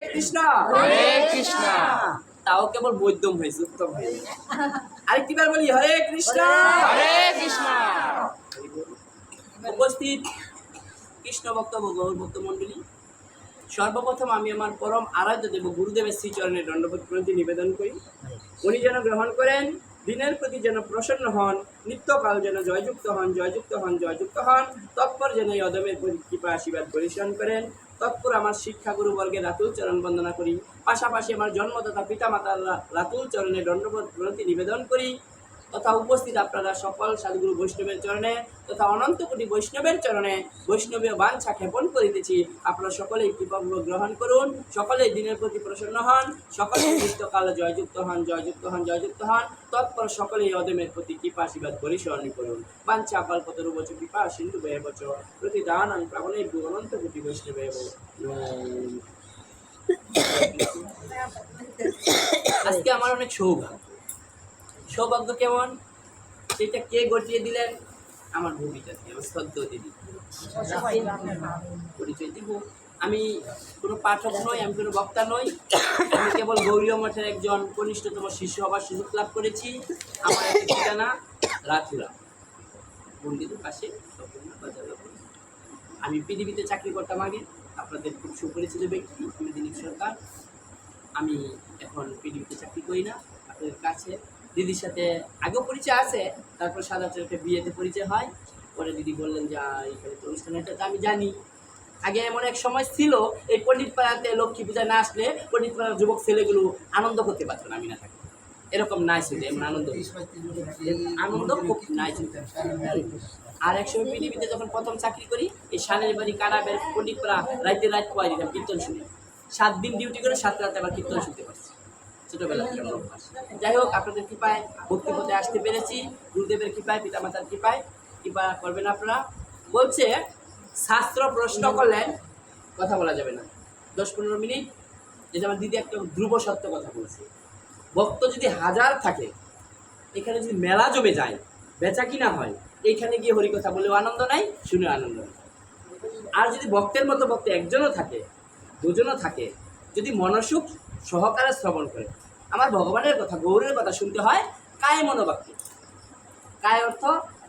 কৃষ্ণ হরে কৃষ্ণ। তাও কেবল মধ্যম হয়েছে, উত্তম হয়েছে। আরেকটিবার বলি হরে কৃষ্ণ হরে কৃষ্ণ। উপস্থিত কৃষ্ণ ভক্ত গৌর ভক্ত মন্ডলী, সর্বপ্রথম আমি আমার পরম আরাধ্য দেব গুরুদেবের শ্রীচরণে দণ্ডবোধ প্রণতি নিবেদন করি। উনি যেন গ্রহণ করেন, দিনের প্রতি যেন প্রসন্ন হন, নিত্যকাল যেন জয়যুক্ত হন, জয়যুক্ত হন, জয়যুক্ত হন। তৎপর যেন এই অদমের প্রতি কৃপা আশীর্বাদ পরিশোধন করেন। তৎপর আমার শিক্ষা গুরুবর্গের রাতুল চরণ বন্দনা করি, পাশাপাশি আমার জন্মদাতা পিতা মাতার রাতুল চরণে দণ্ডবোধ প্রণতি নিবেদন করি। তথা উপস্থিত আপনারা সকল সাধুগুরু বৈষ্ণবের চরণে তথা অনন্ত কোটি বৈষ্ণবের চরণে বৈষ্ণবীয় বাঞ্ছা ক্ষেপণ করিতেছি। আপনারা সকলেই কৃপাপূর্বক গ্রহণ করুন, সকলেই দিনের প্রতি প্রসন্ন হন, সকলে নিত্যকালে জয়যুক্ত হন, জয়যুক্ত হন, জয়যুক্ত হন। তৎপর সকলেই অদমের প্রতি কৃপা আশীর্বাদ পরিশোধন করুন। বাঞ্ছা কল্পতরুবচ কৃপা সিন্ধু বচ প্রতিদানং প্রাবণে অনন্ত কোটি বৈষ্ণবের। আজকে আমার অনেক সৌভাগ্য কেমন সেটা কে গটিয়ে দিলেন? আমার ভূমিকা আমার শ্রদ্ধ দিদি পরিচয় দিব। আমি কোনো পাঠক নই, আমি কোনো বক্তা নই, আমি কেবল গৌরীয় মঠের একজন কনিষ্ঠতম শিষ্য হবার সুযোগ লাভ করেছি। আমার একটা ঠিকানা রাথুরা মন্দিরের পাশে। আমি পৃথিবীতে চাকরি করতাম আগে, আপনাদের খুব সুপরিচিত ব্যক্তি আমি দিলীপ সরকার। আমি এখন পৃথিবীতে চাকরি করি না। আপনাদের কাছে দিদির সাথে আগেও পরিচয় আছে, তারপর সাধারণত একটা বিয়েতে পরিচয় হয়। পরে দিদি বললেন যে এখানে তো অনুষ্ঠান, এটা তো আমি জানি। আগে এমন এক সময় ছিল এই পণ্ডিতপাড়াতে লক্ষ্মী পূজা না আসলে পণ্ডিতপাড়ার যুবক ছেলেগুলো আনন্দ করতে পারতো না, আমি না থাকি। এরকম নাই ছিল, এমন আনন্দ খুব নাই ছিল। আর একসময় পৃথিবীতে যখন প্রথম চাকরি করি, এই সানের বাড়ি কারাবের পণ্ডিতপাড়া রাইতে রাত খোয়াই দিতাম কীর্তন শুনে। 7 দিন ডিউটি করে 7 রাতে আবার কীর্তন শুনতে পারছি, ছোটোবেলা থেকে আমার অভ্যাস। যাই হোক, আপনাদের কৃপায় ভক্তিপথে আসতে পেরেছি, গুরুদেবের কৃপায়, পিতামাতার কৃপায়। কৃপা করবেন আপনারা। বলছে শাস্ত্র প্রশ্ন করলেন, কথা বলা যাবে না 10-15 মিনিট। যেটা আমার দিদি একটা ধ্রুব সত্য কথা বলছে, ভক্ত যদি 1000 থাকে, এখানে যদি মেলা জমে যায়, বেচা কিনা হয়, এইখানে গিয়ে হরিকথা বলেও আনন্দ নাই, শুনে আনন্দ নাই। আর যদি ভক্তের মতো ভক্ত একজনও থাকে, দুজনও থাকে, যদি মনসুখ সহকারে শ্রবণ করে আমার ভগবানের কথা, গৌরের কথা শুনতে হয়, কায় মনোবাক্যে। কায় অর্থ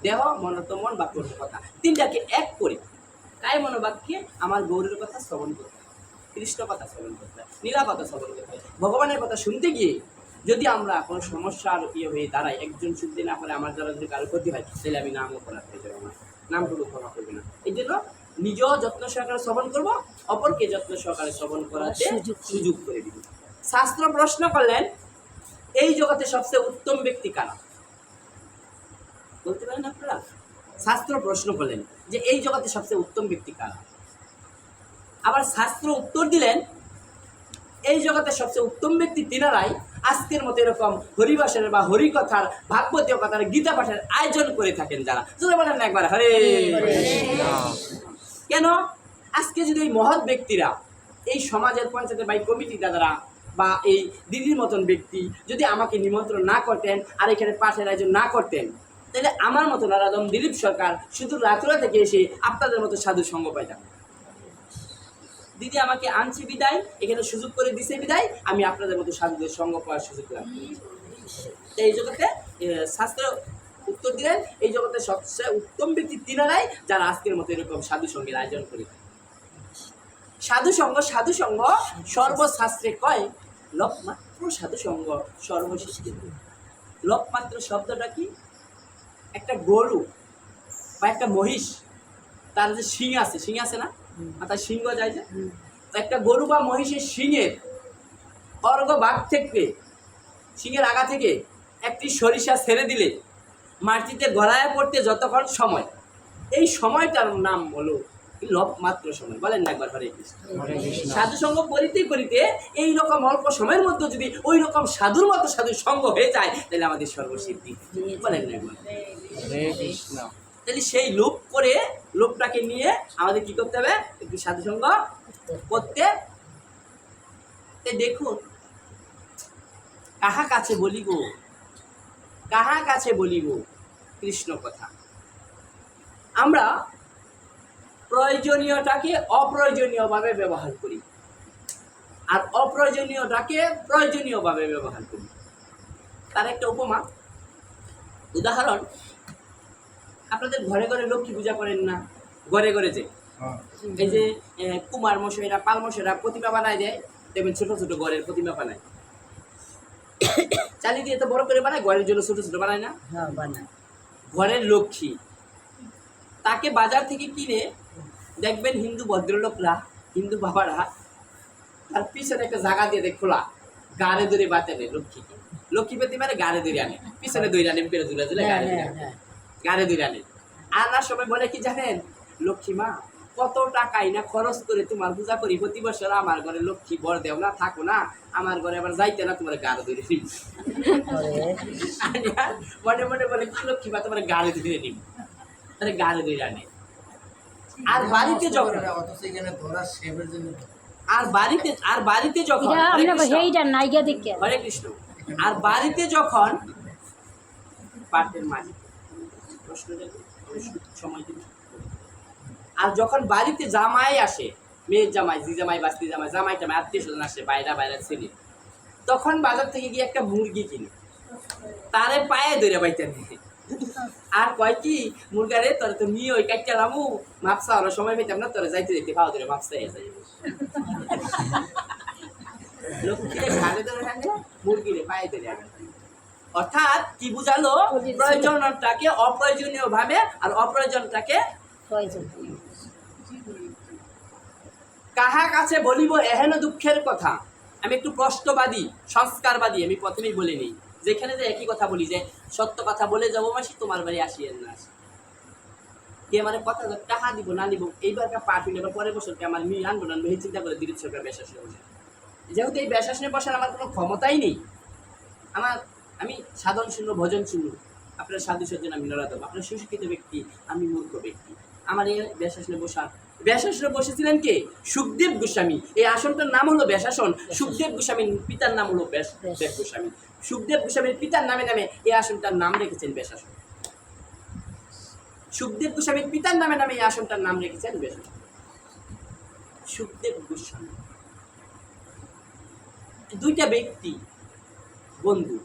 দেহ, মনত মন, বাক্য কথা, তিনটাকে এক করে কায় মনোবাক্যে আমার গৌরের কথা শ্রবণ করতে হয়, কৃষ্ণ কথা শ্রবণ করতে হয়, নীলা কথা শ্রবণ করতে হয়। ভগবানের কথা শুনতে গিয়ে যদি আমরা কোনো সমস্যার হয়ে দাঁড়াই, একজন শুনতে না পারে, আমার দ্বারা যদি কারো ক্ষতি হয়, তাহলে আমি নাম অপরাধ হয়ে যাবো, আমার নামটুকু ক্ষমা করবে না। এই জন্য নিজেও যত্ন সহকারে শ্রবণ করবো, অপরকে যত্ন সহকারে শ্রবণ করাতে সুযোগ করে দিব। শাস্ত্র প্রশ্ন করলেন, এই জগতে সবচেয়ে উত্তম ব্যক্তি কারা? বলতে পারেন আপনারা? শাস্ত্র প্রশ্ন করলেন যে এই জগতে সবচেয়ে উত্তম ব্যক্তি কারা? আবার শাস্ত্র উত্তর দিলেন, এই জগতে সবচেয়ে উত্তম ব্যক্তি তিনারাই আজকের মতো এরকম হরিবাসের বা হরিকথার, ভাগবতীয় কথার, গীতা পাঠের আয়োজন করে থাকেন যারা। যদি বলেন না একবার হরে কেন? আজকে যদি এই মহৎ ব্যক্তিরা, এই সমাজের পঞ্চায়েতের বাই কমিটি দাদারা বা এই দিদির মতন ব্যক্তি যদি আমাকে নিমন্ত্রণ না করতেন, আর এখানে পাঠের আয়োজন না করতেন, তাহলে আমার মতো নারাদম দিলীপ সরকার শুধু রাতুরা থেকে এসে আপনাদের মতো সাধু সঙ্গ পাইতাম। দিদি আমাকে আনছে বিদায়, এখানে সুযোগ করে দিছে বিদায়, আমি আপনাদের মতো সাধুদের সঙ্গ পাওয়ার সুযোগ লাভ। এই জগতে শাস্ত্র উত্তর দিলেন, এই জগতে সবচেয়ে উত্তম ব্যক্তি তিনারাই যারা আজকের মতো এরকম সাধু সঙ্গের আয়োজন করে। সাধু সঙ্গ সর্বশাস্ত্রে কয় লোকমাত্র, সাধু সঙ্গ সর্বশিষ্টি। লোকমাত্র শব্দটা কি? একটা গরু বা একটা মহিষ, তার যে শিং আছে না, মাথায় সিংহ যায় যে, একটা গরু বা মহিষের শিঙের অর্ঘভাগ থেকে, শিঙের আগা থেকে একটি সরিষা ছেড়ে দিলে মাটিতে গড়ায় পড়তে যতক্ষণ সময়, এই সময়টার নাম হলো লোকমাত্র সময়। বলেন না একবার হরে কৃষ্ণ। সাধু সঙ্গ করিতে করিতে এই রকম অল্প সময়ের মধ্যে যদি ওই রকম সাধুর মতো সাধু সঙ্গ হয়ে যায়, তাহলে আমাদের সর্বসিদ্ধি। বলেন না একবার হরে কৃষ্ণ। তাহলে সেই লোকটাকে নিয়ে আমাদের কি করতে হবে? একটু সাধু সঙ্গ করতে। দেখুন, কাহা কাছে বলিব কৃষ্ণ কথা। আমরা প্রয়োজনীয়টাকে অপ্রয়োজনীয়ভাবে ব্যবহার করি, আর অপ্রয়োজনীয়টাকে প্রয়োজনীয়ভাবে ব্যবহার করি। তার একটা উপমা, উদাহরণ, আপনাদের ঘরে ঘরে লক্ষ্মী পূজা করেন না? ঘরে ঘরে যে এই যে কুমার মশাইরা, পাল মশাইরা প্রতিমা বানায় দেয়, দেখবেন ছোট ছোট ঘরের প্রতিমা বানায়, চালি দিয়ে তো বড় করে বানায়, ঘরের জন্য ছোট ছোট বানায় না? বানায়। ঘরের লক্ষ্মী তাকে বাজার থেকে কিনে দেখবেন হিন্দু ভদ্রলোকরা, হিন্দু বাবারা তার পিছনে একটা জায়গা দিয়ে দেয় খোলা, গাড়ে ধরে বাঁচানে লক্ষ্মীকে, লক্ষ্মী প্রতিমারে গাড়ে ধরে আনে, পিছনে দই আনে, পেরে দূরে দিলে গাড়ে ধরে আনে, গাড়ে ধরে আনে। আনার সময় বলে কি জানেন, লক্ষ্মী মা কত টাকাই না খরচ করে তোমার পূজা করি প্রতি বছর, আমার ঘরে লক্ষ্মী বর দেও না, থাকো না আমার ঘরে, আবার যাইতে না তোমার গাড়ে ধরে নিব। মনে মনে বলে কি লক্ষ্মী মা তোমার গাড়ে ধরে নিব, তাহলে গাড়ে ধরে আনে। আর বাড়িতে যখন যখন হরে কৃষ্ণ, আর বাড়িতে যখন পাটের মাঝে সময় দিন, আর যখন বাড়িতে জামাই আসে, মেয়ের জামাই, জি জামাই, বাস্তি জামাই, জামাই টামাই আত্মীয় স্বজন আসে, বাইরে ছেলে, তখন বাজার থেকে গিয়ে একটা মুরগি কিনে তারে পায়ে ধরে বাইতে নেই, আর কয় কি মুরগারে তোর তো নিয়ে ওই কাটটা নামু মাপসা হলো, সময় পেতাম না, তোরা যাইতে যেতে পাওয়া ধরে মাপসা হয়ে যায়, লক্ষ্মীরে ঘাড়ে ধরে আনে, মুরগিরে পায়ে ধরে আনে। অর্থাৎ কি বুঝালো, প্রয়োজনটাকে অপ্রয়োজনীয় ভাবে আর অপ্রয়োজনটাকে কাহা কাছে বলিব এহেন দুঃখের কথা। আমি একটু প্রশ্নবাদী, সংস্কারবাদী, আমি প্রথমেই বলে নিই, যেখানে যে একই কথা বলি যে সত্য কথা বলে যাবো মাসি, তোমার বাড়ি আসিয়েন না আসি, কে মানে কথা টাকা দিব না নিব, এইবার পাঠ হইলে এবার পরের বছরকে আমার মেয়ে আনবো না, মেয়ে চিন্তা করে দিলীপ সরকার বেশাসনে বসে, যেহেতু এই বেশাসনে বসার আমার কোনো ক্ষমতাই নেই, আমি সাধন শূন্য, ভজন শূন্য, আপনার সাধু সজ্জন আমি নড়া দেবো, আপনার সুশিক্ষিত ব্যক্তি, আমি মূর্খ ব্যক্তি, আমার এই ব্যাসাসনে বসার, ব্যাসাসনে বসেছিলেন কে? সুখদেব গোস্বামী। এই আসনটার নাম হলো ব্যাসাসন, সুখদেব গোস্বামীর পিতার নাম হলো ব্যাসদেব গোস্বামী, সুখদেব গোস্বামীর পিতার নামে নামে এই আসনটার নাম রেখেছেন ব্যাসাসন, সুখদেব গোস্বামীর পিতার নামে নামে এই আসনটার নাম রেখেছেন ব্যাসাসন। সুখদেব গোস্বামী দুইটা ব্যক্তি বন্ধু,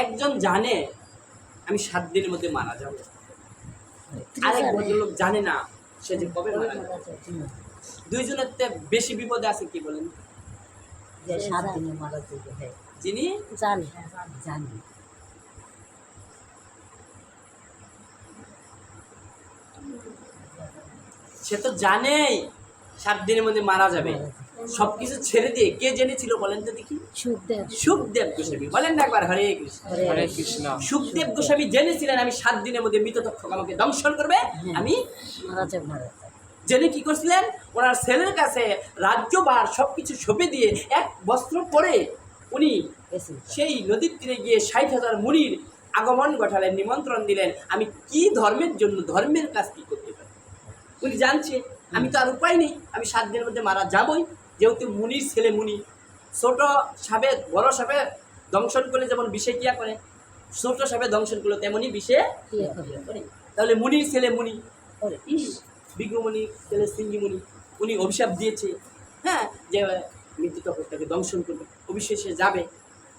একজন জানে আমি 7 দিনের মধ্যে মারা যাব, আরেক ভদ্রলোক জানে না সে যে কবে মারা যাবে। দুইজনের বেশি বিপদে আছে কি বলেন? যিনি জানি সে তো জানেই 7 দিনের মধ্যে মারা যাবে, সবকিছু ছেড়ে দিয়ে কে জেনেছিল বলেন তো দেখি? সুখদেব গোস্বামী। বলেন না একবার হরে কৃষ্ণ। হরে কৃষ্ণ। সুখদেব গোস্বামী জেনেছিলেন আমি 7 দিনের মধ্যে মৃত তক্ষক আমাকে দংশন করবে, আমি জেনে কি করছিলেন, ওনার ছেলের কাছে রাজ্যভার সবকিছু সঁপে দিয়ে এক বস্ত্র পরে উনি সেই নদীর তীরে গিয়ে 60,000 মুনির আগমন ঘটালেন, নিমন্ত্রণ দিলেন, আমি কি ধর্মের জন্য, ধর্মের কাজ কি করতে পারি। উনি জানছে আমি তো আর উপায় নেই, আমি 7 দিনের মধ্যে মারা যাবই, যেহেতু মুনির ছেলে মুনি, ছোট সাপে বড় সাপে দংশন করলে যেমন বিষে ক্রিয়া করে, ছোট সাপে দংশন করলে তেমনই বিষে করে। তাহলে মুনির ছেলে মুনি, বিঘ্নমণি ছেলে সিঙ্গিমণি, উনি অভিশাপ দিয়েছে, হ্যাঁ, যে মৃত্যু তক্ষকটাকে দংশন করবে, অবিশেষে যাবে,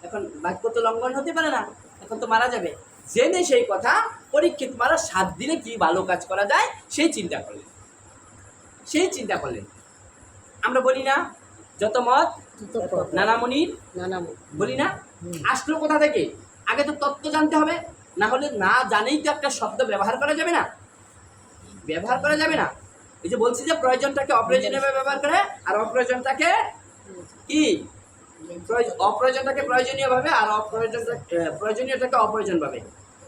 এখন বাক্য তো লঙ্ঘন হতে পারে না, এখন তো মারা যাবে। জেনে সেই কথা পরীক্ষিত মারা 7 দিনে কি ভালো কাজ করা যায় সেই চিন্তা করলেন। আমরা বলি না যত মত নানামণির, বলি না, আসলো কোথা থেকে? আগে তো তত্ত্ব জানতে হবে, না হলে না জানেই তো একটা শব্দ ব্যবহার করা যাবে না। এই যে বলছি যে প্রয়োজনটাকে অপ্রয়োজনীয় ব্যবহার করে, আর অপ্রয়োজনটাকে কি, অপ্রয়োজনটাকে প্রয়োজনীয় ভাবে, আর প্রয়োজনীয়টাকে অপ্রয়োজন ভাবে।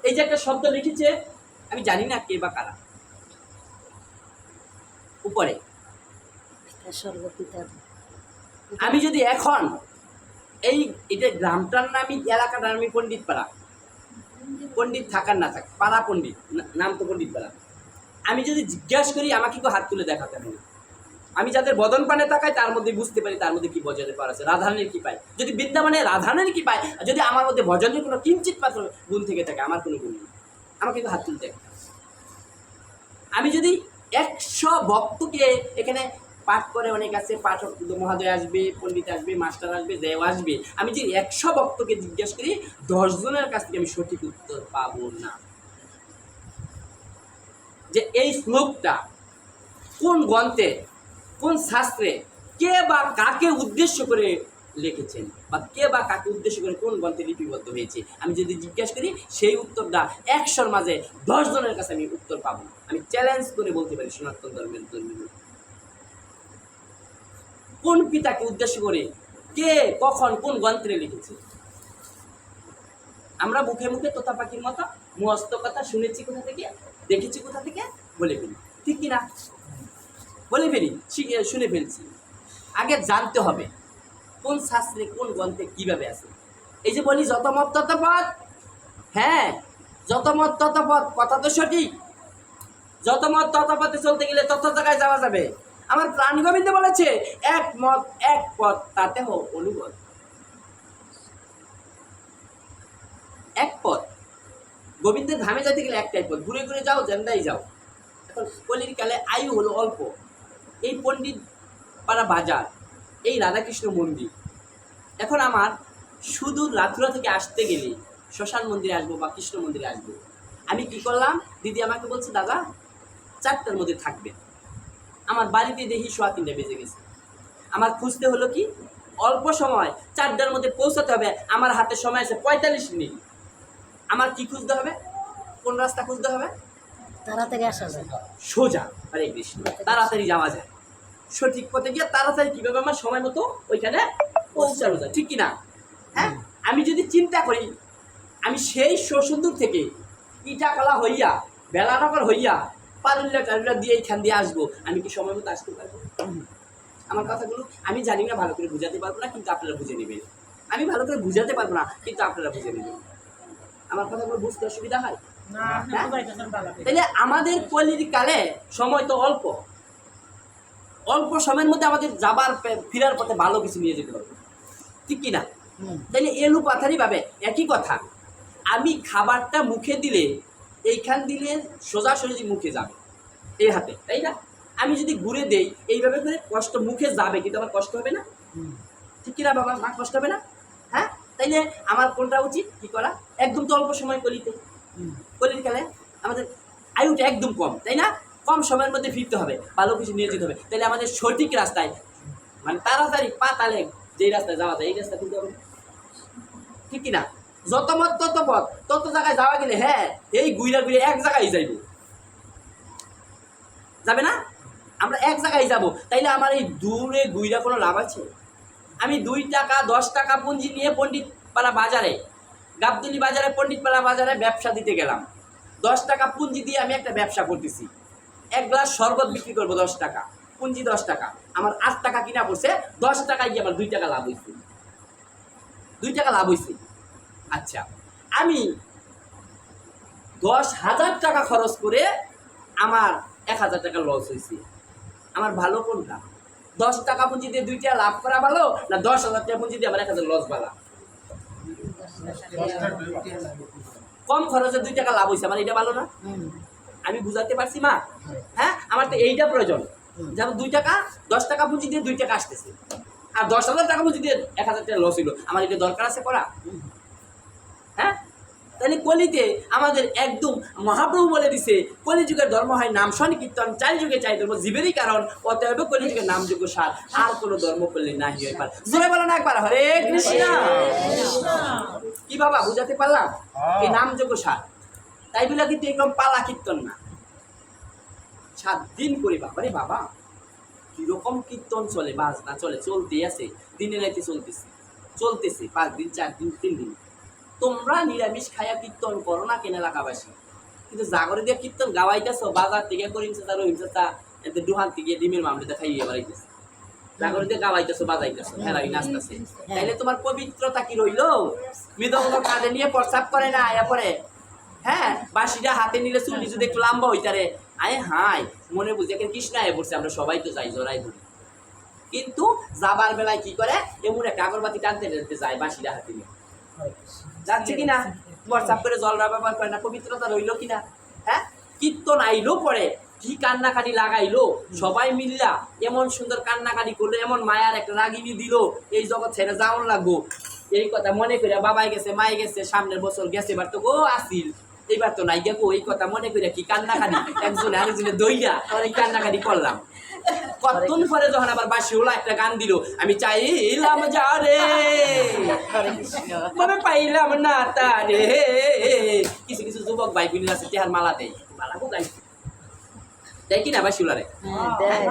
এই যে একটা শব্দ লিখেছে, আমি জানি না কে বা কারা, উপরে আমি যদি এখন এটা গ্রামটার নামই, এলাকাটার নামই পণ্ডিত পাড়া, পণ্ডিত থাকার না থাক, পাড়া পণ্ডিত নাম তো পণ্ডিত পাড়া, আমি যদি জিজ্ঞাসা করি আমাকে কেউ হাত তুলে দেখাতে হবে না। আমি যাদের বদন পানে তাকাই তার মধ্যে বুঝতে পারি তার মধ্যে কি ভজনের পার আছে, রাধানের কি পায়, যদি বৃন্দাবনে রাধানের কি পায়, যদি আমার মধ্যে ভজনের কোনো কিঞ্চিত মাত্র গুণ থেকে থাকে, আমার কোনো গুণ নেই, আমাকে কিন্তু হাত তুলতে। আমি যদি 100 ভক্তকে এখানে পাঠ করে অনেক আছে, পাঠক মহোদয় আসবে, পণ্ডিত আসবে, মাস্টার আসবে, দেও আসবে। আমি যে 100 ভক্তকে জিজ্ঞেস করি 10 জনের কাছ থেকে আমি সঠিক উত্তর পাবো না, যে এই শ্লোকটা কোন গ্রন্থে, কোন শাস্ত্রে, কে বা কাকে উদ্দেশ্য করে লিখেছেন, বা কে বা কাকে উদ্দেশ্য করে কোন গ্রন্থে লিপিবদ্ধ হয়েছে। আমি যদি জিজ্ঞেস করি সেই উত্তরটা 100-র মাঝে 10 জনের কাছে আমি উত্তর পাবো না। আমি চ্যালেঞ্জ করে বলতে পারি সনাতন ধর্মের ধর্মীয় কোন পিতাকে উদ্দেশ্য করে কে কখন কোন গ্রন্থে লিখেছে। আমরা মুখে মুখে তোতা পাখির মতো মস্ত কথা শুনেছি কোথা থেকে, দেখেছি কোথা থেকে, বলে ফেলি, ঠিক কিনা? বলে ফেলি, শুনে ফেলছি। আগে জানতে হবে কোন শাস্ত্রে কোন গ্রন্থে কিভাবে আছে। এই যে বলি যত মত তত পথ, হ্যাঁ যত মত তত পথ, কথা তো সঠিক। যত মত তত পথে চলতে গেলে তত জায়গায় যাওয়া যাবে। আমার প্রাণ গোবিন্দ বলেছে এক মত এক পথ, তাতে হোক অনুগত। এক পথ, গোবিন্দের ধামে যেতে গেলে একটাই পথ, ঘুরে ঘুরে যাও, জেন্দাই যাও। এখন কলির কালে আয়ু হলো অল্প, এই পণ্ডিত পাড়া বাজার, এই রাধাকৃষ্ণ মন্দির, এখন আমার শুধু রাত্রা থেকে আসতে গেলে শ্মশান মন্দিরে আসবো বা কৃষ্ণ মন্দিরে আসবো। আমি কি করলাম, দিদি আমাকে বলছে দাদা 4টার মধ্যে থাকবে। আমার বাড়িতে দেখি 3:15 বেজে গেছে। আমার খুঁজতে হলো কি, অল্প সময় 4টার মধ্যে পৌঁছাতে হবে, আমার হাতে সময় আছে 45 মিনিট। আমার কি খুঁজতে হবে, কোন রাস্তা খুঁজতে হবে? তাড়াতাড়ি আসা যায়। সোজা, হরে কৃষ্ণ, তাড়াতাড়ি যাওয়া যায়। সঠিক পথে গিয়ে তাড়াতাড়ি কিভাবে আমার সময় মতো ওইখানে পৌঁছানো যায়, ঠিক কিনা? হ্যাঁ, আমি যদি চিন্তা করি আমি সেই শ্বশুরদূর থেকে ইটাকলা হইয়া বেলানগর হইয়া পারুল্লা টারুল্লা দিয়ে এইখান দিয়ে আসবো, আমি কি সময় মতো আসতে পারবো? আমার কথাগুলো আমি জানি না, ভালো করে বুঝাতে পারবো না, কিন্তু আপনারা বুঝে নেবেন। আমি ভালো করে বুঝাতে পারবো না, কিন্তু আপনারা বুঝে নেবেন। আমার কথাগুলো বুঝতে অসুবিধা হয়? তাহলে আমাদের কলির কালে সময় তো অল্প, অল্প সময়ের মধ্যে আমাদের যাবার ফিরার পথে ভালো কিছু নিয়ে যেতে হবে, ঠিক কিনা? তাহলে এলু পাথারি ভাবে একই কথা, আমি খাবারটা মুখে দিলে এইখান দিলে সোজাসুজি মুখে যাবে এই হাতে, তাই না? আমি যদি ঘুরে দেই এইভাবে করে কষ্ট মুখে যাবে, কিন্তু আমার কষ্ট হবে না, ঠিক কিনা বাবা মা? কষ্ট হবে না? হ্যাঁ, তাইলে আমার কোনটা উচিত, কি করা? একদম তো অল্প সময় কলিতে, কলির কালে আমাদের আয়ুটা একদম কম, তাই না? কম সময়ের মধ্যে ফিরতে হবে, ভালো কিছু নিয়ে যেতে হবে। তাহলে আমাদের সঠিক রাস্তায়, মানে তাড়াতাড়ি পাতালে যেই রাস্তায় যাওয়া যায় এই রাস্তা খুঁজতে হবে, ঠিক কিনা? যত মত তত পথ, তত জায়গায় যাওয়া গেলে হ্যাঁ এই গুইরা গুইরা এক জায়গায় যাইব, যাবে না? আমরা এক জায়গায় যাব, তাইলে আমার এই দূরে গুইরা কোনো লাভ আছে? আমি 2 টাকা 10 টাকা পুঁজি নিয়ে পণ্ডিতপাড়া বাজারে, গাবতলী বাজারে, পণ্ডিতপাড়া বাজারে ব্যবসা দিতে গেলাম। 10 টাকা পুঁজি দিয়ে আমি একটা ব্যবসা করতেছি, 1 গ্লাস শরবত বিক্রি করবো 10 টাকা, পুঁজি 10 টাকা, আমার 8 টাকা কিনা পড়ছে, 10 টাকায় গিয়ে আমার 2 টাকা লাভ হয়েছে, 2 টাকা লাভ হয়েছে। আচ্ছা, আমি 10,000 টাকা খরচ করে আমার 1,000 টাকা লস হয়েছে, আমার ভালো কোনটা? 10 টাকা পুঁজি দিয়ে 2 টাকা লাভ করা ভালো, না 10,000 টাকা পুঁজি দিয়ে আমার 1,000 লস ভালো? কম খরচে 2 টাকা লাভ হয়েছে, আমার এটা ভালো না? আমি বুঝাতে পারছি মা? হ্যাঁ, আমার তো এইটা প্রয়োজন, যেমন 2 টাকা 10 টাকা পুঁজি দিয়ে 2 টাকা আসতেছে, আর 10,000 টাকা পুঁজি দিয়ে 1,000 টাকা লস হইলো, আমার এটা দরকার আছে করা? হ্যাঁ, তাহলে কলিতে আমাদের একদম মহাপ্রভু বলে দিছে কলিযুগের ধর্ম হয় নাম সংকীর্তন, 4 যুগে 4 ধর্ম, জীবেরই কারণ, অতএব কলিযুগের নামযোগ্য সার, আর কোনো ধর্ম করলে না হয়ে পারে। জোরে বলো না একবার, হরে কৃষ্ণ। কি বাবা বুঝাতে পারলাম? এই নামযোগ্য সার, তাই বলে কিন্তু একদম পালা কীর্তন না, 7 দিন করে বাবা রে বাবা কিরকম কীর্তন চলে, বাজনা চলে, চলতে আছে, দিনে রাইতে চলতেছে, 5 দিন 4 দিন 3 দিন। তোমরা নিরামিষ খায়া কীর্তন করো না কেন এলাকাবাসী, কিন্তু জাগরে দিয়ে কীর্তন গাওয়াইতেছ, বাজার থেকে করিমছে তার রহিমছে তা এতে দুহান থেকে ডিমের মামলিতে খাইয়ে বাড়াইতেছে, জাগরে দিয়ে গাওয়াইতেছো বাজাইতেছো, হেরাই নাচতেছে, তাইলে তোমার পবিত্রতা কি রইল? মৃদঙ্গ কাঁধে নিয়ে প্রস্রাব করে না আয়া পরে, হ্যাঁ বাঁশিটা হাতে নিলে চুল্লি যদি একটু লম্বা হইতারে, আয় হাই মনে বুঝে কৃষ্ণ আয় পড়ছে, আমরা সবাই তো যাই জড়াই ধরি, কিন্তু যাবার বেলায় কি করে এমন একটা আগরবাতি টানতে টানতে যায় বাঁশিটা হাতে নিয়ে, যাচ্ছে কিনা? প্রস্রাব করে জলরা ব্যবহার করে না, পবিত্রতা রইল কিনা? হ্যাঁ, কীর্তন আইলো পরে কি কান্নাকাটি লাগাইলো, সবাই মিল্লা এমন সুন্দর কান্নাকাটি করলো, এমন মায়ার একটা রাগিনী দিল, এই জগৎ ছেড়ে যাওয়ার লাগবো। এই কথা মনে করে বাবাই গেছে, মাই গেছে, সামনের বছর গেছে, এবার তো গো আসিল, এইবার তো নাই গো। এই কথা মনে করে কি কান্নাকাটি একজনে আরেকজনে দইয়া এই কান্নাকাটি করলাম। কতক্ষণ পরে যখন আবার বাসি ওলা একটা গান দিল, আমি চাইলাম যা রে তবে পাইলাম না তারে। কিছু কিছু যুবক ভাই বোন আছে তেহার মালা দেয়, মালা গো গাইছে দেয় কিনা বাসি ওলারে,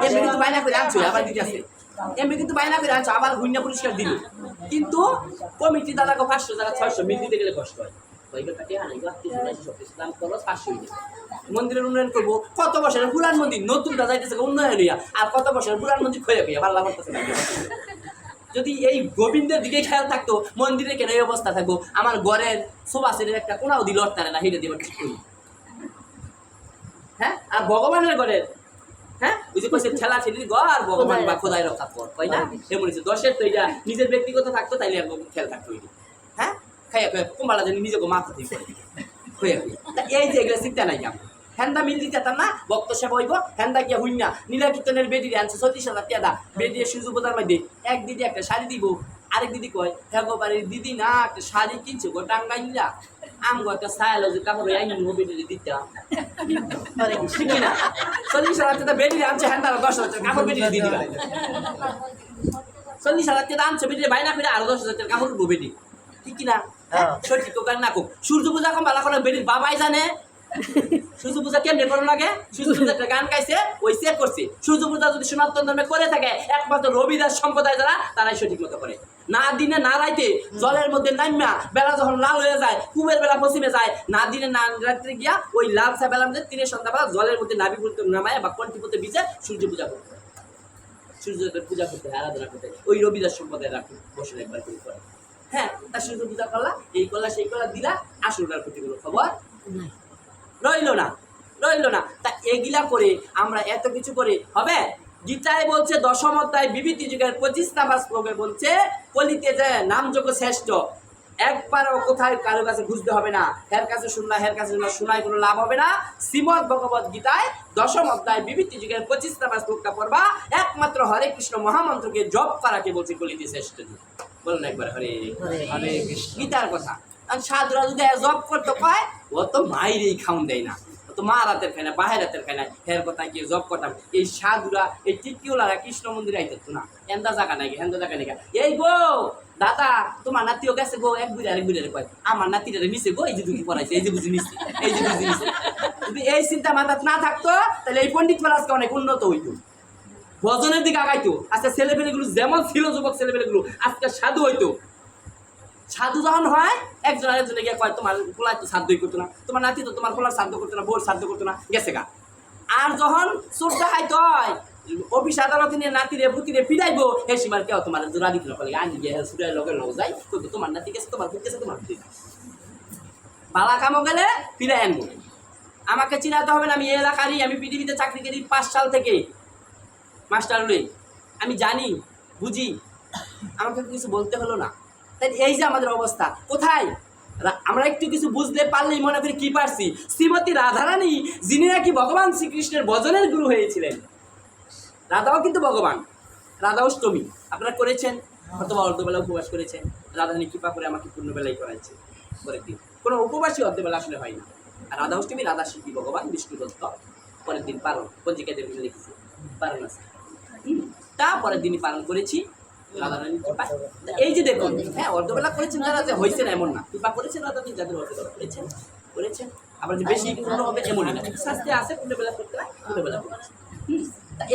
এমনি কিন্তু বাইনা করে আনছো, আবার দিতে আছে এমনি কিন্তু বাইনা করে আনছো, আবার গুইনা পুরস্কার দিল। কিন্তু কমিটি দাদাকে 500 টাকা 600 মিল দিতে গেলে কষ্ট হয়। মন্দিরের উন্নয়ন করবো, কত বছরের পুরান মন্দির নতুনটা যাইতেছে উন্নয়ন হইয়া, আর কত বছরের পুরান মন্দির খয়ে হইয়া ভালো লাগতেছে না। যদি এই গোবিন্দের দিকে খেয়াল থাকতো, মন্দিরে কেন এই অবস্থা থাকবো, আমার ঘরের সোফাসের একটা কোনাও দিল অর্থারে না, হেঁটে দেবার ঠিক করি। হ্যাঁ, আর ভগবানের ঘরের, হ্যাঁ ওই যে কইছে ঠেলা ঠেলির ঘর ভগবান বা খোদাই রক্ষা কর, তাই না? এমন হচ্ছে 10-এর তো এটা নিজের ব্যক্তিগত থাকতো, তাইলে একদম খেয়াল থাকতো। হ্যাঁ, খাইয়া খাইয়া কুম্বালা জানি নিজেকে মাথা দিয়ে হয়ে এই যে এগুলো চিন্তা নাই আমার। হ্যান্দা মিল দিতে না বক্ত সেবা হইব, হ্যান্দা গিয়া হইনা নীলা কীর্তনের বেডির আনছে 36,000 টাকা, বেডিয়ে সুযোগ বোঝার মধ্যে এক দিদি একটা শাড়ি দিব, আরেক দিদি কয় হ্যাঁ গো বাড়ির দিদি না একটা শাড়ি কিনছে গো টাঙ্গাইলা, আমগো একটা সায়াল যে কাপড় আইনি বেডিরে দিতাম, ঠিক না? 40,000 টাকা বেডিরে আনছে, হ্যান্দা 10,000 টাকা কাপড় বেডিরে দিয়ে দিবা। 40,000 টাকা আনছে বেডিরে বাইনা ফিরে আরো 10,000 টাকা কাপড় বেডি, ঠিক কিনা? সঠিক কোকার না কোক। সূর্য পূজা কম ভালো করে বেডির বাবাই জানে সূর্য পূজা কেমনে করো লাগে। সূর্য পূজা একটা গান গাইছে, ওই সেভ করছে। সূর্য পূজা যদি সনাতন ধর্মে করে থাকে, একমাত্র রবিদাস সম্প্রদায় যারা, তারাই সঠিক মতো করে। না দিনে না রাইতে জলের মধ্যে নামিয়া বেলা যখন লাল হয়ে যায়, কুমের বেলা পশ্চিমে যায়, না দিনে না রাত্রে গিয়া ওই লাল চা বেলার মধ্যে 3 সন্ধ্যাবেলা জলের মধ্যে নাবি পড়তে নামায় বা কণ্ঠিপতে ভিজে সূর্য পূজা করতে হয়, সূর্যদেবের পূজা করতে হয়, আরাধনা করতে হয়। ওই রবিদাস সম্প্রদায় রাখুন বছর একবার করে। হ্যাঁ, তার সূর্য পূজা করলা, এই করলা সেই করলা দিলা, আসলটার প্রতি কোনো খবর রইল না। তা এগুলা করে আমরা এত কিছু করে হবে? গীতায় বলছে 10ম অধ্যায় বিবৃতি যুগের 25 নাম্বার শ্লোকে বলছে, কলিতে যে নামযোগ্য শ্রেষ্ঠ, একবারও কোথায় কারো কাছে খুঁজতে হবে না, হের কাছে শুনলা হের কাছে শুনলা, শোনায় কোনো লাভ হবে না। শ্রীমদ ভগবত গীতায় 10ম অধ্যায় বিবৃতি যুগের 25 নাম্বার শ্লোকটা পড়বা, একমাত্র হরে কৃষ্ণ মহামন্ত্রকে জপ করাকে বলছে কলিতে শ্রেষ্ঠ। বলুন একবার হরে হরে কৃষ্ণ। গীতার কথা। আর সাধুরা যদি জব করতে পায়, ও তো মায়েরই খাউন দেয় না, ও তো মা রাতের খায় না, বাহের রাতের খায় না, হের কথা গিয়ে জব করতাম। এই সাধুরা এই টিকিওলারা কৃষ্ণ মন্দিরে আইতো না, এন্দা জায়গা নাই, হেন্দা জায়গা নাই। এই গো দাদা তোমার নাতিও গেছে গো, এক বুড়ি আরেক বুড়ি কয় আমার নাতিটা নিচে গো, এই যে দুটি পড়াইছে, এই যে বুঝি নিচ্ছে, এই যে বুঝি নিচ্ছে। যদি এই চিন্তা মাথায় না থাকতো, তাহলে এই পণ্ডিত মেলা আজকে অনেক উন্নত হইতো, ভজনের দিকে আগাইতো। আজকে ছেলেপেলেগুলো যেমন ছিল যুবক ছেলেপেলেগুলো, আজকে সাধু হইতো। সাধু যখন হয়, একজন আরেকজনে গিয়ে কয় তোমার পোলা তো সাধ্যই করতো না, তোমার নাতি তো তোমার পোলার সাধ্য করতো না, বোর সাধ্য করতো না, গেছে গা। আর যখন চোরটা খাইতে হয়, অফিস আদালতে নিয়ে নাতিরে পুতিরে ফিরাইবো, হে সীমার কেউ তোমার জোড়া দিতে পারে, আনি গিয়ে সুরাই লগের লগ যাই, কিন্তু তোমার নাতি গেছে, তোমার ফুট গেছে, তোমার বালা কামো গেলে ফিরাই আনবো। আমাকে চিনাতে হবে না, আমি এই এলাকারই, আমি পৃথিবীতে চাকরি করি 5 সাল থেকে, মাস্টার হলে আমি জানি বুঝি, আমাকে কিছু বলতে হলো না। তাই এই যে আমাদের অবস্থা, কোথায় আমরা একটু কিছু বুঝতে পারলেই মনে করি কি পারছি। শ্রীমতী রাধারানী, যিনি নাকি ভগবান শ্রীকৃষ্ণের ভজনের গুরু হয়েছিলেন, রাধাও কিন্তু ভগবান, রাধা অষ্টমী আপনারা করেছেন অথবা অর্ধবেলা উপবাস করেছেন, রাধারানী কৃপা করে আমাকে পূর্ণবেলাই করাইছে পরের দিন। কোনো উপবাসী অর্ধবেলা আসলে হয় না। আর রাধা অষ্টমী রাধা শিল্পী ভগবান বিষ্ণু দত্ত, পরের দিন পালন, পঞ্জিকাদের লিখেছে পালন আছে, তা পরের দিনই পালন করেছি। এই যে দেখুন, হ্যাঁ অর্ধবেলা করেছেন যারা, যে হয়েছে না এমন না, কৃপা করেছেন রাধা, যাদের অর্ধবেলা করেছেন আবার যে বেশি পূর্ণ হবে এমনই না, শাস্ত্রে আছে পূর্ণবেলা করতে হয়, পূর্ণবেলা করেছে।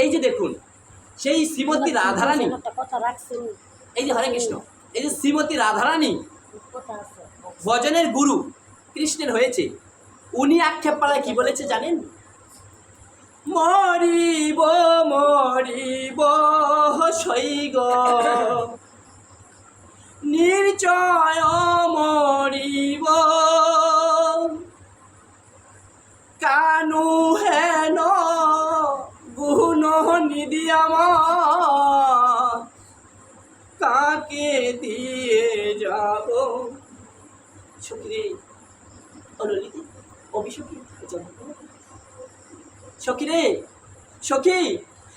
এই যে দেখুন, সেই শ্রীমতী রাধারানী, এই যে হরে কৃষ্ণ, এই যে শ্রীমতী রাধারানী ভজনের গুরু কৃষ্ণের হয়েছে, উনি আক্ষেপ পালায় কি বলেছে জানেন? মরিব মরিব সৈগ নির্জয় মরিব, কানু হেন গুণ নিধি আমার, কাকে দিয়ে যাব সখী রে, অললিতে অভিসখী সখী রে, সখী,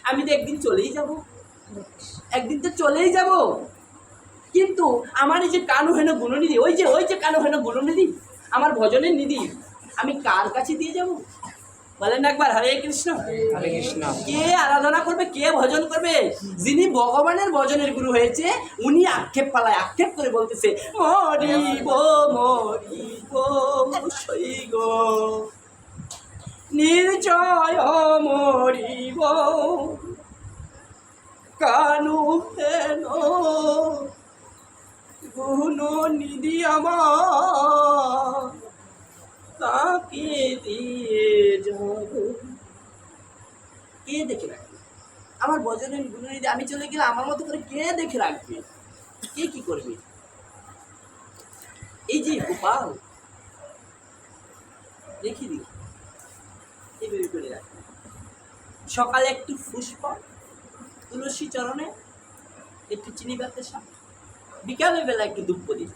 আমি তো একদিন চলেই যাব, একদিন তো চলেই যাব, কিন্তু আমার এই যে কানু হেন গুণনিধি, ওই যে কানু হেন গুণনিধি, আমার ভজনের নিধি, আমি কার কাছে দিয়ে যাব? বলেন একবার হরে কৃষ্ণ। হরে কৃষ্ণ। কে আরাধনা করবে, কে ভজন করবে? যিনি ভগবানের ভজনের গুরু হয়েছে, উনি আক্ষেপ পালায়, আক্ষেপ করে বলতেছে মরিব মরিব সই গো, নির্জয় মরিব, কানু হেন গুণ নিধি আমার, তাকে দিয়ে যাব। কে দেখে রাখবে আমার ভজনের গুণনিধি? আমি চলে গেলে আমার মতো করে কে দেখে রাখবে? কে কি করবে? এই যে গোপাল রেখে দিই, এইভাবে করে রাখবে। সকালে একটু পুষ্প, তুলসী চরণে একটু চিনি বাতাসা, বিকালের বেলা একটু দুপ্প দিই।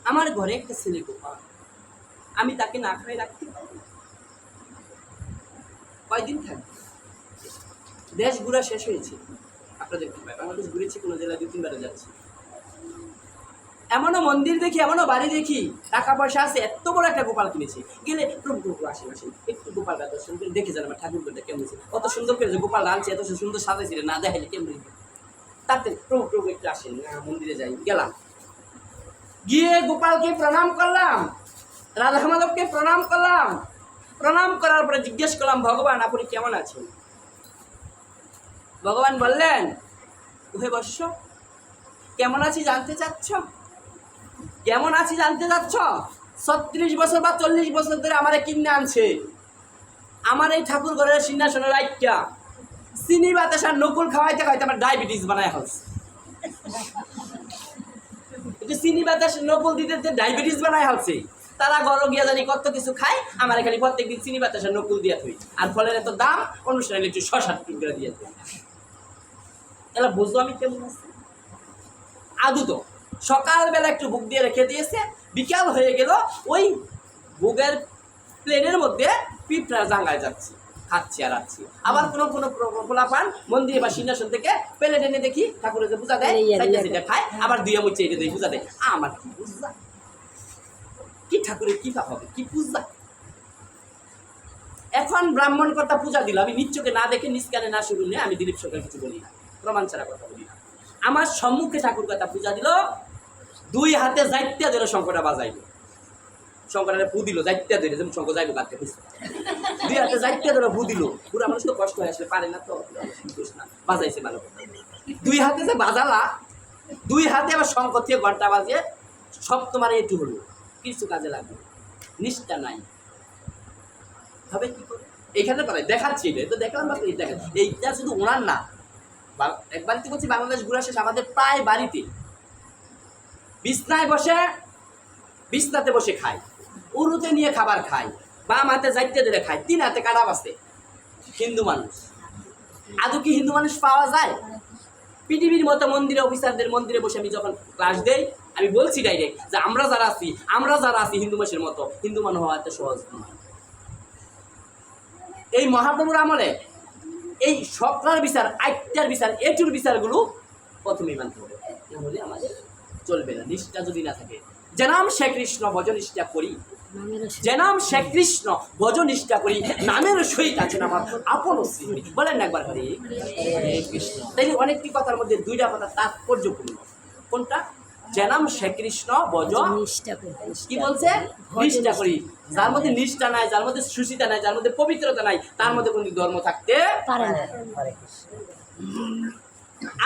আমার ঘরে একটা ছেলে গোপাল, আমি তাকে না খাই রাখতে পারি? কয়দিন থাকবে? দেশ ঘুরা শেষ হয়েছে, আপনারা দেখতে পাই বাংলাদেশ ঘুরেছি, কোনো জেলায় 2-3 যাচ্ছি। এমনও মন্দির দেখি, এমনও বাড়ি দেখি, টাকা পয়সা আছে, এত বড় একটা গোপাল কিনেছে, গেলে প্রভু প্রভু আসেন আসেন একটু গোপালটা দর্শন করে দেখে যান আমার ঠাকুরটা কেমন হয়েছে, কত সুন্দর করে যে গোপাল রাঁধছে, এত সুন্দর সাজাইছিলেন, না দেখাইলে কেমন হয়েছে? তাতে প্রভু প্রভু একটু আসেন না, মন্দিরে যাই। গেলাম, গিয়ে গোপালকে প্রণাম করলাম, রাধা মাধবকে প্রণাম করলাম, প্রণাম করার পরে জিজ্ঞেস করলাম ভগবান আপনি কেমন আছেন? ভগবান বললেন ওহে বৎস, কেমন আছি জানতে চাচ্ছ? কেমন আছি জানতে চাচ্ছ? 36 বছর বা 40 বছর ধরে আমারে কিনে আনছে, আমার এই ঠাকুর ঘরের সিংহাসনের রাইকা চিনি বাতাসার নকুল খাওয়াইতে খাওয়াইতে আমার ডায়াবেটিস বানায় হচ্ছে। চিনি বাতাস নকুল দিতে ডায়াবেটিস বানায় হচ্ছে। তারা ঘরে গিয়া জানি কত কিছু খায়, আমার এখানে প্রত্যেকদিন চিনি বাতাসার নকুল দিয়া থই, আর ফলের এত দাম, অনুষ্ঠানে একটু 6-7 টুকরা দিয়ে থই। এলা বুঝলো আমি কেমন আছি? আদু তো সকালবেলা একটু বুক দিয়ে রেখে দিয়েছে, বিকাল হয়ে গেল, ওই বুকের প্লেনের মধ্যে পিঁপড়া জাঙ্গায় যাচ্ছে, খাচ্ছি আর আছি। আবার কোনো কোনো পোলাপান মন্দিরে বা সিংহাসন থেকে প্লেট এনে দেখি ঠাকুরের যে পূজা দেয়, সেটা খায়, আবার দুইয়া মুচ্ছে এটা দিয়ে পূজা দেয়। আমার কি পূজা, কি ঠাকুরের কি পাপ হবে, কি পূজা? এখন ব্রাহ্মণ কথা পূজা দিল, আমি নিচ্চকে না দেখে নিষ্কানে না শুনলে আমি দিলীপ সরকার কিছু বলি না, প্রমাণ ছাড়া কথা বলি না। আমার সম্মুখে ঠাকুর কথা পূজা দিল, 2 হাতে যাইত্যা ধরে শঙ্করটা বাজাইল, শঙ্করের ফু দিল, যাইত্যা ধরে, যেমন শঙ্কর যাইব কাটতে, 2 হাতে যাইত্যা ধরে ফু দিল। পুরা মানুষ তো কষ্ট হয়ে আসলে পারে না, তো না বাজাইছে ভালো। 2 হাতে যে বাজালা, 2 হাতে আবার শঙ্কর থেকে ঘন্টা বাজে, সব তোমার একটু হলো, কিছু কাজে লাগবে, নিষ্ঠা নাই, হবে কি করে? এইখানে পারে দেখাচ্ছি, তো দেখলাম বাকি দেখেন, এইটা শুধু ওনার না, একবার তো বলছি বাংলাদেশ ঘুরা শেষ, আমাদের প্রায় বাড়িতে বিছনায় বসে, বিছনাতে বসে খায়, উরুতে নিয়ে খাবার খায়, বাম হাতে যাইতে দিলে খায়, 3 হাতে কাটা বাসে। হিন্দু মানুষ, আদৌ কি হিন্দু মানুষ পাওয়া যায়? পৃথিবীর মতো মন্দিরে, অফিসারদের মন্দিরে বসে আমি যখন ক্লাস দেই, আমি বলছি ডাইরেক্ট যে আমরা যারা আছি হিন্দু মানুষের মতো, হিন্দু মানুষ হওয়া এত সহজ নয়। এই মহাপ্রভুর আমলে এই সবটার বিচার, 8টার বিচার, এটুর বিচারগুলো প্রথমেই মানতে হবে, নাহলে আমাদের চলবে না, নিষ্ঠা যদি না থাকে। যে নাম শ্রীকৃষ্ণ ভজ নিষ্ঠা করি, যে নাম শ্রীকৃষ্ণ ভজ নিষ্ঠা করি, নামের সহিত আছেন আমার আপন শ্রী। বলেন না একবার হরে কৃষ্ণ। তাই অনেকটি কথার মধ্যে 2টা কথা তাৎপর্যপূর্ণ। কোনটা? যে নাম শ্রীকৃষ্ণ ভজ কি বলছে? নিষ্ঠা করি। যার মধ্যে নিষ্ঠা নাই, যার মধ্যে সুচিতা নাই, যার মধ্যে পবিত্রতা নাই, তার মধ্যে কোনো ধর্ম থাকতে পারে না।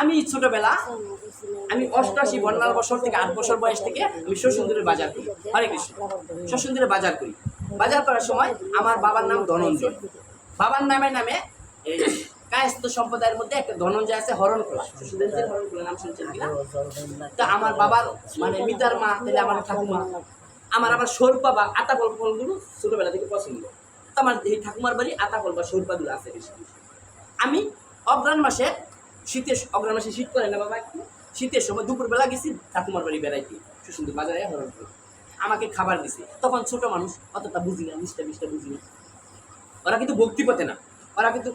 আমি ছোটবেলা, আমি 88 বছর থেকে 8 বছর বয়স থেকে আমি শ্বশুরদের বাজার করি। হরে কৃষ্ণ। শ্বশুরদের বাজার করি। বাজার করার সময় আমার বাবার নাম ধনঞ্জয়। বাবার নামে এই কায়স্থ সম্প্রদায়ের মধ্যে একটা ধনঞ্জয় আছে, হরণখোলা। শ্বশুরদের যে হরণখোলা নাম শুনছেন কিনা? তা আমার বাবার মানে মিতার মা, তাহলে আমার ঠাকুমা, আমার আবার সরপা বা আতা ফলগুলো ছোটবেলা থেকে পছন্দ। তো আমার এই ঠাকুমার বাড়ি আতা ফল বা সরপাগুলো আছে বেশি। আমি অগ্রহায়ণ মাসে, অগ্রহায়ণ মাসে শীত করে না বাবা, একটু শীতের সময় দুপুরবেলা গেছি ঠাকুমার বাড়ি বেড়াইতে, সুন্দর বাজারে হরণ করে আমাকে খাবার দিছে। তখন ছোট মানুষ, অতটা বুঝি না, মিষ্টা বুঝি না। ওরা কিন্তু ভক্তিপথে না, ওরা কিন্তু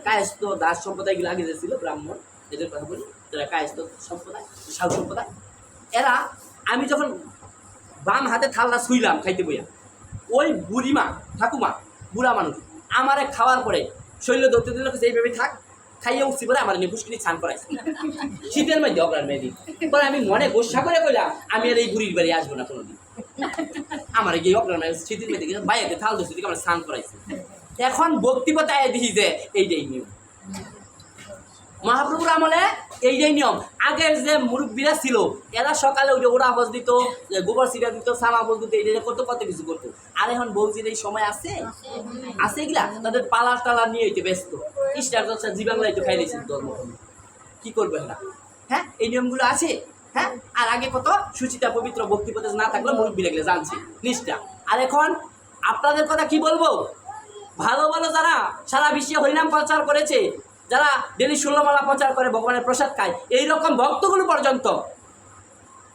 কায়স্থ দাস সম্প্রদায়গুলো আগে যে ছিল ব্রাহ্মণ, এদের কথা বলি, যারা কায়স্থ সম্প্রদায়, সাধু সম্প্রদায়, এরা আমি যখন বাম হাতে থালটা শুইলাম খাইতে বইয়া, ওই বুড়িমা ঠাকুমা বুড়া মানুষ আমারে খাওয়ার পরে শৈল ধরতে দিল, এইভাবে থাক, খাইয়ে উঠছি পরে আমার নিয়ে পুষ্কিনি স্নান করাইছে শীতের মধ্যে অগ্রাণ মেয়েদিন। পরে আমি মনে গোসা করে কইলাম আমি আর এই বুড়ির বাড়ি আসবো না কোনোদিন। আমার গিয়ে অগ্রাণ শীতের মেয়েদিকে বাইরে থাল ধরছে দিকে আমার স্নান করাইছে। এখন বক্তিপথ আয় দেখি যে এইটাই নিয়ম, মহাপ্রভুর আমলে এইটাই নিয়ম। আগের যে মুরব্বীরা ছিল এরা সকালে উঠে ওরা আওয়াজ দিত, গোবর ছিটা দিত, সামা আওয়াজ দিত, এইটা করতে কত কিছু করতো। আর এখন বলছির এই সময় আছে আছে এগুলা, তাদের পালার টালা নিয়ে হইতে ব্যস্ত, ইস্টার জলসা জি বাংলায় তো খাই দিয়েছিল ধর্ম, কি করবে না? হ্যাঁ, এই নিয়মগুলো আছে। হ্যাঁ, আর আগে কত সুচিতা পবিত্র ভক্তিপথে না থাকলে মুরব্বী লাগলে জানছি নিষ্ঠা। আর এখন আপনাদের কথা কি বলবো, ভালো ভালো যারা সারা বিশ্বে হরিনাম প্রচার করেছে, যারা ডেলি ষোলমালা প্রচার করে ভগবানের প্রসাদ খায়, এইরকম ভক্তগুলো পর্যন্ত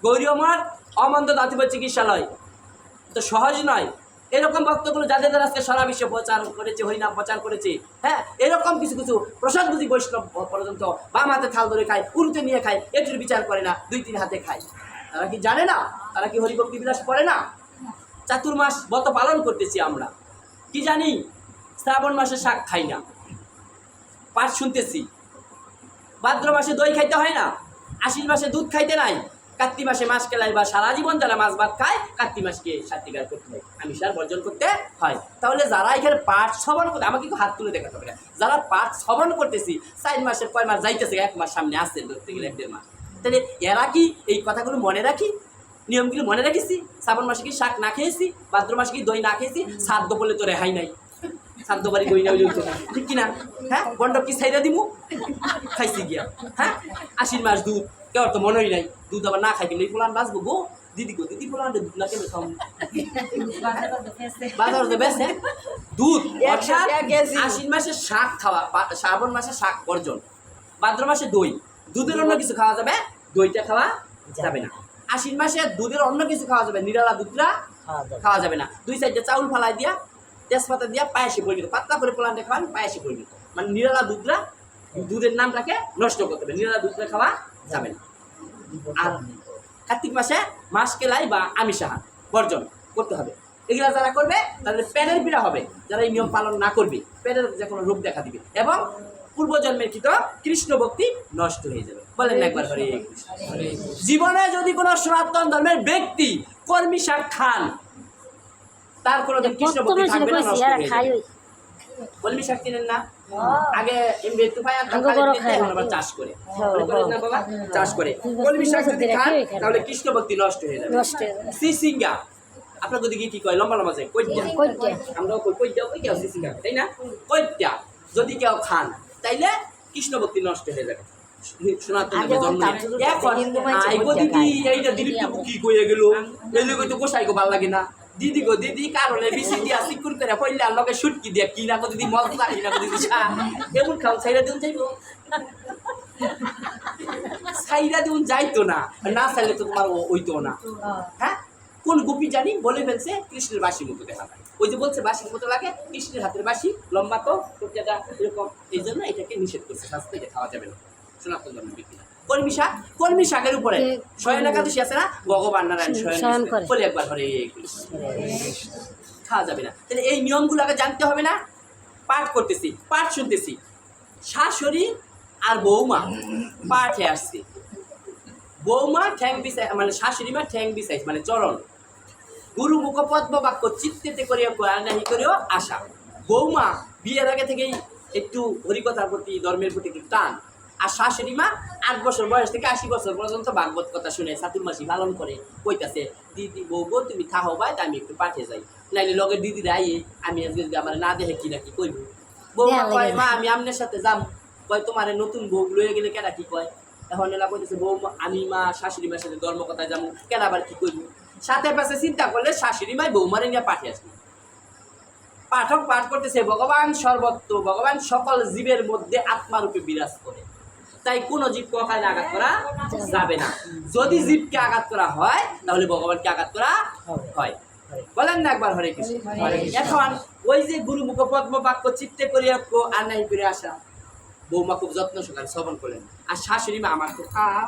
গৌরীয় মঠ অমন্ত দাতব্য চিকিৎসালয় তো সহজ নয়। এরকম ভক্তগুলো যাদের দ্বারা আজকে সারা বিশ্বে প্রচার করেছে, হরিনাম প্রচার করেছে, হ্যাঁ, এরকম কিছু কিছু প্রসাদগুলি বৈষ্ণব পর্যন্ত বাম হাতে থাল ধরে খায়, উল্টে নিয়ে খায়, এটির বিচার করে না, 2-3 হাতে খায়। তারা কি জানে না? তারা কি হরিভক্তি বিলাস করে না? চাতুর্মাস ব্রত পালন করতেছি আমরা, কি জানি শ্রাবণ মাসে শাক খাই না, পাঠ শুনতেছি, ভাদ্র মাসে দই খাইতে হয় না, আশ্বিন মাসে দুধ খাইতে নাই, কার্তিক মাসে মাছ কেলাই বা সারা জীবন যারা মাছ ভাত খায় কার্তিক মাসকে সাত্বিকার করতে হয়, আমিষার বর্জন করতে হয়। তাহলে যারা এখানে পাঠ শ্রবণ করতে, আমাকে একটু হাত তুলে দেখাতে হবে না, যারা পাঠ শ্রবণ করতেছি 4 মাসের কয় মাস যাইতেছে, 1 মাস সামনে আসছে, ধরতে গেলে 1-1.5 মাস, তাহলে এরা কি এই কথাগুলো মনে রাখি, নিয়মগুলো মনে রাখিছি? শ্রাবণ মাসে কি শাক না খেয়েছি, ভাদ্র মাসে কি দই না খেয়েছি, শ্রাদ্ধ বলে তো রেহাই নাই, শ্রাদ্ধ বাড়ি দই না হইলে ঠিক কিনা? হ্যাঁ, গন্ডব কি ছাইরা দিমু, খাইছি গিয়া। হ্যাঁ, আশ্বিন মাস দুধ কেউ তো মনেই নাই, দুধ আবার না খাই কিনলে ফুলান বাঁচবো গো, দিদি গো দিদি ফুলান দুধ না কেন খাও, বাজার বেছে দুধ। অর্থাৎ আশ্বিন মাসে শাক খাওয়া, শ্রাবণ মাসে শাক বর্জন, ভাদ্র মাসে দই, দুধের অন্য কিছু খাওয়া যাবে, দইটা খাওয়া যাবে না। আশ্বিন মাসে দুধের অন্য কিছু খাওয়া যাবে, নিরালা দুধটা খাওয়া যাবে না। 2 সাইডে চাউল ফালাই দিয়া তেজপাতা দিয়া পায়াসে পরিণত, পাতলা করে প্লান্টে খাওয়ান পায়াসে পরিণত, মানে নিরালা দুধরা, দুধের নামটাকে নষ্ট করতে হবে, নিরালা দুধটা খাওয়া যাবে না। আর কার্তিক মাসে মাছ কেলাই বা আমিষাহার বর্জন করতে হবে। এগুলা যারা করবে তাদের পেটের পীড়া হবে, যারা এই নিয়ম পালন না করবে পেটের যে কোনো রোগ দেখা দিবে এবং পূর্বজন্মের কৃত কৃষ্ণ ভক্তি নষ্ট হয়ে যাবে। বলেন না একবার হরে কৃষ্ণ। জীবনে যদি কোনো সনাতন ধর্মের ব্যক্তি কর্মী শাক খান, তার কোনো কৃষ্ণ ভক্তি থাকবে না, নষ্ট হয়ে যাবে। কলমি শাক চিনেন না? আগে এমবি একটু পায় আবার চাষ করে, না বাবা চাষ করে কলমি শাক যদি খান তাহলে কৃষ্ণ ভক্তি নষ্ট হয়ে যাবে। সিসিঙ্গা আপনার দিকে কি কয়, লম্বা লম্বা যায় কইটা, আমরা কইটা ওই কেউ সিসিঙ্গা, তাই না? কইটা যদি কেউ খান তাইলে কৃষ্ণ ভক্তি নষ্ট হয়ে যাবে। সনাতন জন্ম এখন আইগো দিদি এইটা দিদি কি কইয়া গেল, এই লোক তো গোসাই গো ভাল লাগে না, দিদি গো দিদি কারণে বিসি দিয়া সিকুর করে কইলা লগে শুটকি দিয়া কি না গো দিদি মজা কি না গো দিদি সা এমন খাও ছাইরা দিন যাইবো, ছাইরা দিন যাইতো না, না চাইলে তো তোমার ওইতো না। হ্যাঁ, কোন গোপী জানি বলে ফেলছে কৃষ্ণের বাসির মতো দেখা যায়, ওই যে বলছে বাসির মতো লাগে, কৃষ্ণের হাতের বাসি লম্বা তো জায়গা এরকম, এই জন্য এটাকে নিষেধ করছে, শাস্ত্রে এটা খাওয়া যাবে না সনাতন ধর্মের ব্যক্তিরা। কলমি শাক, কলমি শাকের উপরে শয়ন একাদশী আছে না, ভগবান নারায়ণ শয়ন বলে একবার হরে কৃষ্ণ, খাওয়া যাবে না। তাহলে এই নিয়মগুলো আগে জানতে হবে না? পাঠ করতেছি, পাঠ শুনতেছি, শাশুড়ি আর বৌমা পাঠে আসছে, বৌমা ঠ্যাং বিছাই মানে শাশুড়ি মা ঠ্যাং বিছাইছে মানে চরণ, গুরু মুখপদ্ম বাক্য চিত্তেতে করিয়া নাহি করিও আশা। বৌমা বিয়ের আগে থেকেই একটু হরিকথার প্রতি ধর্মের প্রতি একটু টান, আর শাশুড়ি মা 8 বছর বয়স থেকে 80 বছর পর্যন্ত ভাগবত কথা শুনে চাতুর্মাসী পালন করে কইতাছে, দিদি বউ গো তুমি থাহো ভাই, আমি একটু পাঠে যাই, নাইলে লগের দিদি রাই আমি আজকে আমার না দেখে কি না কি কইব। বৌমা কয় মা আমি আপনার সাথে যাম, কয় তোমার নতুন বউ লয়ে গেলে কেনা কি কয়, এখন এলা কইতেছে বৌমা আমি মা শাশুড়ি মার সাথে ধর্ম কথায় যাবো, কেন আবার কি করবো, সাথে পাশে চিন্তা করলে শাশুড়ি মাই বৌমারে নিয়ে পাঠে আসবে। পাঠক পাঠ করতেছে ভগবান সর্বত্র, ভগবান সকল জীবের মধ্যে আত্মারূপে বিরাজ করে, তাই কোনো জীবকে অকালে আঘাত করা যাবে না। যদি জীবকে আঘাত করা হয় তাহলে ভগবানকে আঘাত করা হয়। বলেন না একবার হরে কৃষ্ণ। এখন ওই যে গুরু মুখ পদ্ম বাক্য চিত্তে করিয়া আর নাই করে আসা, বৌমা খুব যত্ন সহকারে শ্রবণ করলেন। আর শাশুড়ি মা আমার তো খাও,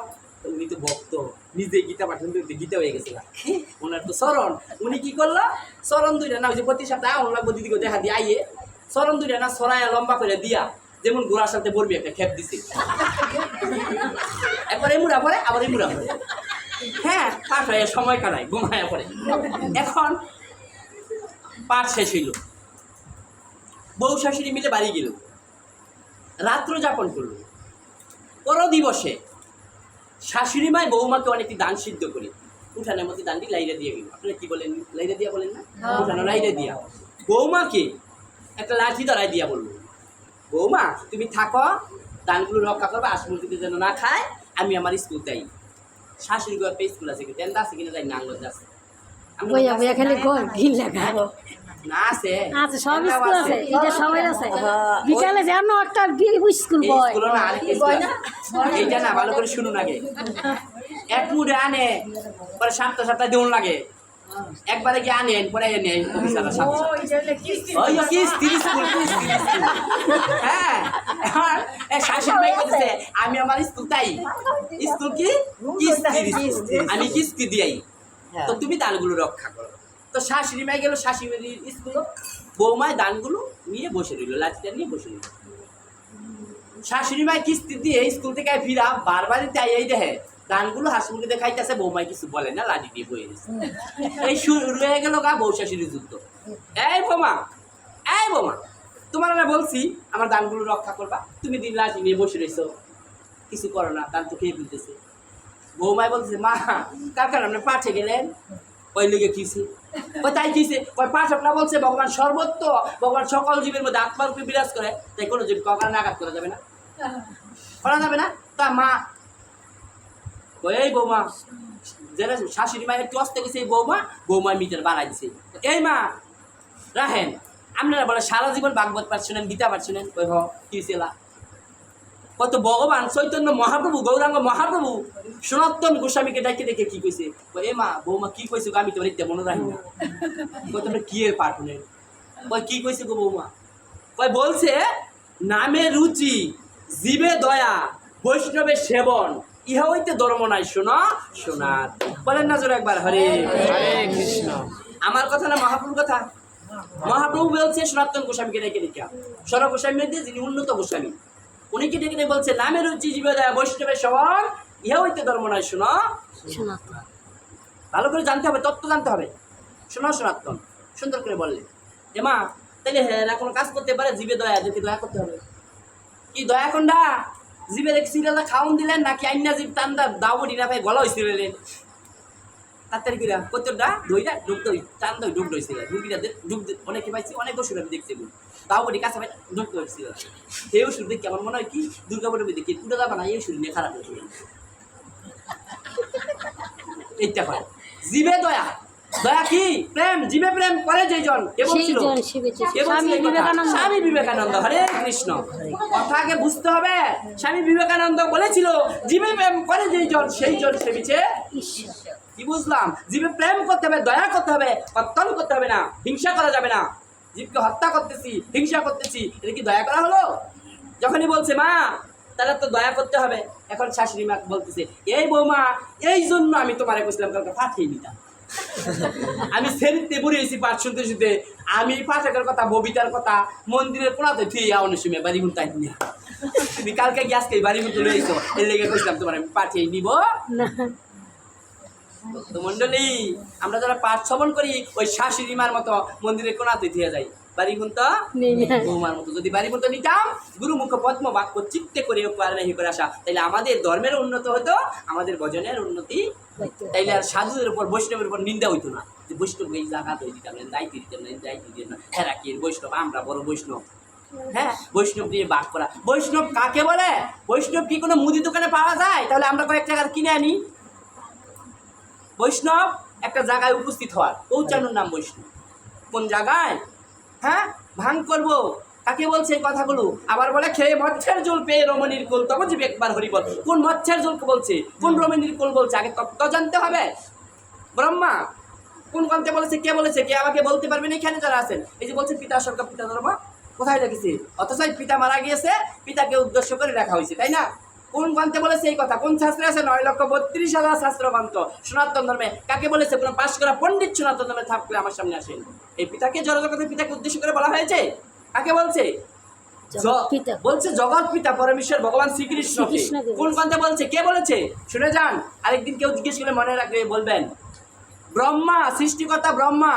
উনি তো ভক্ত, নিজে গীতা পাঠন করতে গীতা হয়ে গেছিল ওনার তো চরণ। উনি কি করলো, চরণ দুইটা না, ওই যে প্রতি সপ্তাহে ওনার দিদিকে দেখা দিয়ে আইয়ে চরণ দুইটা না ছড়াইয়া লম্বা করে দিয়া, যেমন গোড়ার সাথে বলবি একটা খেপ দিছে, একবার এমুড়া পরে আবার এমুড়া পরে, হ্যাঁ পাঠ হয়ে সময় কাটায় ঘুমায়া পরে। এখন পাঠ শেষ হইল, বউ শাশুড়ি মিলে বাড়ি গেল, রাত্র যাপন করলো। পর দিবসে শাশুড়ি মায় বৌমাকে অনেকটি দান সিদ্ধ করে উঠানের মধ্যে দানটি লাইরে দিয়ে গেল। আপনারা কি বলেন, লাইরে দিয়া বলেন না, উঠানো লাইরে দিয়া বৌমাকে একটা লাঠি ধরাই দিয়া বললো, বৌমা তুমি থাকো, দানগুলো রক্ষা করবে, আসমুদ্রিকে যেন না খায়, আমি আমার স্কুল যাই। শাশুড়ি ঘর পে স্কুল আছে, টেন্ট আছে কিনা যাই না, আঙ্গল আছে বইয়া বইয়া খালি কই কি লেখা না আছে, আছে সব স্কুল আছে, এটা সবাই আছে। বিকালে যেন একটা স্কুল বয়, স্কুল না আরেকটা স্কুল আছে। এইটা না ভালো করে শুনুন আগে, এক মুড়ে আনে পরে সাতটা সাতটা দেউন লাগে, একবারে গিয়ে আনেন পরে এনে অফিসাররা সাথে ওই কি স্ত্রী স্কুল, হ্যাঁ এখন শাশুড়ি ভাই বলতেছে আমি আমার স্কুল তাই, স্কুল কি কিস্তি, আমি কিস্তি দিয়াই, তো তুমি দানগুলো রক্ষা করো। তো শাশুড়ি মাই গেল শাশুড়ির স্কুল, বৌমায় দানগুলো নিয়ে বসে রইল, লাঠিটা নিয়ে বসে রইল। শাশুড়ি মাই কিস্তি দিয়ে স্কুল থেকে ফিরা বারবার এই দেখে দানগুলো হাসিমুখে দেখাইতেছে, বৌমাই কিছু বলে না, লাঠি দিয়ে বয়ে দিচ্ছে। এই শুরু হয়ে গেল গা বউ শাশুড়ির যুদ্ধ। এই বোমা, এই বোমা, তোমার না বলছি আমার দানগুলো রক্ষা করবা, তুমি দিন লাঠি নিয়ে বসে রয়েছো, কিছু করো না, দান তো খেয়ে ফেলতেছে। বৌমাই বলছে মা কাকার আপনি পাঠে গেলেন, ওই লেগে কিছে, ওই তাই কিছে, ওই পাঠক না বলছে ভগবান সর্বত্র, ভগবান সকল জীবের মধ্যে আত্মারূপে বিরাজ করে, তাই কোনো জীব কখনো আঘাত করা যাবে না, করা যাবে না। তা মা এই বৌমা যেটা শাশুড়ি মায়ের একটু অস্তে গেছে, এই বৌমা মিটার বাড়াই দিছে। এই মা রাহেন, আপনারা বলে সারা জীবন ভাগবত পারছিলেন, গীতা পারছিলেন, ওই কি ছিলা কত ভগবান চৈতন্য মহাপ্রভু গৌরাঙ্গ মহাপ্রভু সনাতন গোস্বামীকে ডাকে দেখে কি কইছে, এ মা বৌমা কি কইছে আমি তো এতে মনে রাখি না, তোমরা কি এর পাঠ নেই, কি কইছে গো বৌমা, বলছে নামে রুচি জীবে দয়া বৈষ্ণবের সেবন, ইহা হইতে ধর্ম নাই শোনা শোনার। বলেন না জোরে একবার হরে হরে কৃষ্ণ। আমার কথা না মহাপ্রভুর কথা। মহাপ্রভু বলছে সনাতন গোস্বামীকে ডেকে ডেকে, সর গোস্বামীর মধ্যে যিনি উন্নত গোস্বামী, উনিকে ডেকে ডেকে বলছে নামের রুচি জীবে দয়া বৈষ্ণবের সেবন, ইহা হইতে ধর্ম নাই শোনা। ভালো করে জানতে হবে, তত্ত্ব জানতে হবে, শোনা সনাতন। সুন্দর করে বললে যে মা তাইলে হ্যাঁ কোনো কাজ করতে পারে, জীবে দয়া, যেতে দয়া করতে হবে। কি দয়া কোনটা, জীবের এক সিরিয়ালটা খাওয়ান দিলেন নাকি আইনা জীব টান্দা দাওবটি না পাই গলা হয়েছিল তাড়াতাড়ি করে কতটা দইটা ডুব দই টান দই ডুব দইছিল, মুরগিটা ডুব অনেকে পাইছি, অনেক ওষুধ আমি দেখছি দাওবটি কাছে পাই ডুব দইছিল। সেই ওষুধ দেখি আমার মনে হয় কি দুর্গাপুরের মধ্যে কি পুরো যাবা না, এই ওষুধ নিয়ে খারাপ হয়েছিল। এইটা হয় জীবে দয়া, দয়া কি প্রেম, জীবে প্রেম করে যেজন, কে বলছিল, স্বামী বিবেকানন্দ। হরে কৃষ্ণ। কথাকে বুঝতে হবে, স্বামী বিবেকানন্দ বলেছিল জীবে প্রেম করে যেজন সেই জন সেবিছে। কি বুঝলাম, জীবে প্রেম করতে হবে, দয়া করতে হবে, কর্তন করতে হবে না, হিংসা করা যাবে না। জীবকে হত্যা করতেছি, হিংসা করতেছি, এটা কি দয়া করা হলো? যখনই বলছে মা তাহলে তো দয়া করতে হবে। এখন শাশুড়ি মা বলতেছে এই বৌমা এই জন্য আমি তোমারে কইছিলাম কালকে পাঠিয়ে নিতাম, আমি সেরিতে বুড়িয়েছি পাঠ শুনতে শুনতে, আমি পাঠকের কথা ববিতার কথা মন্দিরের কোনাতে ঠিক অনেক সময় বাড়ি গুণ তাই নিয়ে তুমি কালকে গ্যাসকে বাড়ি মতো লইছো, এর লেগে কইছিলাম তোমার আমি পাঠিয়ে নিব। তো মন্ডলী আমরা যারা পাঠ শ্রবণ করি ওই শাশুড়ি মার মতো মন্দিরের কোনাতে দিয়ে যাই, বাড়ি গুণ তো বৌমার মতো যদি বাড়ি মতো নিতাম, গুরুমুখ পদ্ম বাক্য চিত্তে করে পারানাহি করে আসা, তাইলে আমাদের ধর্মের উন্নত হতো, আমাদের ভজনের উন্নতি, তাইলে আর সাধুদের উপর বৈষ্ণবের উপর নিন্দা হইতো না, যে বৈষ্ণব এই জায়গা তৈরি দিতাম না, দায়িত্ব দিতাম না, দায়িত্ব দিতাম না, হ্যাঁ কি বৈষ্ণব, আমরা বড় বৈষ্ণব। হ্যাঁ বৈষ্ণব নিয়ে বাক করা, বৈষ্ণব কাকে বলে? বৈষ্ণব কি কোনো মুদি দোকানে পাওয়া যায়? তাহলে আমরা কয়েক টাকার কিনে আনি। বৈষ্ণব একটা জায়গায় উপস্থিত হওয়ার, পৌঁছানোর নাম বৈষ্ণব। কোন জায়গায়? হ্যাঁ ভাঙ করবো, কাকে বলছে এই কথাগুলো? আবার বলে খেয়ে মৎস্যের জল পেয়ে রমণীর কোল তবে জীব একবার হরি বল। কোন মৎস্যের জলকে বলছে, কোন রমণীর কোল বলছে, আগে তত্ত্ব জানতে হবে। ব্রহ্মা কোন গ্রন্থে বলেছে, কে বলেছে, কে আমাকে বলতে পারবেন? এখানে যারা আছেন, এই যে বলছে পিতা স্বর্গ পিতা ধর্ম, কোথায় লেখেছে? অথচ পিতা মারা গিয়েছে, পিতাকে উদ্দেশ্য করে লেখা হয়েছে, তাই না? কোন গ্রন্থে বলেছে এই কথা? কোন শাস্ত্রে আছে? 9,32,000 শাস্ত্র গ্রন্থ সনাতন ধর্মে। কাকে বলেছে? কোনো পাশ করা পণ্ডিত সনাতন ধর্মে থাকলে আমার সামনে আসেন। এই পিতাকে জড়জগতের পিতাকে উদ্দেশ্য করে বলা হয়েছে। কাকে বলছে? পিতা। বলছে জগৎ পিতা পরমেশ্বর ভগবান শ্রীকৃষ্ণকে। শ্রীকৃষ্ণকে কোন গ্রন্থে বলছে? কে বলেছে? শুনে যান, আরেকদিন কেউ জিজ্ঞেস করলে মনে রাখবে, বলবেন ব্রহ্মা, সৃষ্টিকর্তা ব্রহ্মা,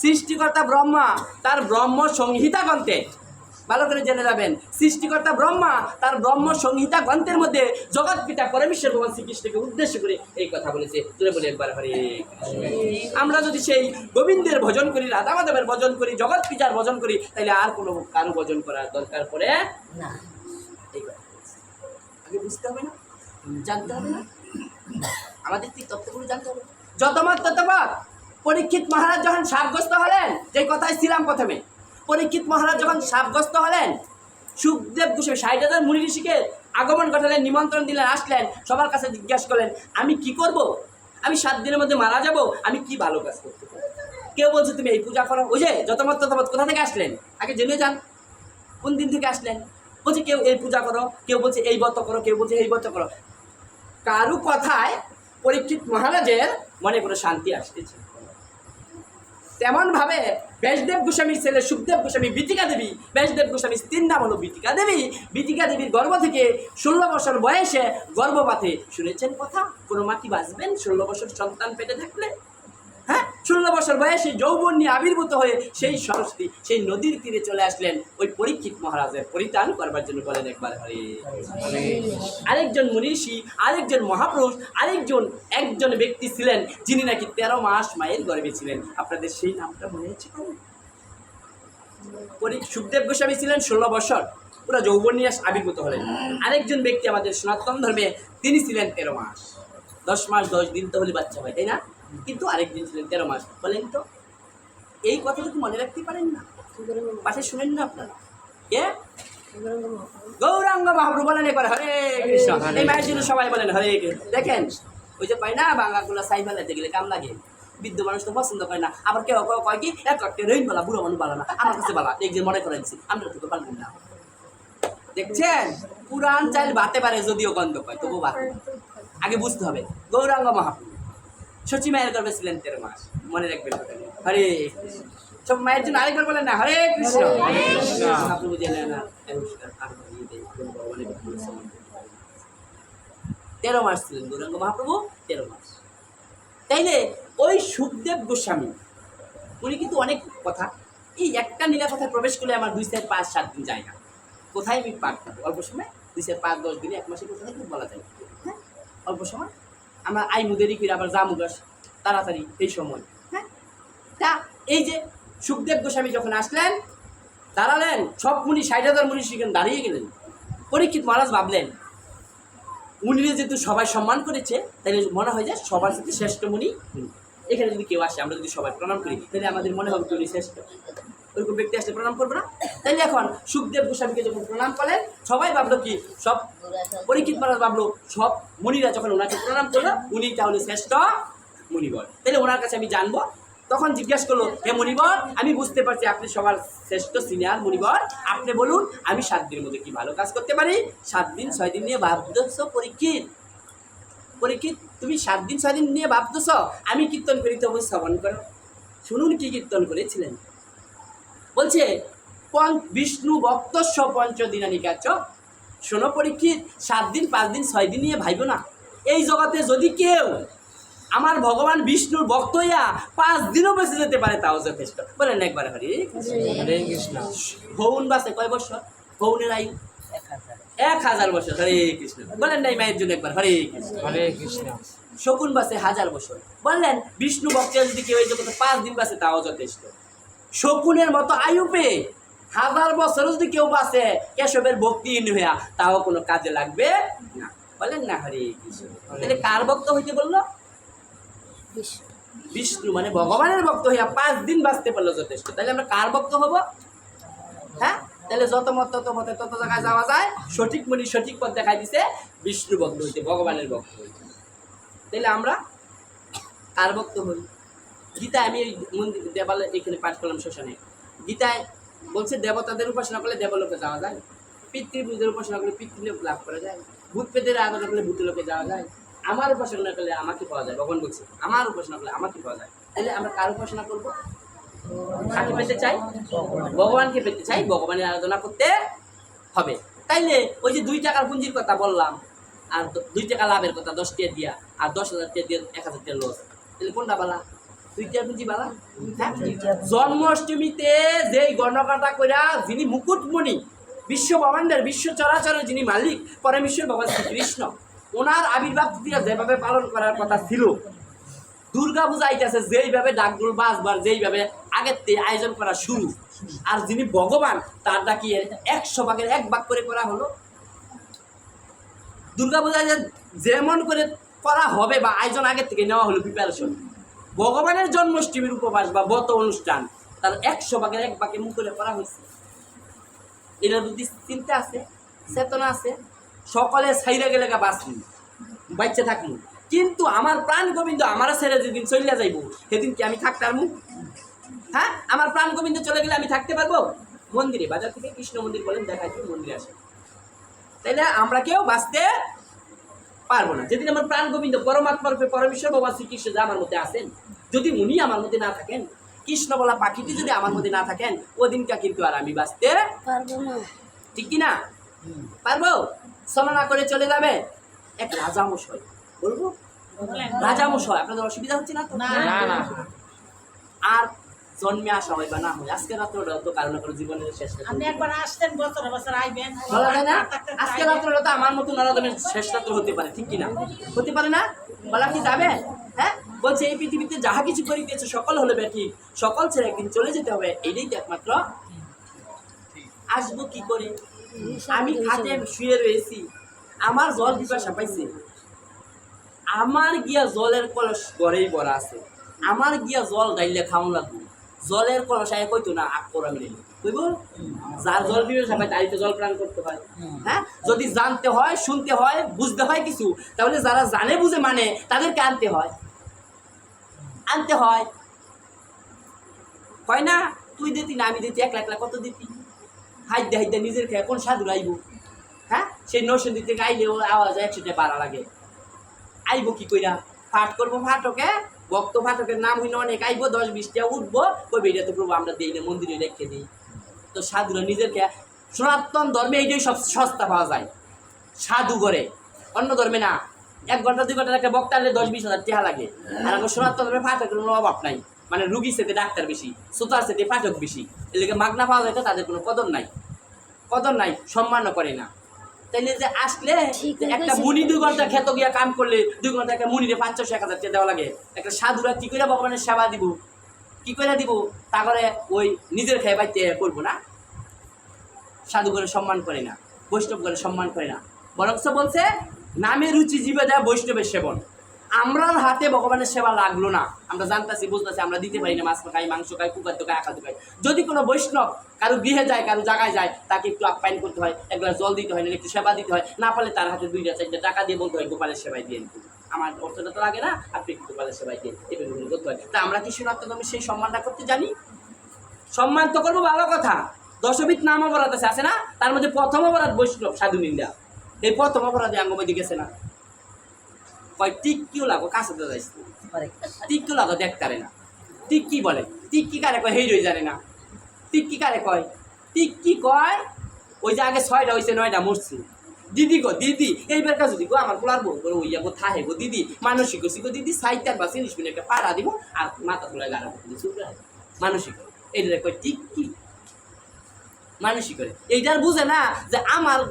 সৃষ্টিকর্তা ব্রহ্মা তার ব্রহ্ম সংহিতা গ্রন্থে, ভালো করে জেনে যাবেন, সৃষ্টিকর্তা ব্রহ্মা তার ব্রহ্ম সংহিতা গ্রন্থের মধ্যে জগৎ পিতা পরমেশ্বর ভগবান শ্রীকৃষ্ণকে উদ্দেশ্য করে এই কথা বলেছে। তুলে বলে একবার হরে কৃষ্ণ। আমরা যদি সেই গোবিন্দের ভজন করি, রাধা মাধবের ভজন করি, জগৎ পিতার ভজন করি, তাহলে আর কোনো কারো ভজন করার দরকার পড়ে না। এই কথা আগে বুঝতে হবে না, জানতে হবে না, আমাদের ঠিক তত্ত্বগুলো জানতে হবে। যতমত ততমত। পরীক্ষিত মহারাজ যখন শাপগ্রস্ত হলেন, যে কথায় ছিলাম প্রথমে, পরীক্ষিত মহারাজ যখন শাপগ্রস্ত হলেন, সুখদেব গোস্বামী 60,000 মুনি ঋষিকে আগমন ঘটালেন, নিমন্ত্রণ দিলেন, আসলেন, সবার কাছে জিজ্ঞাসা করলেন আমি কি করব, আমি 7 দিনের মধ্যে মারা যাব, আমি কি ভালো কাজ করতে পারি? কেউ বলছে তুমি এই পূজা করো। ওই যে যতমত ততমত, কোথা থেকে আসলেন আগে জেনে যান, কোন দিন থেকে আসলেন। বলছে কেউ এই পূজা করো, কেউ বলছে এই ব্রত করো, কেউ বলছে এই ব্রত করো। কারু কথায় পরীক্ষিত মহারাজের মনে কোনো শান্তি আসতেছে। তেমন ভাবে ব্যাসদেব গোস্বামীর ছেলে সুখদেব গোস্বামী, বিটিকা দেবী, ব্যাসদেব গোস্বামীর স্ত্রীর নাম হলো বিটিকা দেবী। বিটিকা দেবীর গর্ভ থেকে 16 বছর বয়সে গর্ভপাতে, শুনেছেন কথা? কোনো মা কি বাঁচবেন 16 বছর সন্তান পেটে থাকলে? হ্যাঁ, 16 বছর বয়সে যৌবন নিয়ে আবির্ভূত হয়ে সেই সরস্বতী, সেই নদীর তীরে চলে আসলেন ওই পরীক্ষিত মহারাজের পরিত্রাণ করবার জন্য। বলেন একবার হরে। আরেকজন মনীষী, আরেকজন মহাপুরুষ, একজন ব্যক্তি ছিলেন যিনি নাকি 13 মাস মায়ের গর্ভে ছিলেন। আপনাদের সেই নামটা মনে আছে? সুখদেব গোস্বামী ছিলেন 16 বছর, পুরো যৌবন নিয়ে আবির্ভূত হলেন। আরেকজন ব্যক্তি আমাদের সনাতন ধর্মে, তিনি ছিলেন 13 মাস, 10 মাস 10 দিন তো হলে বাচ্চা হয়, তাই না? কিন্তু আরেকদিন ছিলেন 13 মাস। বলেন তো এই কথাটুকু মনে রাখতে পারেন না? পাশে শুনেন না আপনারা? কে? গৌরাঙ্গ মহাপ্রভু। বলেন একবার হরে কৃষ্ণ। এই মায়ের জন্য সবাই বলেন হরে কৃষ্ণ। দেখেন ওই যে পাই না বাংলাগুলো সাই ফেলাতে গেলে কাম লাগে, বৃদ্ধ মানুষ তো পছন্দ করে না। আবার কেউ কয় কি একটা রইন বলা, বুড়ো মানুষ বলা না, আমার কাছে বলা, এই যে মনে করে দিচ্ছি আমরা তো পারবেন না। দেখছেন, পুরাণ চাইল বাতে পারে, যদিও গন্ধ পায় তবু বাতে। আগে বুঝতে হবে গৌরাঙ্গ মহাপ্রভু সচি মায়ের গর্ভে ছিলেন 13 মাস। মনে রাখবেন হরে সব মায়ের জন্য আরেকবার বলেন না হরে কৃষ্ণ। মহাপ্রভু জেনে না 13 মাস ছিলেন গৌরাঙ্গ মহাপ্রভু, 13 মাস। তাইলে ওই সুখদেব গোস্বামী উনি কিন্তু অনেক কথা, এই একটা নীলা কথায় প্রবেশ করলে আমার 2, 4, 5, 7 দিন যায় না। কোথায় আমি পাঠ করবো অল্প সময়, 2, 4, 5, 10 দিনে, 1 মাসে কোথায় কিন্তু বলা যায়। হ্যাঁ, অল্প সময় আমরা আই মুদেরই ফিরে আবার যা মুগাস তাড়াতাড়ি এই সময়। হ্যাঁ, তা এই যে সুখদেব গোস্বামী যখন আসলেন, দাঁড়ালেন, সব মুনি 60,000 মুনি সেখানে দাঁড়িয়ে গেলেন। পরীক্ষিত মহারাজ ভাবলেন মুনিরা যেহেতু সবাই সম্মান করেছে, তাই মনে হয় যে সবার সাথে শ্রেষ্ঠ মুনি এখানে যদি কেউ আসে, আমরা যদি সবাই প্রণাম করি, তাহলে আমাদের মনে হবে উনি শ্রেষ্ঠ। ওইরকম ব্যক্তি আসলে প্রণাম করবো না? তাইলে এখন সুখদেব গোস্বামীকে যখন প্রণাম করলেন, সবাই ভাবলো কি, সব পরীক্ষিত মহারাজ ভাবলো সব মুনিরা যখন ওনাকে প্রণাম করলো, উনি তাহলে শ্রেষ্ঠ মুনিবর, তাহলে ওনার কাছে আমি জানবো। তখন জিজ্ঞাসা করলো, হে মুনিবর, আমি বুঝতে পারছি আপনি সবার শ্রেষ্ঠ সিনিয়র মুনিবর, আপনি বলুন আমি 7 দিনের মধ্যে কি ভালো কাজ করতে পারি? 7 দিন 6 দিন নিয়ে ভাবতেছ পরীক্ষিত, পরীক্ষিত তুমি 7 দিন 6 দিন নিয়ে ভাবতেছ, আমি কীর্তন করি তবু শ্রবণ করো। শুনুন কি কীর্তন করেছিলেন। বলছে বিষ্ণু ভক্তস্ব পঞ্চদিনানিকাচ। শোনো পরীক্ষিত, 7 দিন 5 দিন 6 দিন নিয়ে ভাইব না। এই জগতে যদি কেউ আমার ভগবান বিষ্ণুর ভক্ত হইয়া 5 দিনও বেঁচে যেতে পারে, তাও যথেষ্ট। বলেন একবার হরে কৃষ্ণ। ভৌন বাসে কয় বছর? ভৌনের আয়ু 1000 বছর। হরে কৃষ্ণ। বলেন নাই মায়ের জন্য একবার হরে কৃষ্ণ। হরে কৃষ্ণ। শকুন বাসে 1000 বছর। বললেন বিষ্ণু ভক্ত যদি কেউ এই জগতে 5 দিন বাসে, তাও যথেষ্ট। শকুনের মতো আয়ু পেয়ে 1000 বছর যদি কেউ বাসে কেশবের ভক্তিহীন হইয়া, তাও কোনো কাজে লাগবে না। বলেন না হরে কৃষ্ণ। তাহলে কার ভক্ত হইতে বললো? বিষ্ণু মানে ভগবানের ভক্ত হইয়া 5 দিন বাঁচতে পারলো যথেষ্ট। তাহলে আমরা কার ভক্ত হব? হ্যাঁ, তাহলে যত মত তত মতে তত জায়গায় যাওয়া যায়। সঠিক মুনি সঠিক পথ দেখাই দিছে, বিষ্ণু ভক্ত হইতে, ভগবানের ভক্ত হইতে। তাহলে আমরা কার ভক্ত হই? গীতায় আমি এই মন্দির দেবালয় এখানে পাঠ করলাম শ্মশানে, গীতায় বলছে দেবতাদের উপাসনা করলে দেবলোকে যাওয়া যায়, পিতৃপুরুষদের উপাসনা করলে পিতৃলোক লাভ করা যায়, ভূত পেতের আরাধনা করলে ভূতলোকে যাওয়া যায়, আমার উপাসনা করলে আমাকে পাওয়া যায়। ভগবান বলছে আমার উপাসনা করলে আমাকে পাওয়া যায়। তাহলে আমরা কার উপাসনা করবো? কাকে পেতে চাই? ভগবানকে পেতে চাই, ভগবানের আরাধনা করতে হবে। তাইলে ওই যে 2 টাকার পুঁজির কথা বললাম, আর 2 টাকা লাভের কথা 10 টাকা দিয়া, আর 10,000 টাকা দিয়ে 1,000 টাকা লস, তাহলে কোনটা বালা? 2 টাকার পুঁজি বালা? জন্মাষ্টমীতে যেই গণকাটা কইরা যিনি মুকুটমণি, বিশ্ব ব্রহ্মাণ্ডের বিশ্ব চরাচরের যিনি মালিক পরমেশ্বর ভগবান শ্রীকৃষ্ণ, ওনার আবির্ভাব তিথিটা যেভাবে পালন করার কথা ছিল, দুর্গা পূজা আইতেছে যেইভাবে ডাকডোল বাজবার যেইভাবে আগের থেকে আয়োজন করা শুরু, আর যিনি ভগবান তার ডাকিয়ে 100 ভাগের 1 ভাগ করে করা হলো। দুর্গা পূজা যেমন করে করা হবে বা আয়োজন আগের থেকে নেওয়া হলো প্রিপারেশন, ভগবানের জন্মাষ্টমীর উপবাস বা ব্রত অনুষ্ঠান তার 100 ভাগের 1 ভাগে মুখ করে করা হয়েছে। এটার প্রতি চিন্তা আছে, চেতনা আছে। সকলে ছাইরা গেলে বাঁচলি, বাচ্চা থাকবো, কিন্তু আমার প্রাণ গোবিন্দ আমার ছেড়ে যেদিন চলিয়া যাইব সেদিন কি আমি থাকতে পারবো? হ্যাঁ, আমার প্রাণ গোবিন্দ চলে গেলে আমি থাকতে পারবো? মন্দিরে, বাজার থেকে কৃষ্ণ মন্দির বলেন দেখাই মন্দিরে আসে, তাইলে আমরা কেউ বাঁচতে পারবো না। যেদিন আমার প্রাণ গোবিন্দ পরমাত্মা রূপে পরমেশ্বর ভগবান শ্রীকৃষ্ণ যে আমার মধ্যে আছেন, যদি উনি আমার মধ্যে না থাকেন, কৃষ্ণ বলা পাখিটি যদি আমার মধ্যে না থাকেন, ওদিনটা কিন্তু আর আমি বাঁচতে পারবো না। ঠিক কিনা? পারবো? ছলনা করে চলে যাবে এক রাজামশাই, বলবো রাজামশাই, আপনাদের অসুবিধা হচ্ছে না তো? না না আর জন্মে আসা হয় বা না হয়, আজকে রাত্রটা তো কারণ করে জীবনের শেষ রাত্র। আপনি একবার আসতেন, বছর বছর আইবেন, বলা যায় না আজকে রাত্রটা তো আমার মতো নরদমের শেষ রাত্র হতে পারে, ঠিক কিনা? হতে পারে না? বলা কি যাবে? হ্যাঁ, বলছে এই পৃথিবীতে যাহা কিছু করিতেছে সকল হলে ঠিক, সকল ছেড়ে একদিন চলে যেতে হবে, এইটাই তো একমাত্র। আসবো কি করে? আমি খাটে শুয়ে রয়েছি, আমার জল পিপাসা পাইছে, আমার গিয়া জলের কলস ঘরেই ভরা আছে, আমার গিয়া জল গাইলে খাওয়ান লাগবো, জলের কলস আয় কইতো না আগ করা মিলে কইব, যার জল পিপাসা পাই তাই তো জল প্রাণ করতে হয়। হ্যাঁ, যদি জানতে হয়, শুনতে হয়, বুঝতে হয় কিছু, তাহলে যারা জানে বুঝে মানে তাদেরকে আনতে হয়, আনতে হয়। হয় না? তুই দিতি না আমি দিতি, একলা একলা কত দিতি? হাইতে হাইতে নিজের খেয়ে কোন সাধু আইব? হ্যাঁ, সেই নৌসেন দিতে গাইলেও আওয়াজ 100 টাকা বাড়া লাগে, আইব কি কইরা? ফাট করবো ফাটকে, ভক্ত ফাটকের নাম হইলে অনেক আইব, 10-20 টাকা উঠবো, কইবে এটা তো প্রভু আমরা দিই না, মন্দিরে রেখে দিই। তো সাধুরা নিজের খেয়ে, সনাতন ধর্মে এইটাই সব সস্তা পাওয়া যায়, সাধু করে, অন্য ধর্মে না। 1 ঘন্টা 2 ঘন্টার একটা বক্তা আনলে 10-20 হাজার টাকা লাগে। আর আমার সনাতন ধর্মে ফাটকের কোনো অভাব নাই, মানে রুগী সেতে ডাক্তার বেশি, শ্রোতার সেতে ফাটক বেশি, এদিকে মাগনা পাওয়া যায় তো তাদের কোনো কদর নাই, কদর নাই, সম্মানও করে না। তাইলে যে আসলে একটা মুনি 2 ঘন্টা খেত গিয়া কাম করলে 2 ঘন্টা একটা মুনিরে 500-1000 টাকা দেওয়া লাগে, একটা সাধুরা কি করে ভগবানের সেবা দিব? কি করে দিব? তা করে ওই নিজের খেয়ে বাইতে করবো না? সাধু করে সম্মান করে না, বৈষ্ণব করে সম্মান করে না, বরং বলছে নামে রুচি জীবে দেয় বৈষ্ণবের সেবন। আমরার হাতে ভগবানের সেবা লাগলো না, আমরা জানতেছি বুঝতেছি আমরা দিতে পারি না, মাছ খাই, মাংস খাই, কুকার তো খাই, আঁকা তো খাই। যদি কোনো বৈষ্ণব কারো গৃহে যায়, কারো জায়গায় যায়, তাকে একটু আপ্যায়ন করতে হয়, 1 গ্লাস জল দিতে হয়, না একটু সেবা দিতে হয়, না পারলে তার হাতে 2-4 টাকা দিয়ে বলতে হয় গোপালের সেবায় দিয়ে দিতে, আমার অর্থটা তো লাগে না, আপনি একটু গোপালের সেবায় দিয়ে এভাবে করতে হয়। তা আমরা কি সনাতন ধর্মে সেই সম্মানটা করতে জানি? সম্মান তো করবো, ভালো কথা, 10 নাম অপরাধ আছে না? তার মধ্যে প্রথম অপরাধ বৈষ্ণব সাধু নিন্দা। এই প্রথম অপরাধে আঙ্গমধ্যে গেছে না, কয় টিক্কিও লাগো কাছে তো যাইস, টিক্কিও লাগো দেখতারে না। টিক্কি বলে, টিক্কি কারে কয় হেই জানে না, টিক্কি কারে কয়? টিক্কি কয় ওই যে আগে 6টা হয়েছে 9টা মরছে, দিদি গো দিদি এইবার কাজ যদি গো আমার পোলার বউ গো ওইয়া গো থাহে গো দিদি, মানসিক গো দিদি 4 বা 40 মিনিট একটা পাড়া দিব আর মাথা তুলে গাড়া চুপড়ে মানসিক, এইটা কয় টিক্কি। মানুষই করে এইটার বুঝে না যে আমার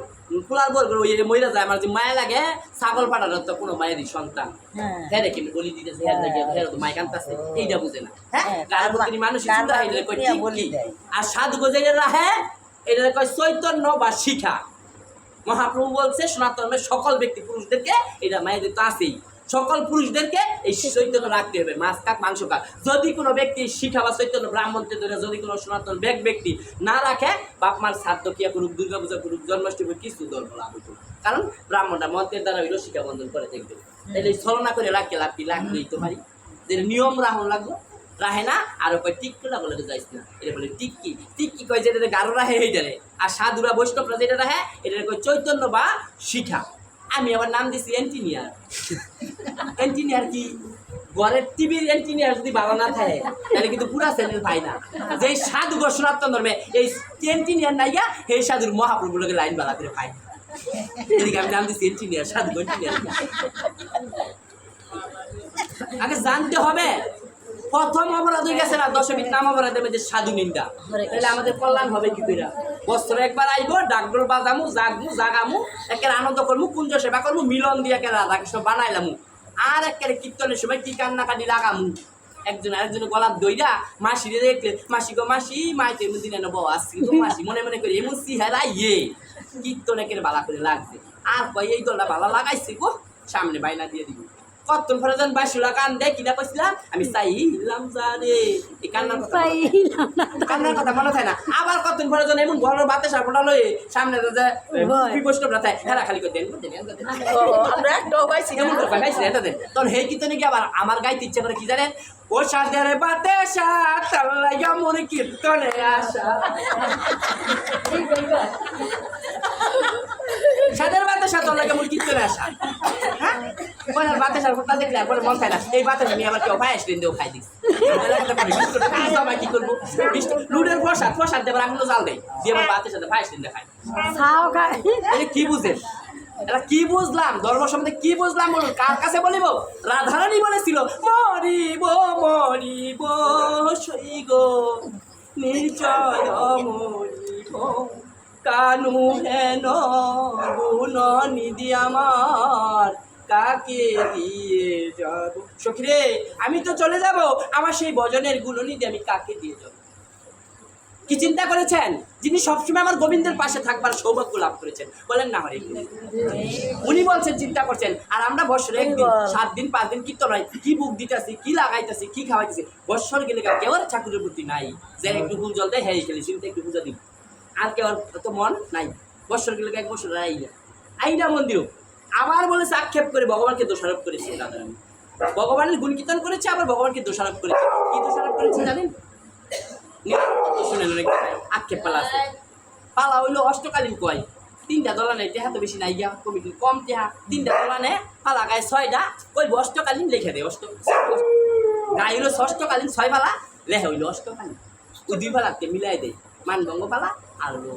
পোলার বউ ওই মহিলা যায়, আমার যে মায়া লাগে, ছাগল পাঠানো তো কোনো মায়েরই সন্তান, হ্যাঁ রেখে বলি দিতেছে, হ্যাঁ তো মায় কান্তাছে, এইটা বুঝে না। হ্যাঁ, মানুষ আর সাধু গোজে রাহে, এটা কয় চৈতন্য বা শিখা। মহাপ্রভু বলছে সনাতন সকল ব্যক্তি পুরুষদেরকে, এটা মায়েদের তো আছেই, সকল পুরুষদেরকে এই চৈতন্য রাখতে হবে, মাছ কাক মাংস কাক। যদি কোনো ব্যক্তি শিখা বা চৈতন্য ব্রাহ্মণকে ধরে যদি কোনো সনাতন ব্যক্তি না রাখে, বাপ মার শ্রাদ্ধ কিয়া করুক, দুর্গা পূজা করুক, জন্মাষ্টমী কিছু দল বলা হইতো, কারণ ব্রাহ্মণরা মন্ত্রের দ্বারা হইল শিক্ষা বন্ধন করে দেখবে। তাহলে ছলনা করে রাখতে লাগলেই তো পারি, যে নিয়ম রাখুন লাগবো, রাহে না আর কয় টিকলা বলে তো যাইস না, এটা বলে টিক্কি। টিক্কি কয় যেটা গারো রাহে এইটারে, আর সাধুরা বৈষ্ণবরা যেটা রাহে এটা কয় চৈতন্য বা শিখা। আমি আবার নাম দিছি এন্টিনিয়ার। এন্টিনিয়ার কি ঘরের টিভির এন্টিনিয়ার যদি ভালো না থাকে তাহলে কিন্তু পুরা চ্যানেল পাই না। যে সাধু গো সনাতন ধর্মে এই এন্টিনিয়ার নাইয়া সেই সাধুর মহাপ্রভুলোকে লাইন বালা করে পাই না, এদিকে আমি নাম দিছি এন্টিনিয়ার, সাধু এন্টিনিয়ার। আগে জানতে হবে প্রথম অপরাধ হয়ে গেছে না দশমীর নাম অপরাধের মধ্যে সাধু নিন্দা, তাহলে আমাদের কল্যাণ হবে কি করে? বছরে একবার আইবো, ডাকডোল বাজামু, জাগামু, একের আনন্দ করমু, কুঞ্জ সেবা করমু, মিলন দিয়ে একে রাধা কৃষ্ণ বানাইলামু, আর একের কীর্তনের সময় কি কান্নাকাটি লাগামু, একজন আরেকজনের গলার দইরা মাসিরে দেখলে মাসি গো মাসি মাইতে এমন দিনে নেবো আসছি তো মাসি মনে মনে করি এমন সিহারা ইয়ে কীর্তন একের বালা করে লাগছে, আর কয় এই দলটা বালা লাগাইছে গো, সামনে বাইনা দিয়ে দিব। কতক্ষণ পরে যখন বাসুলা কান দেয় কিনা কইছিলাম আমি চাইলাম জানে এই কান্নার কথা মনে থাকে না। আবার কতক্ষণ পরে যখন এমন ঘরের বাতে সাপটা লয়ে সামনে বৈষ্ণবরা থাকে হেরা খালি করে দেন আমরা একটাও পাইছি না। তখন সেই কীর্তনে কি আবার আমার গাইতে ইচ্ছে করে কি জানেন, ও সাদের বাতে সাতাল্লাইয়া মন কীর্তনে আসা, সাদের বাতে সাতাল্লাইয়া মন কীর্তনে আসা। হ্যাঁ বাতাসার ফোটা দেখলে পরে মন খায় না, এই বাতাস আমি আবার কেউ পায়েস দিয়েও খাই দিচ্ছি। কি করবো লুডের প্রসাদ প্রসাদ দেবার এখনো জাল দেয় দিয়ে আমার বাতের সাথে পায়েস দিন খাই, কি বুঝেন? এটা কি বুঝলাম ধর্ম সম্বন্ধে কি বুঝলাম বলুন, কার কাছে বলিব? রাধারানী বলেছিল মরিব মরিব সই গো নিশ্চয় মরিব কানু হেন গুণ নিধি আমার কাকে দিয়ে যাব। সখী রে আমি তো চলে যাব, আমার সেই ভজনের গুণনিধি আমি কাকে দিয়ে যাব? কি চিন্তা করেছেন? যিনি সবসময় আমার গোবিন্দের পাশে থাকবার সৌভাগ্য লাভ করেছেন, বলেন না হরে উনি বলছেন চিন্তা করছেন। আর আমরা বছরে একদিন 7 দিন 5 দিন কীর্তন হয়, কি বুক দিতেছি, কি লাগাইতেছি, কি খাওয়াইতেছি, বছর গেলে কেউ আর ঠাকুরের প্রতি নাই যে একটু ফুল জল দেয় হ্যাঁ খেলি শুনতে একটু পূজা দিব, আর কেউ তো মন নাই। বছর গেলে 1 বছর আইনা মন্দির আবার বলেছে আক্ষেপ করে ভগবানকে দোষারোপ করেছে। রাধারানী ভগবানের গুণ কীর্তন করেছে, আবার ভগবানকে দোষারোপ করেছে। কি দোষারোপ করেছে জানেন? শুনেন অনেক আক্ষেপ পালা আছে, পালা হইলো অষ্টকালীন কয় 3টা দলানে টেহা তো বেশি নাই গিয়া কমিটির কম টেহা 3টা দলানে পালা গায়ে 6টা কইব অষ্টকালীন লেখা দেয়, গায়ে হইলো ষষ্ঠকালীন 6 পালা লেখা হইলো অষ্টকালীন, ওই 2 পালাকে মিলাই দেয় মানভঙ্গ পালা আর হলো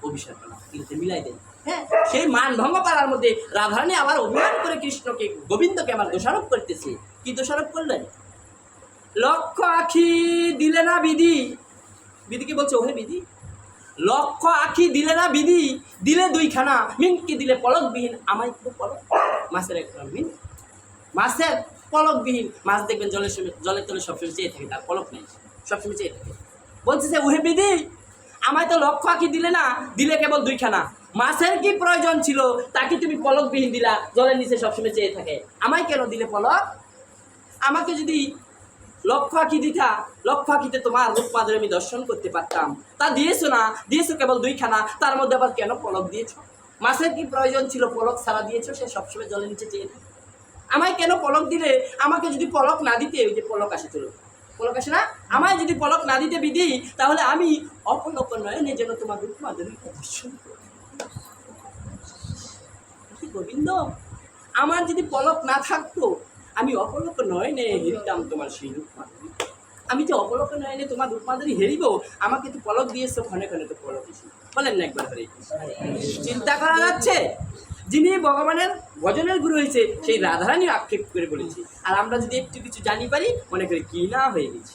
অভিষেক পালা, কিন্তু মিলাই দেয়। হ্যাঁ সেই মানভঙ্গ পালার মধ্যে রাধারানী আবার অভিমান করে কৃষ্ণকে গোবিন্দকে আবার দোষারোপ করতেছে। কি দোষারোপ করলেন? লক্ষ আখি দিলে না বিধি, বিধিকে বলছে ওহে বিধি, লক্ষ আখি দিলে না বিধি, দিলে 2খানা, মিনকে দিলে পলকবিহীন, আমায় তো পলক। মাছের একটা মিন, মাছের পলকবিহীন মাছ দেখবেন জলের তলে সবসময় চেয়ে থাকে, তার পলক নেই, সবসময় চেয়ে থাকে। বলছে যে ওহে বিধি আমায় তো লক্ষ আখি দিলে না, দিলে কেবল 2খানা, মাছের কি প্রয়োজন ছিল তাকে তুমি পলকবিহীন দিলা, জলের নিচে সবসময় চেয়ে থাকে, আমায় কেন দিলে পলক? আমাকে যদি লক্ষ আঁকি দিতা, লক্ষ আঁকিতে তোমার রূপ মাধুরী আমি দর্শন করতে পারতাম, তা দিয়েছো না, দিয়েছো কেবল 2খানা, তার মধ্যে আবার কেন পলক দিয়েছো? মাছের কি প্রয়োজন ছিল পলক ছাড়া দিয়েছো? সে সবসময় জলের নিচে চেয়ে থাকে, আমায় কেন পলক দিলে? আমাকে যদি পলক না দিতে, ওই যে পলক আসে চলো পলক আসে না, আমায় যদি পলক না দিতে বিধি, তাহলে আমি অপলক নয়নে যেন তোমার রূপ মাধুরী দর্শন করি। গোবিন্দ আমার যদি পলক না থাকতো আমি অপলক নয়নে হেরিতাম তোমার সেই রূপ মাধুরী, আমি যে অপলক নয়নে তোমার রূপ মাধুরী হেরিব, আমাকে তো পলক দিয়েছো ক্ষণে ক্ষণে, তো পলক এসে বলেন না একবার হরে। চিন্তা করা যাচ্ছে যিনি ভগবানের ভজনের গুরু হয়েছে সেই রাধারানী আক্ষেপ করে বলেছে, আর আমরা যদি একটু কিছু জানি পারি মনে করি কি না হয়ে গেছি,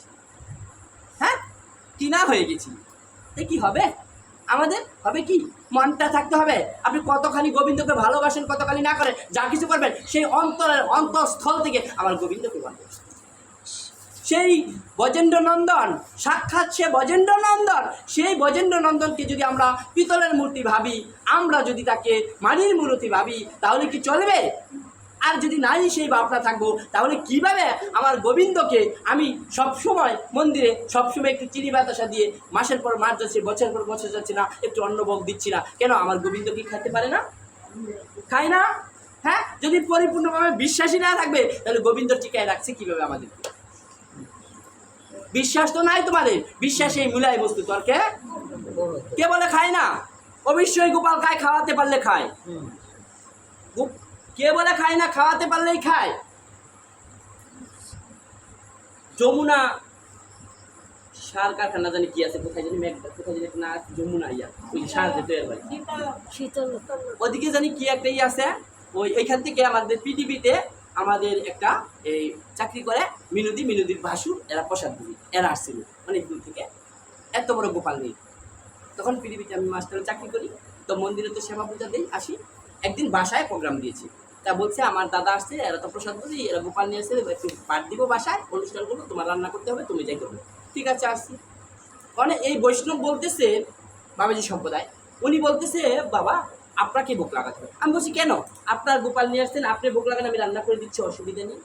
হ্যাঁ কি না হয়ে গেছি, তাই কি হবে? আমাদের হবে কি মনটা থাকতে হবে। আপনি কতখানি গোবিন্দকে ভালোবাসেন, কতখানি না করেন, যা কিছু করবেন সেই অন্তরের অন্তঃস্থল থেকে আমার গোবিন্দকে ভালোবাসেন। সেই বজেন্দ্র নন্দন, সাক্ষাৎ সে বজেন্দ্র নন্দন, সেই বজেন্দ্র নন্দনকে যদি আমরা পিতলের মূর্তি ভাবি, আমরা যদি তাকে মাটির মূর্তি ভাবি, তাহলে কি চলবে? আর যদি নাই সেই ভাবনা থাকবো, তাহলে কিভাবে আমার গোবিন্দকে আমি সবসময় মন্দিরে সবসময় একটু চিনি বাতাসা দিয়ে মাসের পর মাস যাচ্ছে, বছরের পর বছর যাচ্ছে না, একটু অন্নভোগ দিচ্ছি না কেন? আমার গোবিন্দ কি খাইতে পারে না? খায় না? হ্যাঁ যদি পরিপূর্ণভাবে বিশ্বাসী না থাকবে তাহলে গোবিন্দ টিকায় রাখছে কীভাবে আমাদেরকে? বিশ্বাস তো নাই তোমাদের, বিশ্বাস এই মূলাই বস্তু তর্কে কে বলে খায় না? অবশ্যই গোপাল খায়, খাওয়াতে পারলে খায়। কে বলে খায় না? খাওয়াতে পারলেই খায়। যমুনা সার কারখানা জানি কি আছে, কোথায় জানি কোথায় জানি না যমুনা ইয়া ওই সার যেতে হয় শীতল ওদিকে জানি কি একটা ইয়ে আছে। ওই এইখান থেকে আমাদের পৃথিবীতে আমাদের একটা এই চাকরি করে মিনুদির ভাসুর, এরা প্রসাদ দিবি, এরা আসছিল অনেক দূর থেকে, এত বড় গোপাল নেই। তখন পৃথিবীতে আমি মাস্টারের চাকরি করি, তো মন্দিরে তো সেবা পূজা দিই, আসি। একদিন বাসায় প্রোগ্রাম দিয়েছি, তা বলছে আমার দাদা আসছে, এরা তো প্রসাদ বুঝি, এরা গোপাল নিয়ে আসছে, একটু পাঠ দিব বাসায়, অনুষ্ঠান করবো, তোমার রান্না করতে হবে, তুমি যাই করবে। ঠিক আছে, আসছি। মানে এই বৈষ্ণব বলতেছে, বাবাজি সম্প্রদায়, উনি বলতেছে বাবা আপনাকে ভোগ লাগাতে হবে। আমি বলছি কেন? আপনার গোপাল নিয়ে আসছেন, আপনি ভোগ লাগান, আমি রান্না করে দিচ্ছি, অসুবিধা নেই।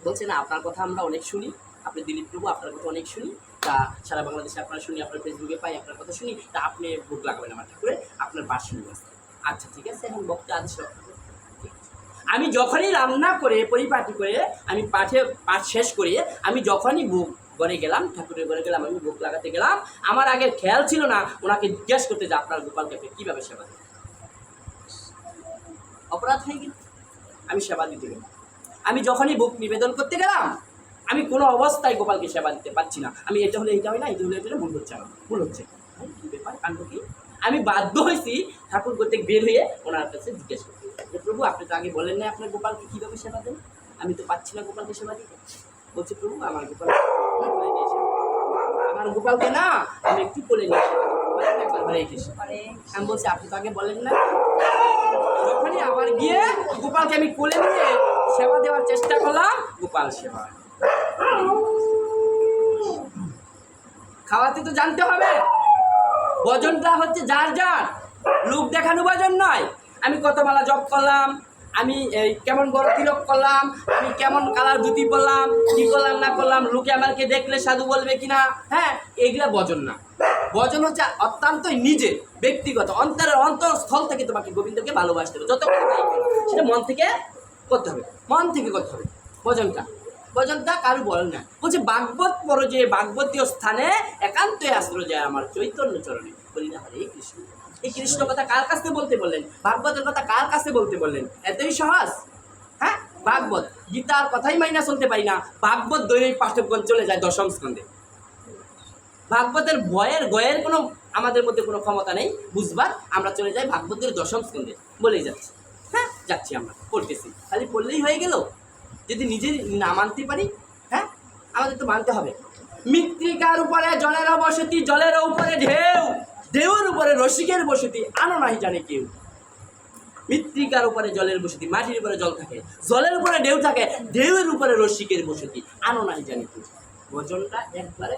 বলছে না, আপনার কথা আমরা অনেক শুনি, আপনি দিলীপ প্রভু, আপনার কথা অনেক শুনি, তা সারা বাংলাদেশে আপনার শুনি, আপনার ফেসবুকে পাই, আপনার কথা শুনি, তা আপনি ভোগ লাগাবেন আমার ঠাকুরে, আপনার বাস শুনি। আচ্ছা ঠিক আছে, এখন বক্তা আদেশ রক্ষা করুন। আমি যখনই রান্না করে পরিপাটি করে আমি পাঠ শেষ করে আমি যখনই ভোগ ঘরে গেলাম, ঠাকুরের ঘরে গেলাম, আমি ভোগ লাগাতে গেলাম, আমার আগে খেয়াল ছিল না ওনাকে জিজ্ঞেস করতে যে আপনার গোপালকে আপনি কীভাবে সেবা দেন। অপরাধ হয়ে গেল, আমি সেবা দিতে গেলাম। আমি যখনই ভোগ নিবেদন করতে গেলাম, আমি কোনো অবস্থায় গোপালকে সেবা দিতে পারছি না। আমি এটা হলে এইটা হয় না, এটা হলে এটা ভুল হচ্ছে, আমার ভুল হচ্ছে, কী ব্যাপার, কাণ্ড কি? আমি বাধ্য হয়েছি ঠাকুর কর্তৃক বের হয়ে ওনার কাছে জিজ্ঞেস করতে যে প্রভু আপনি তো আগে বলেন না আপনার গোপালকে কীভাবে সেবা দেন, আমি তো পাচ্ছি না গোপালকে সেবা দিতে। বলছে প্রভু আমার গোপাল আমার গোপালকে না আমি একটু কোলে নিয়ে একবার ঘরে এসেছি। আমি বলছি আপনি তো আগে বলেন না। যখনই আবার গিয়ে গোপালকে আমি কোলে নিয়ে সেবা দেওয়ার চেষ্টা করলাম, গোপাল সেবা। খাওয়াতে তো জানতে হবে, ভজনটা হচ্ছে যার যার, লোক দেখানো ভজন নয়। আমি কত মালা জপ করলাম, আমি এই কেমন বড় তিলক করলাম, আমি কেমন কালার ধুতি পরলাম, কি করলাম না করলাম, লোকে আমাকে দেখলে সাধু বলবে কিনা, হ্যাঁ, এগুলা ভজন না। ভজন হচ্ছে অত্যন্তই নিজের ব্যক্তিগত অন্তরের অন্তরস্থল থেকে তোমাকে গোবিন্দকে ভালোবাসতে হবে। যত সেটা মন থেকে করতে হবে, মন থেকে করতে হবে ভজনটা কারু বলেন না। বলছে ভাগবত পর যে ভাগবতীয় স্থানে একান্তই আশ্রয় যায় আমার চৈতন্য চরণে, বলি না হরে কৃষ্ণ। এই কৃষ্ণ কথা কার কাছে বলতে বললেন, ভাগবতের কথা কার কাছে বলতে বললেন? এতই সহজ। হ্যাঁ, ভাগবত গীতার কথাই মাইনা চলতে পারি না, ভাগবত দৈনিক পাঠকগণ চলে যায় 10ম স্কন্ধে। ভাগবতের গয়ের কোনো আমাদের মধ্যে কোনো ক্ষমতা নেই বুঝবার, আমরা চলে যাই ভাগবতের 10ম স্কন্ধে, বলেই যাচ্ছি। হ্যাঁ, যাচ্ছি, আমরা পড়তেছি, খালি পড়লেই হয়ে গেল? যদি নিজে না মানতে পারি, হ্যাঁ, আমাদের তো মানতে হবে। মৃত্তিকার উপরে জলের বসতি, জলের উপরে ঢেউ, ঢেউর উপরে রসিকের বসতি, আনো নাই জানে কেউ। মৃত্তিকার উপরে জলের বসতি, মাটির উপরে জল থাকে, জলের উপরে ঢেউ থাকে, ঢেউয়ের উপরে রসিকের বসতি, আনো নাই জানে কেউ। ভজনটা একবারে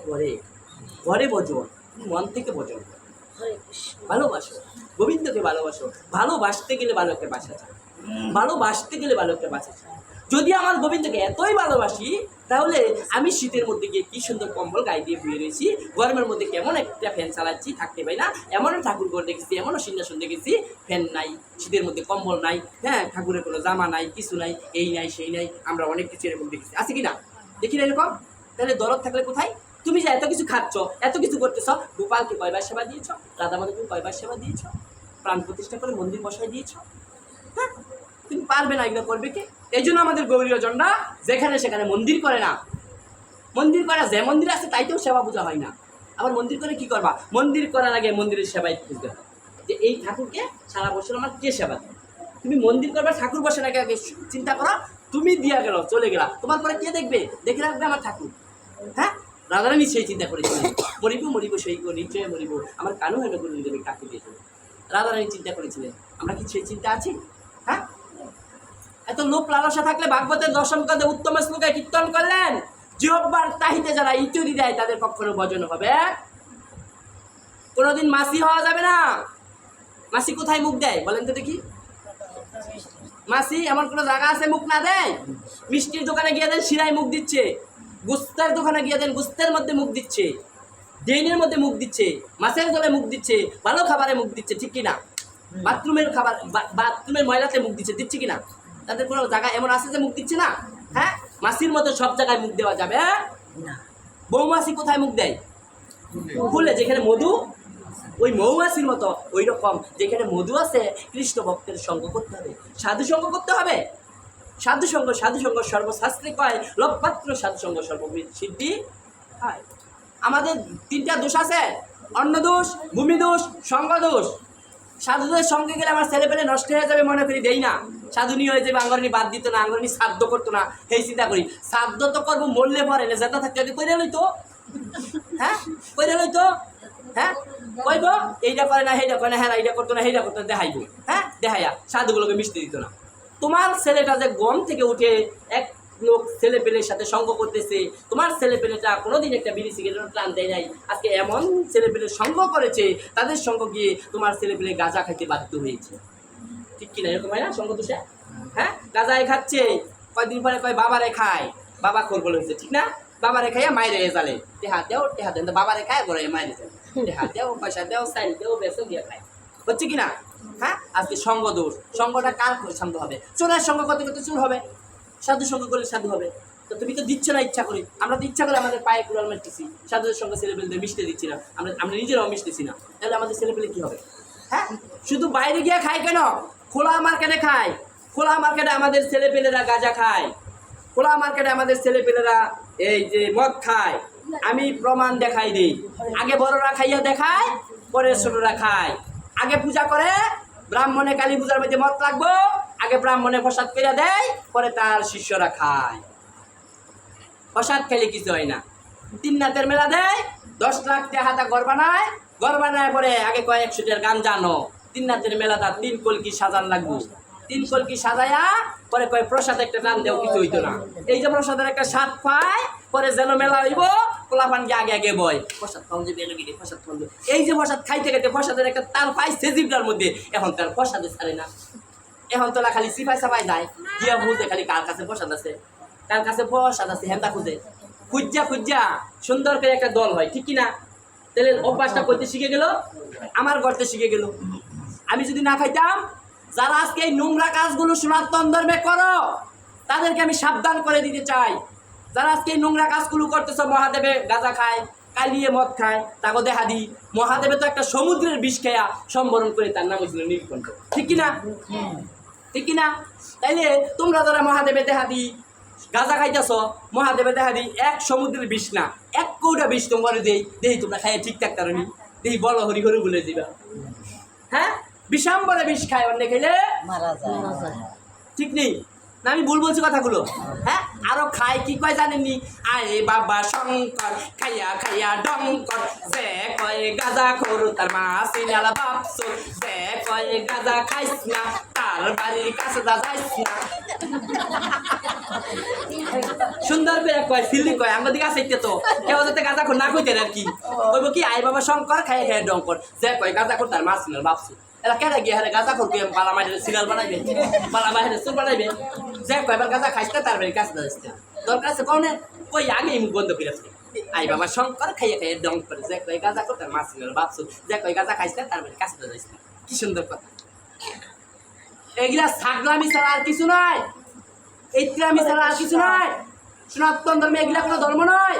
ঘরে ভজন, মন থেকে ভজন, ভালোবাসো গোবিন্দকে, ভালোবাসো। ভালোবাসতে গেলে ভালোকে বাসা চায়, ভালোবাসতে গেলে ভালোকে বাসা চায়। যদি আমার গোবিন্দকে এতই ভালোবাসি, তাহলে আমি শীতের মধ্যে গিয়ে কি সুন্দর কম্বল গায়ে দিয়ে শুয়ে রয়েছি, গরমের মধ্যে কেমন একটা ফ্যান চালাচ্ছি, থাকতে পাই না, এমনও ঠাকুর ঘর দেখেছি, এমনও সিংহাসন দেখেছি, ফ্যান নাই, শীতের মধ্যে কম্বল নাই, হ্যাঁ, ঠাকুরের কোনো জামা নাই, কিছু নাই, এই নাই সেই নাই, আমরা অনেক কিছু এরকম দেখেছি, আছে কি না? দেখি না এরকম? তাহলে দরদ থাকলে কোথায়? তুমি যে এত কিছু খাচ্ছ, এত কিছু করতেছ, গোপালকে কয়বার সেবা দিয়েছ, রাধা মাধবকে কয়বার সেবা দিয়েছ, প্রাণ প্রতিষ্ঠা করে মন্দির বসাই দিয়েছ, হ্যাঁ, তুমি পারবে না, এগুলো করবে কি? এই জন্য আমাদের গৌরীয়জনরা যেখানে সেখানে মন্দির করে না। মন্দির করা যে মন্দির আছে তাইতেও সেবা পূজা হয় না। আবার মন্দির করে কি করবা? মন্দির করার আগে মন্দিরের সেবাই খুঁজতে হয়, যে এই ঠাকুরকে সারা বছর আমার কে সেবা দেয়। তুমি মন্দির করবা, ঠাকুর বসে নাকি আগে চিন্তা করো, তুমি দিয়া গেল চলে গেলা, তোমার পরে কে দেখবে? দেখে রাখবে আমার ঠাকুর। হ্যাঁ, রাধারানী সেই চিন্তা করেছিলেন, মরিব সেই নিশ্চয় মরিব, আমার কানু হেন গুরু দেবে কাকে দিয়ে যাবে। রাধারানী চিন্তা করেছিলেন, আমরা কি সেই চিন্তা আছি? হ্যাঁ, এত লোক লালসা থাকলে ভাগবতের 10ম স্কন্ধে উত্তম শ্লোকে কীর্তন করলেন, জিহ্বার তাহিতে যারা ইতুরি দেয় তাদের কখনো ভজন হবে কোনোদিন মাসি হওয়া যাবে না। মাসি কোথায় মুখ দেয় বলেন তো দেখি? মাসি এমন কোনো জায়গা আছে মুখ না দেয়? মিষ্টির দোকানে গিয়ে দেন, শিরায় মুখ দিচ্ছে, গুস্তের দোকানে গিয়ে দেন, গুস্তের মধ্যে মুখ দিচ্ছে, ড্রেনের মধ্যে মুখ দিচ্ছে, মাছের জলে মুখ দিচ্ছে, ভালো খাবারে মুখ দিচ্ছে, ঠিক কিনা? বাথরুমের ময়লাতে মুখ দিচ্ছে কিনা? তাদের কোনো জায়গা এমন আছে যে মুখ দিচ্ছে না? হ্যাঁ, মাসির মতো সব জায়গায় মুখ দেওয়া যাবে না। মৌমাছি কোথায় মুখ দেয়? ফুলে। যেখানে মধু, ওই মৌমাছির মতো ওই রকম যেখানে মধু আছে কৃষ্ণ ভক্তের সঙ্গ করতে হবে, সাধু সঙ্গ করতে হবে। সাধু সঙ্গ সর্বশাস্ত্রে কয় লোকপাত্র সাধু সঙ্গ সর্ববিদ সিদ্ধি হয়। আমাদের 3টা দোষ আছে, অন্ন দোষ, ভূমি দোষ, সঙ্গ দোষ। সাধুদের সঙ্গে গেলে আমার ছেলেপেলে নষ্ট হয়ে যাবে মনে করি, দেই না। সাধুনি হয়ে যাবে, আঙ্গরণী বাদ দিত না, আঙ্গরণী শ্রাদ্ধ করতো না, এই চিন্তা করি। শ্রাদ্ধ তো করবো মরলে পরে না, যেটা থাকতে যদি করে লইতো, হ্যাঁ করে লইতো, হ্যাঁ কইব এইটা করে না, সেইটা করে না, হ্যাঁ এইটা করতো না, সেইটা করতো না, দেখাইব, হ্যাঁ দেখাইয়া সাধুগুলোকে মিশতে দিত না। তোমার ছেলেটা যে গম থেকে উঠে এক লোক ছেলে পেলের সাথে সঙ্গ করতেছে, তোমার ছেলে পেলেটা কোনোদিন একটা বিড়ি সিগারেট টান দেয় নাই, আজকে এমন ছেলে পেলের সঙ্গ করেছে, তাদের সঙ্গ গিয়ে তোমার ছেলে পেলে গাঁজা খাইতে বাধ্য হয়েছে। ঠিক কিনা? এরকম হয় না সঙ্গ দোষে? হ্যাঁ, গাঁজায় খাচ্ছে, কয়দিন পরে কয় বাবারে খায়, বাবা খোর বলে হয়েছে, ঠিক না? বাবারে খাইয়া মায়ের জালে, টেহা দেও বাবারে খায়, বলে মায়ের জালে, টেহা দেও, পয়সা দেও, সাইল দেও, বেসন দিয়ে খায়, হচ্ছে কিনা? হ্যাঁ, আজকে সঙ্গ দোষ। সঙ্গটা কার সঙ্গ হবে? চোরের সঙ্গ করতে করতে চোর হবে, সাধু সঙ্গ করলে সাধু হবে। তো তুমি তো দিচ্ছ না ইচ্ছা করি, আমরা তো ইচ্ছা করে আমাদের পায়ে কুড়াল মারতেছি, সাধুদের সঙ্গে ছেলেপেলেদের মিশতে দিচ্ছি না, আমরা নিজেরাও মিশতেছি না, তাহলে আমাদের ছেলেপেলে কী হবে? হ্যাঁ, শুধু বাইরে গিয়ে খায় কেন? খোলা মার্কেটে খায়, খোলা মার্কেটে আমাদের ছেলেপেলেরা গাঁজা খায়, খোলা মার্কেটে আমাদের ছেলেপেলেরা এই যে মদ খায়। আমি প্রমাণ দেখাই দিই, আগে বড়রা খাইয়া দেখায়, পরে ছোটরা খায়। আগে পূজা করে, ব্রাহ্মণে কালী পূজার মধ্যে মদ লাগবো, আগে ব্রাহ্মণে প্রসাদ করে দেয়, পরে তার শিষ্যরা খায়। প্রসাদ খেলে কিছু হয় না। 3 রাতের মেলা দেয়, 10 লাখ টাকা ঘর বানায়, ঘর বানায় পরে আগে কয় 100 টাকার গান জানো, 3 রাতের মেলাটা 3 কলকি সাজান লাগবো, 3 কলকি সাজায়া পরে কয় প্রসাদ একটা টান দেও, কিছু হইতো না। এই যে প্রসাদের একটা স্বাদ পায়, পরে যেন মেলা হইব, পোলাপান গিয়ে আগে আগে বয়, প্রসাদ খাওয়া যে বেলো গিয়ে প্রসাদ খাওয়া। এই যে প্রসাদ খাইতে খাইতে প্রসাদের একটা তার পাইছে জিভটার মধ্যে, এখন তার প্রসাদে ছাড়ে না। এখন তোলা খালি সিপাই সাপাই যায়, গিয়া বুঝে খালি কার কাছে প্রসাদ আছে, কার কাছে প্রসাদ আছে, হেন্দা খুঁজে খুঁজা সুন্দর করে একটা দল হয়, ঠিক কিনা? তাহলে অভ্যাসটা করতে শিখে গেল, আমার করতে শিখে গেল। আমি যদি না খাইতাম, যারা আজকে এই নোংরা কাজগুলো সনাতন ধর্মে করো, তাদেরকে আমি সাবধান করে দিতে চাই। যারা আজকে এই নোংরা কাজগুলো করতেছ, মহাদেবে গাঁজা খায়, কালিয়ে মদ খায়, তাকে দেখা দিই। মহাদেবে তো একটা সমুদ্রের বিষ খেয়া সম্বরণ করে, তার নাম হয়েছিল নীলকণ্ঠ, ঠিক কিনা? ঠিক কিনা? তাইলে তোমরা যারা মহাদেবে দেখা দিই গাঁজা খাইতেছ, মহাদেবে দেখা দিই 1 সমুদ্রের বিষ না, 1 কৌটা বিষ তোমার দেই তোমরা খাইয়ে ঠিক থাকতে পারি, দেই বলো হরি হরি বলে দিবা। হ্যাঁ, বিষাম্বরে বিষ খায়, অন্য খেলে মারা যায়। ঠিক নেই না? আমি ভুল বলছি কথাগুলো? হ্যাঁ, আরো খায় কি কয় জানেননি? আরে বাবা শঙ্কর খাইয়া খাইয়া ডঙ্কর, যে কয় গাঁজা খোর তার মা সিনালা বাপসুর, যে কয় গাঁজা খাইস না তার বাড়ির কাছে যাইস না। সুন্দর করে কয়, ফিল্ডিং কয়, আমার দিকে আসে তো কেউ যাতে গাঁজা খোর না কইতেন আর কি, কইব কি আই বাবা শঙ্কর খাইয়া খাইয়া ডঙ্কর, যে কয় গাঁজা খোর তার মা সিনালা বাপসুর। এরা কেন গিয়ে হারে গাঁজা খোর দিয়ে বালা মাইরে সিরিয়াল বানাইবে, বালা মাইরে সুর বানাইবে, যে কয়বার গাঁজা খাইছে তার বাড়ির কাছে যাইছে। দরকার আছে কনে কই আগেই মুখ বন্ধ করে আছে, আই বাবা শঙ্কর খাইয়া খাইয়া ডং করে, যে কয় গাঁজা খোর তার মা সিনালা বাপসুর, যে কয় গাঁজা খাইছে তার বাড়ির কাছে যাইছে। কি সুন্দর কথা! এগুলা ছাগলামি ছাড়া আর কিছু নয়, ইত্রামি ছাড়া আর কিছু নয়। সনাতন ধর্মে এগুলা কোনো ধর্ম নয়,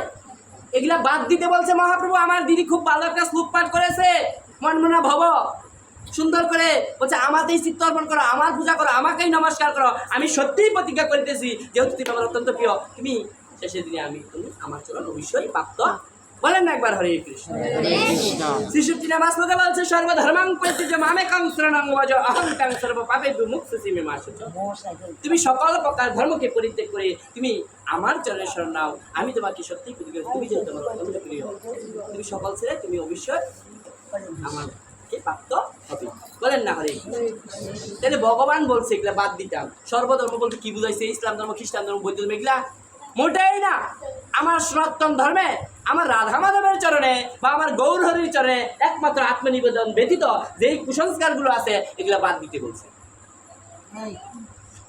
এগুলা বাদ দিতে বলছে মহাপ্রভু। আমার দিদি খুব ভালো একটা শ্লোক পাঠ করেছে, মনমনা ভব, সুন্দর করে বলছে, আমাতেই চিত্ত অর্পণ করো, আমার পূজা করো, আমাকেই নমস্কার করো। আমি সত্যিই প্রতিজ্ঞা করিতেছি, যেহেতু তুমি আমার অত্যন্ত প্রিয়, তুমি শেষের দিনে তুমি আমার চরণ অবশ্যই প্রাপ্ত। বলেন না একবার হরে কৃষ্ণ। শ্রী নামাজ লোকে বলছে, সর্বধর্মাং পরিত্যাজ্য মামেকং শরণং ভজ অহং ত্বং সর্ব পাপেভ্যো মুক্ষ্যসিমি মা শুচি। তুমি সকল প্রকার ধর্মকে পরিত্যাগ করে তুমি আমার চরণে শরণ নাও, আমি তোমাকে সত্যিই প্রতিজ্ঞা, তুমি যেহেতু আমার অত্যন্ত প্রিয়, তুমি সকল ছেড়ে তুমি অবশ্যই আমাকে প্রাপ্ত হবে। বলেন না হরে কৃষ্ণ। তাহলে ভগবান বলছে এগুলা বাদ দিতাম। সর্বধর্ম বলতে কি বুঝাইছে? ইসলাম ধর্ম, খ্রিস্টান ধর্ম, বৌদ্ধ ধর্ম, এগুলা মোটেই না। আমার সনাতন ধর্মে, আমার রাধা মাধবের চরণে বা আমার গৌর হরির চরণে একমাত্র আত্মনিবেদন ব্যতীত যেই কুসংস্কারগুলো আছে এগুলা বাদ দিতে বলছে।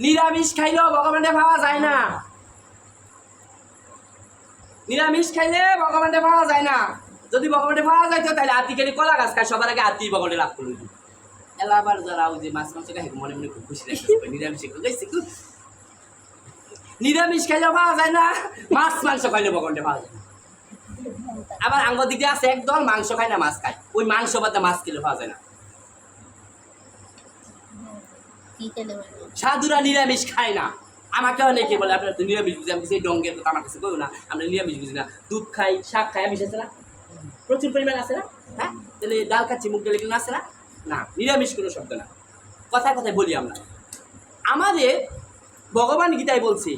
নিরামিষ খাইলেও ভগবানকে পাওয়া যায় না, নিরামিষ খাইলে ভগবানকে পাওয়া যায় না। যদি ভগবানকে পাওয়া যাইতো তাহলে আতি খেলে কলা গাছ খায়, সবার আগে আতি ভগবানে লাভ করল। এলাবার যারা যে মাছ মাংস খাই মনে মনে খুব খুশি লাগে, নিরামিষ খুব, নিরামিষ খাইলে পাওয়া যায় না, মাছ মাংস খাইলে ভগবানকে পাওয়া যায় না। আবার আঙ্গুর দিকে আছে একদল মাংস খায় না মাছ খায়, ওই মাংস বাদে মাছ কিলো পাওয়া যায় না। সাধুরা নিরামিষ খায় না। আমাকে অনেকে বলে আপনার তো নিরামিষ বুঝি, আমি সেই ডঙ্গের কথা আমার কাছে কইও না, আমরা নিরামিষ বুঝি না। দুধ খাই, শাক খাই, আমিষ আছে না, প্রচুর পরিমাণ আছে না। হ্যাঁ, তাহলে ডাল খাচ্ছি, মুগ ডাল এগুলো আছে না, না নিরামিষ কোনো শব্দ না। কথায় কথায় বলি আমরা, আমাদের ভগবান গীতায় বলছি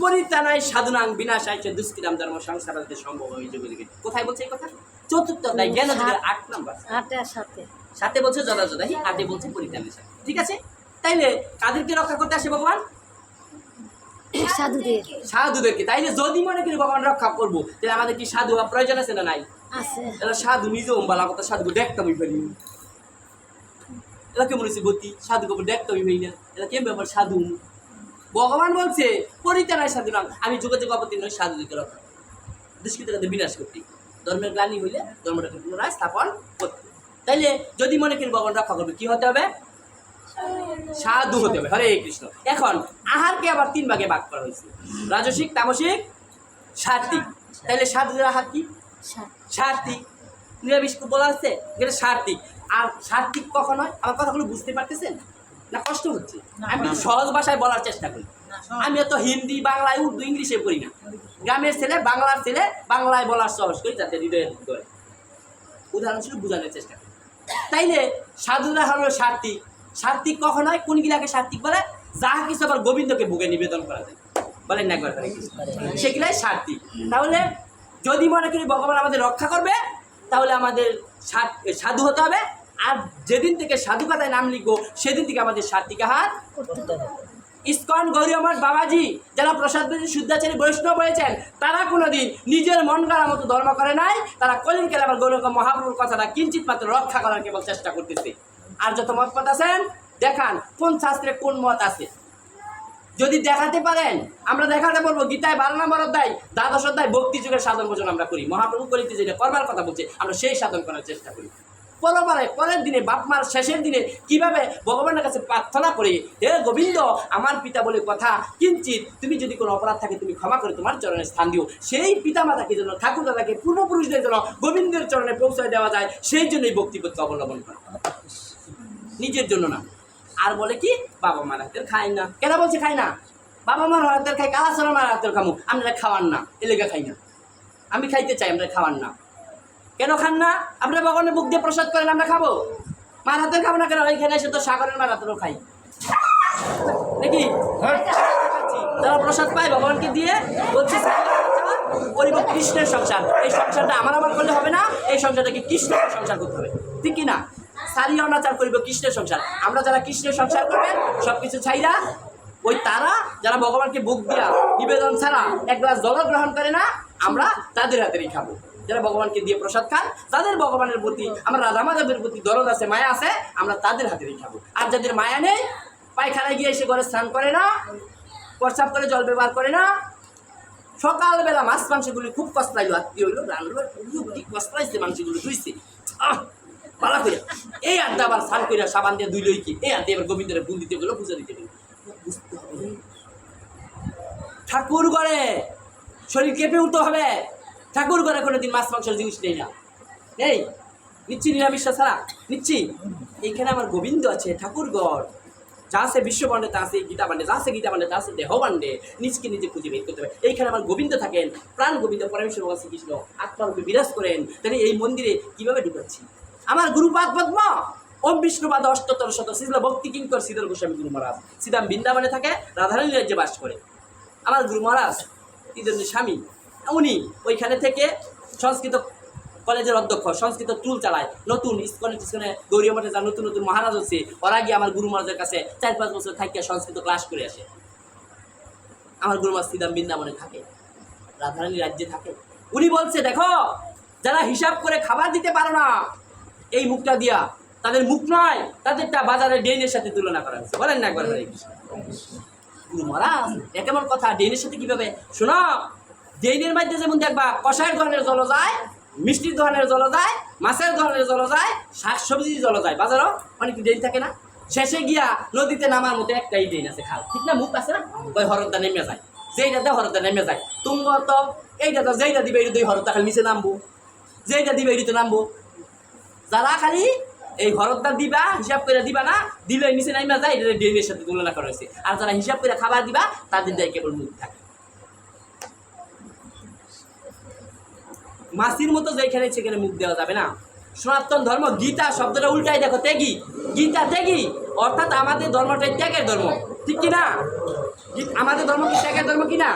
পরিত্রাণায় সাধুনাং বিনাশায় চ দুষ্কৃতাম ধর্ম সংসারাতে সম্ভব এই যুগে যুগে। কোথায় বলছে এই কথা? চতুর্থ অধ্যায় জ্ঞান অধিকার 8 নম্বর। 8 সাথে সাথে বলছে যথাযথাই, 8 বলছে পরিত্রাণের সাথে। ঠিক আছে, তাইলে কাদেরকে রক্ষা করতে আসে ভগবান? সাধুদের সাধুদেরকে। তাইলে যদি মনে করি ভগবান রক্ষা করবো, তাহলে আমাদের কি সাধু হওয়া প্রয়োজন আছে না নাই? আছে। এরা সাধু নিজে ওম্বালা কথা, সাধুকে দেখতামই পারি, এরা কেমন হয়েছে গতি, সাধুকে দেখতামই পারি না, এরা কেমন ব্যাপার সাধু? ভগবান বলছে পরিত্রাণায় সাধু নাম, আমি যুগে যুগে অবতীর্ণ হই সাধুদেরকে রক্ষা দুষ্কৃতকে বিনাশ করতে, ধর্মের গ্লানি হইলে ধর্মটাকে পুনরায় স্থাপন করতে। তাইলে যদি মনে করি ভগবান রক্ষা করবে, কি হতে হবে? সাধু হতে হবে। হরে কৃষ্ণ। এখন আহারকে আবার 3 ভাগে ভাগ করা হয়েছে, রাজসিক, তামসিক, সাত্বিক। তাইলে সাধুদের আহার কি? সাত্বিক। নিরামিষ বলা হচ্ছে এটা সাত্বিক। আর সাত্বিক কখন হয়? আমার কথাগুলো বুঝতে পারতেছেন না? কষ্ট হচ্ছে? আমি কিন্তু সহজ ভাষায় বলার চেষ্টা করি। আমি তো হিন্দি, বাংলায়, উর্দু, ইংলিশে পড়ি না। গ্রামের ছেলে, বাংলার ছেলে, বাংলায় বলার সাহস করি, যাতে হৃদয়ে করে উদাহরণস্বরূপ বোঝানোর চেষ্টা করি। তাইলে সাধুরা হলো সাত্বিক। সাত্বিক কখন হয়? কোনগুলাকে সাত্বিক বলে? যাহা কিছু আবার গোবিন্দকে ভোগে নিবেদন করা যায়, বলেন না একবার, সেগুলাই সাত্বিক। তাহলে যদি মনে করি ভগবান আমাদের রক্ষা করবে, তাহলে আমাদের সাধু হতে হবে। আর যেদিন থেকে সাধু কথায় নাম লিখবো, সেদিন থেকে আমাদের সাত্বিক আহার করতে হবে। ইস্কন, গৌরীমঠ, বাবাজি যারা প্রসাদ শুদ্ধাচারী বৈষ্ণব হয়েছেন, তারা কোনোদিন নিজের মন গড়ার মতো ধর্ম করে নাই। তারা কলিকালে আবার গৌরব মহাপ্রভুর কথাটা কিঞ্চিত মাত্র রক্ষা করার কেবল চেষ্টা করতেছে। আর যত মত আছেন, দেখান কোন শাস্ত্রে কোন মত আছে। যদি দেখাতে পারেন, আমরা দেখাতে বলবো। গীতায় 12 নম্বর অধ্যায়, 12 অধ্যায় ভক্তি যুগের সাধন ভোজন আমরা করি। মহাপ্রভু করিতে যেটা করবার কথা বলছে, আমরা সেই সাধন করার চেষ্টা করি। পরের দিনে, বাপমার শেষের দিনে কিভাবে ভগবানের কাছে প্রার্থনা করে, হে গোবিন্দ, আমার পিতা বলে কথা, কিঞ্চিত তুমি যদি কোনো অপরাধ থাকে তুমি ক্ষমা করে তোমার চরণে স্থান দিও। সেই পিতা মাতাকে যেন, ঠাকুর দাদাকে, পূর্বপুরুষদের যেন গোবিন্দের চরণে পৌঁছায় দেওয়া যায়, সেই জন্যই ভক্তিপথকে অবলম্বন করা, নিজের জন্য না। আর বলে কি, বাবা মার হাতের খাই না। কেন বলছে খাই না? বাবা মার হাতের খাই, কালাচরণ মার হাতের খামু, আমরা খাওয়ান না, এলাকা খাই না। আমি খাইতে চাই, আমরা খাওয়ান না। কেন খান না? আপনারা ভগবানের বুক দিয়ে প্রসাদ করেন, আমরা খাবো। মার হাতের খাবো না কেন? ওইখানে এসে তো সাগরের মার হাতেরও খাই নাকি? যারা প্রসাদ পায় ভগবানকে দিয়ে, বলছে করিব কৃষ্ণের সংসার। এই সংসারটা আমার করলে হবে না, এই সংসারটাকে কৃষ্ণের সংসার করতে হবে, ঠিক কিনা? সারি অনাচার করিব কৃষ্ণের সংসার। আমরা যারা কৃষ্ণের সংসার করবেন, সবকিছু ছাইরা, ওই তারা যারা ভগবানকে বুক দিয়া নিবেদন ছাড়া এক গ্লাস জল গ্রহণ করে না, আমরা তাদের হাতেরই খাবো। যারা ভগবানকে দিয়ে প্রসাদ খান, যাদের ভগবানের প্রতি, আমরা রাধা মাধবের প্রতি দরদ আছে, মায়া আছে, আমরা তাদের হাতেরই খাবো। আর যাদের মায়া নেই, পায়খানায় গিয়ে এসে ঘরে স্নান করে না, প্রস্রাব করে জল ব্যবহার করে না, সকালবেলা মাছ মাংসগুলি খুব কষ্টাইলো, আত্মীয় হইলো, রান্নার কষ্টাইছে, মাংসগুলো ধুইছে, পালা করে এই আড্ডা আবার স্নান করে সাবান দিয়ে ধুইলই কি, এই আড্ডা এবার গোবিন্দের ফুল দিতে গেলো, পূজা দিতে গেলো। বুঝতে হবে ঠাকুর ঘরে শরীর কেঁপে উঠতে হবে। ঠাকুর ঘরে কোনোদিন মাছ মাংসের জিনিস নেই না, নেই। নিচ্ছি নিরামিষ ছাড়া, নিচ্ছি। এইখানে আমার গোবিন্দ আছে, ঠাকুর ঘর যা আছে বিশ্ব বান্ডে, তা আছে গীতা বান্ডে, যা আছে গীতা বান্ডে, তা আছে দেহ বান্ডে। নিজকে নিজে খুঁজে বের করতে হবে। এইখানে আমার গোবিন্দ থাকেন, প্রাণ গোবিন্দ পরমেশ্বর ভগবান শ্রীকৃষ্ণ আত্মারূপে বিরাজ করেন। তাহলে এই মন্দিরে কিভাবে ঢুকাচ্ছি? আমার গুরুপাদ পদ্ম, ওম বিষ্ণুপাদ অষ্টতর শত শিল ভক্তি কিঙ্কর শ্রীধর গোস্বামী গুরু মহারাজ শ্রীদাম বৃন্দাবনে থাকে, রাধারানী রাজ্যে বাস করে। আমার গুরু মহারাজ তিনজনের স্বামী, উনি ওইখানে থেকে সংস্কৃত কলেজের অধ্যক্ষ, সংস্কৃত টুল চালায়। নতুন ইস্কনে গৌরী মঠে যা নতুন নতুন মহারাজ হচ্ছে, ওরা গিয়ে আমার গুরু মহারাজের কাছে 4-5 বছর থাকিয়া সংস্কৃত ক্লাস করে আসে। আমার গুরু মহারাজ শ্রীদাম বৃন্দাবনে থাকে, রাধারানী রাজ্যে থাকে। উনি বলছে, দেখো, যারা হিসাব করে খাবার দিতে পারো না এই মুখটা দিয়া, তাদের মুখ নয়, তাদেরটা বাজারের ডেইনের সাথে তুলনা করা হচ্ছে। বলেন না একবার হরে কৃষ্ণ। গুরু মহারাজ এ কেমন কথা? ডেইনের সাথে কিভাবে? শোনো, ডেইনের মধ্যে যেমন দেখবা কষায়ের ধরনের জল যায়, মিষ্টির ধরনের জল যায়, মাছের ধরনের জল যায়, শাকসবজির জল যায়, বাজারও অনেক ডেইন থাকে না? শেষে গিয়া নদীতে নামার মতো একটাই ডেইন আছে, খাল, ঠিক না? মুখ আছে না, ওই হরদটা নেমে যায়। যেইটাতে হরতা নেমে যায় তুঙ্গ তো এইটাতে যেইটা দিবে এইটা দুই হরতা খালি নিচে নামবো, যেইটা দিবে এইটা নামবো। যারা খালি এই হরদটা দিবা হিসাব করে দিবা না, দিলে নিচে নামা যায়, এটা ড্রেনের সাথে তুলনা করা হয়েছে। আর যারা হিসাব করে খাবার দিবা তাদের দেয় কেবল মুখ থাকে। মাসির মতো যেখানে সেখানে মুখ দেওয়া যাবে না। সনাতন ধর্ম গীতা শব্দটা উল্টাই দেখো, ত্যাগী, গীতা ত্যাগী, অর্থাৎ আমাদের ধর্মটাই ত্যাগের ধর্ম, ঠিক কিনা? আমাদের ধর্ম কি ত্যাগের ধর্ম কিনা?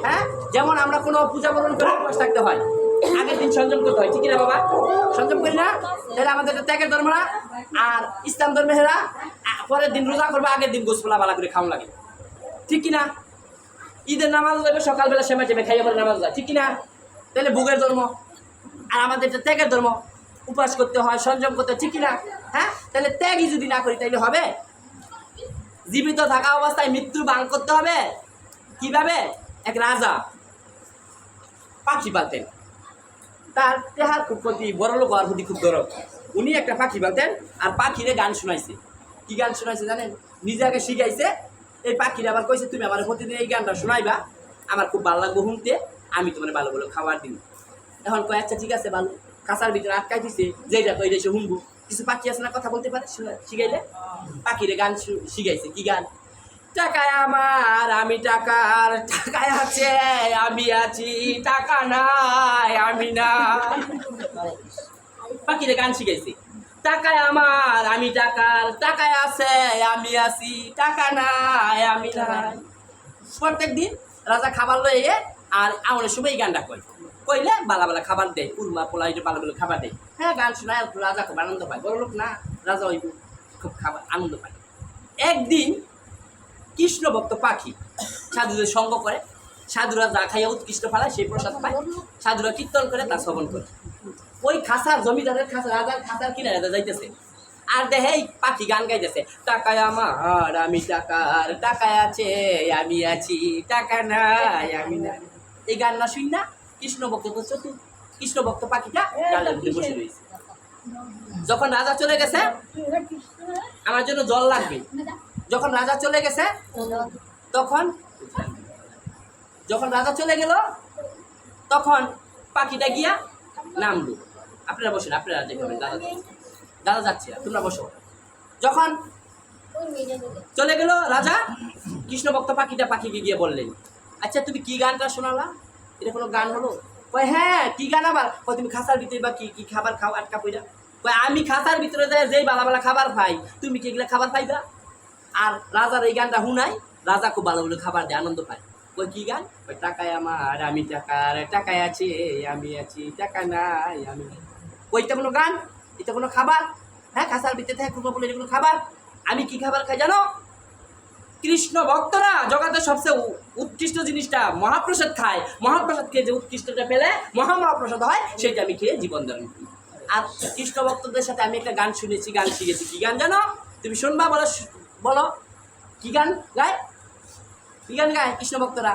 হ্যাঁ, যেমন আমরা কোনো পূজা পালন করে উপবাস থাকতে হয়, আগের দিন সংযম করতে হয়, ঠিক কিনা বাবা? সংযম করি না? তাহলে আমাদের এটা ত্যাগের ধর্ম না? আর ইসলাম ধর্মেরা পরের দিন রোজা করবো, আগের দিন গোসপলা বালা করে খাওয়া লাগে, ঠিক কিনা? ঈদের নামাজ যাবে সকালবেলা সেমা টেমে খাইয়ে পরে নামাজ যায়, ঠিক কিনা? তাহলে ভোগের ধর্ম। আর আমাদের এটা ত্যাগের ধর্ম, উপবাস করতে হয়, সংযম করতে হয়, ঠিক কিনা? হ্যাঁ, তাহলে ত্যাগই যদি না করি তাইলে হবে? জীবিত থাকা অবস্থায় মৃত্যু বাং করতে হবে কিভাবে? এক রাজা পাখি পালতেন, তার দেহার খুব প্রতি বড় লোক হওয়ার প্রতি খুব দরদ। উনি একটা পাখি পালতেন আর পাখিরে গান শোনাইছে। কি গান শোনাইছে জানেন? নিজে আগে শিখাইছে, এই পাখিরা আবার কইছে তুমি আমার প্রতিদিন এই গানটা শোনাইবা, আমার খুব ভালো লাগবে শুনতে, আমি তোমার ভালো ভালো খাবার দিন। এখন কয় আচ্ছা ঠিক আছে, ভালো কাঁচার ভিতরে আটকাই দিছে, যেটা কই সে শুনবো। কিছু পাখি আছে না কথা বলতে পারে, শিখাইলে পাখিরে গান শিখাইছে। কি গান? টাকায় আমার আমি টাকার, টাকায় আছে আমি আছি, টাকা নাই আমি না। পাখিরে গান শিখাইছে, টাকায় আমার আমি টাকার, টাকায় আছে আমি আছি, টাকা নাই আমি নাই। প্রত্যেক দিন রাজা খাবার লয়ে আর আমার সময় এই গানটা কইলে বালা বালা খাবার দেয়, উর্মা পোলা এটা বালা বালা খাবার দেয়। হ্যাঁ, গান শোনায় রাজা খুব আনন্দ পায়, বড় লোক না, রাজা ওই খুব খাবার আনন্দ পায়। একদিন কৃষ্ণ ভক্ত পাখি সাধুদের সঙ্গ করে, সাধুরা যা খাইয়া উৎকৃষ্ট ফেলায় সেই প্রসাদ পায়, সাধুরা কীর্তন করে তা শ্রবণ করে। ওই খাসার জমিদারের খাসা রাজার খাসার কিনারে যাইতেছে আর দেখে এই পাখি গান গাইতেছে, টাকায় আমার আমি টাকার, টাকায় আছে আমি আছি, টাকা নাই আমি নাই। এই গান না শুন না কৃষ্ণ ভক্ত তো চতুর, কৃষ্ণ ভক্ত পাখিটা ডালের মধ্যে বসে রয়েছে। যখন রাজা চলে গেছে, আমার জন্য জল লাগবে, যখন রাজা চলে গেছে যখন রাজা চলে গেল তখন পাখিটা গিয়া নামলো। আপনারা বসেন, আপনারা দেখবেন, দাদা যাচ্ছে, তোমরা বসো। যখন চলে গেল রাজা, কৃষ্ণ ভক্ত পাখিটা পাখিকে গিয়ে বললেন, আচ্ছা তুমি কি গানটা শোনালা? এটা কোনো গান হলো? কয় হ্যাঁ, কি গান আবার? কয় তুমি খাসার ভিতরে বা কি কি খাবার খাও আটকা পইরা? কয় আমি খাসার ভিতরে যাই যেই বালা বালা খাবার পাই, তুমি কি এগুলা খাবার পাইবা? আর রাজার এই গানটা শুনাই, রাজা খুব ভালো ভালো খাবার দেয়, আনন্দ পায়। কই কি গান? ওই টাকায় আমার আমি টাকার, টাকায় আছে আমি আছি, টাকা নাই আমি। ওইটা কোনো গান? এটা কোনো খাবার? হ্যাঁ, খাসার ভিতরে থাকে কোনো বলে এটা কোনো খাবার? আমি কি খাবার খাই জানো? কৃষ্ণ ভক্তরা জগতের সবচেয়ে উৎকৃষ্ট জিনিসটা মহাপ্রসাদ খায়, মহাপ্রসাদ খেয়ে যে উৎকৃষ্টটা পেলে মহাপ্রসাদ হয়, সেটা আমি খেয়ে জীবন ধারণ করি। আর কৃষ্ণ ভক্তদের সাথে আমি একটা গান শুনেছি, গান শিখেছি। কি গান জানো? তুমি শুনবা, বলো বলো কি গান গায়? কি গান গায় কৃষ্ণ ভক্তরা?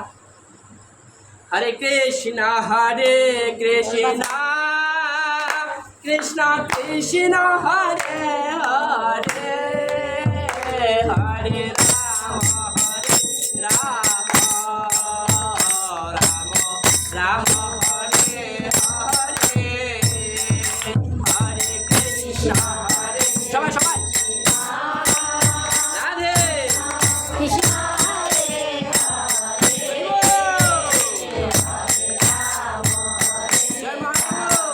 হরে কৃষ্ণ কৃষ্ণ কৃষ্ণ হরে হরে, হরে রাম রাম রাম হরে হরে, হরে কৃষ্ণ হরে। সবাই সবাই রাধে কৃষ্ণ জয় মহাপ্রভু।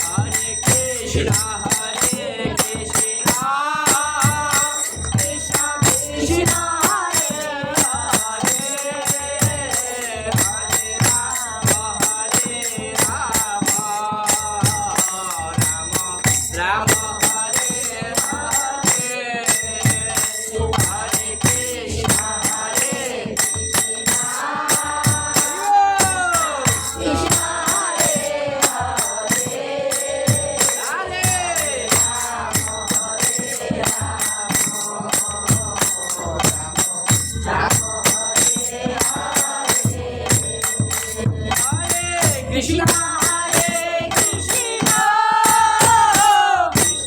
হরে কৃষ্ণ হরে কৃষ্ণ কৃষ্ণ কৃষ্ণ হরে হরে, হরে রাম রাম রাম হরে হরে, হরে কৃষ্ণ হরে কৃষ্ণ হরে কৃষ্ণ কৃষ্ণ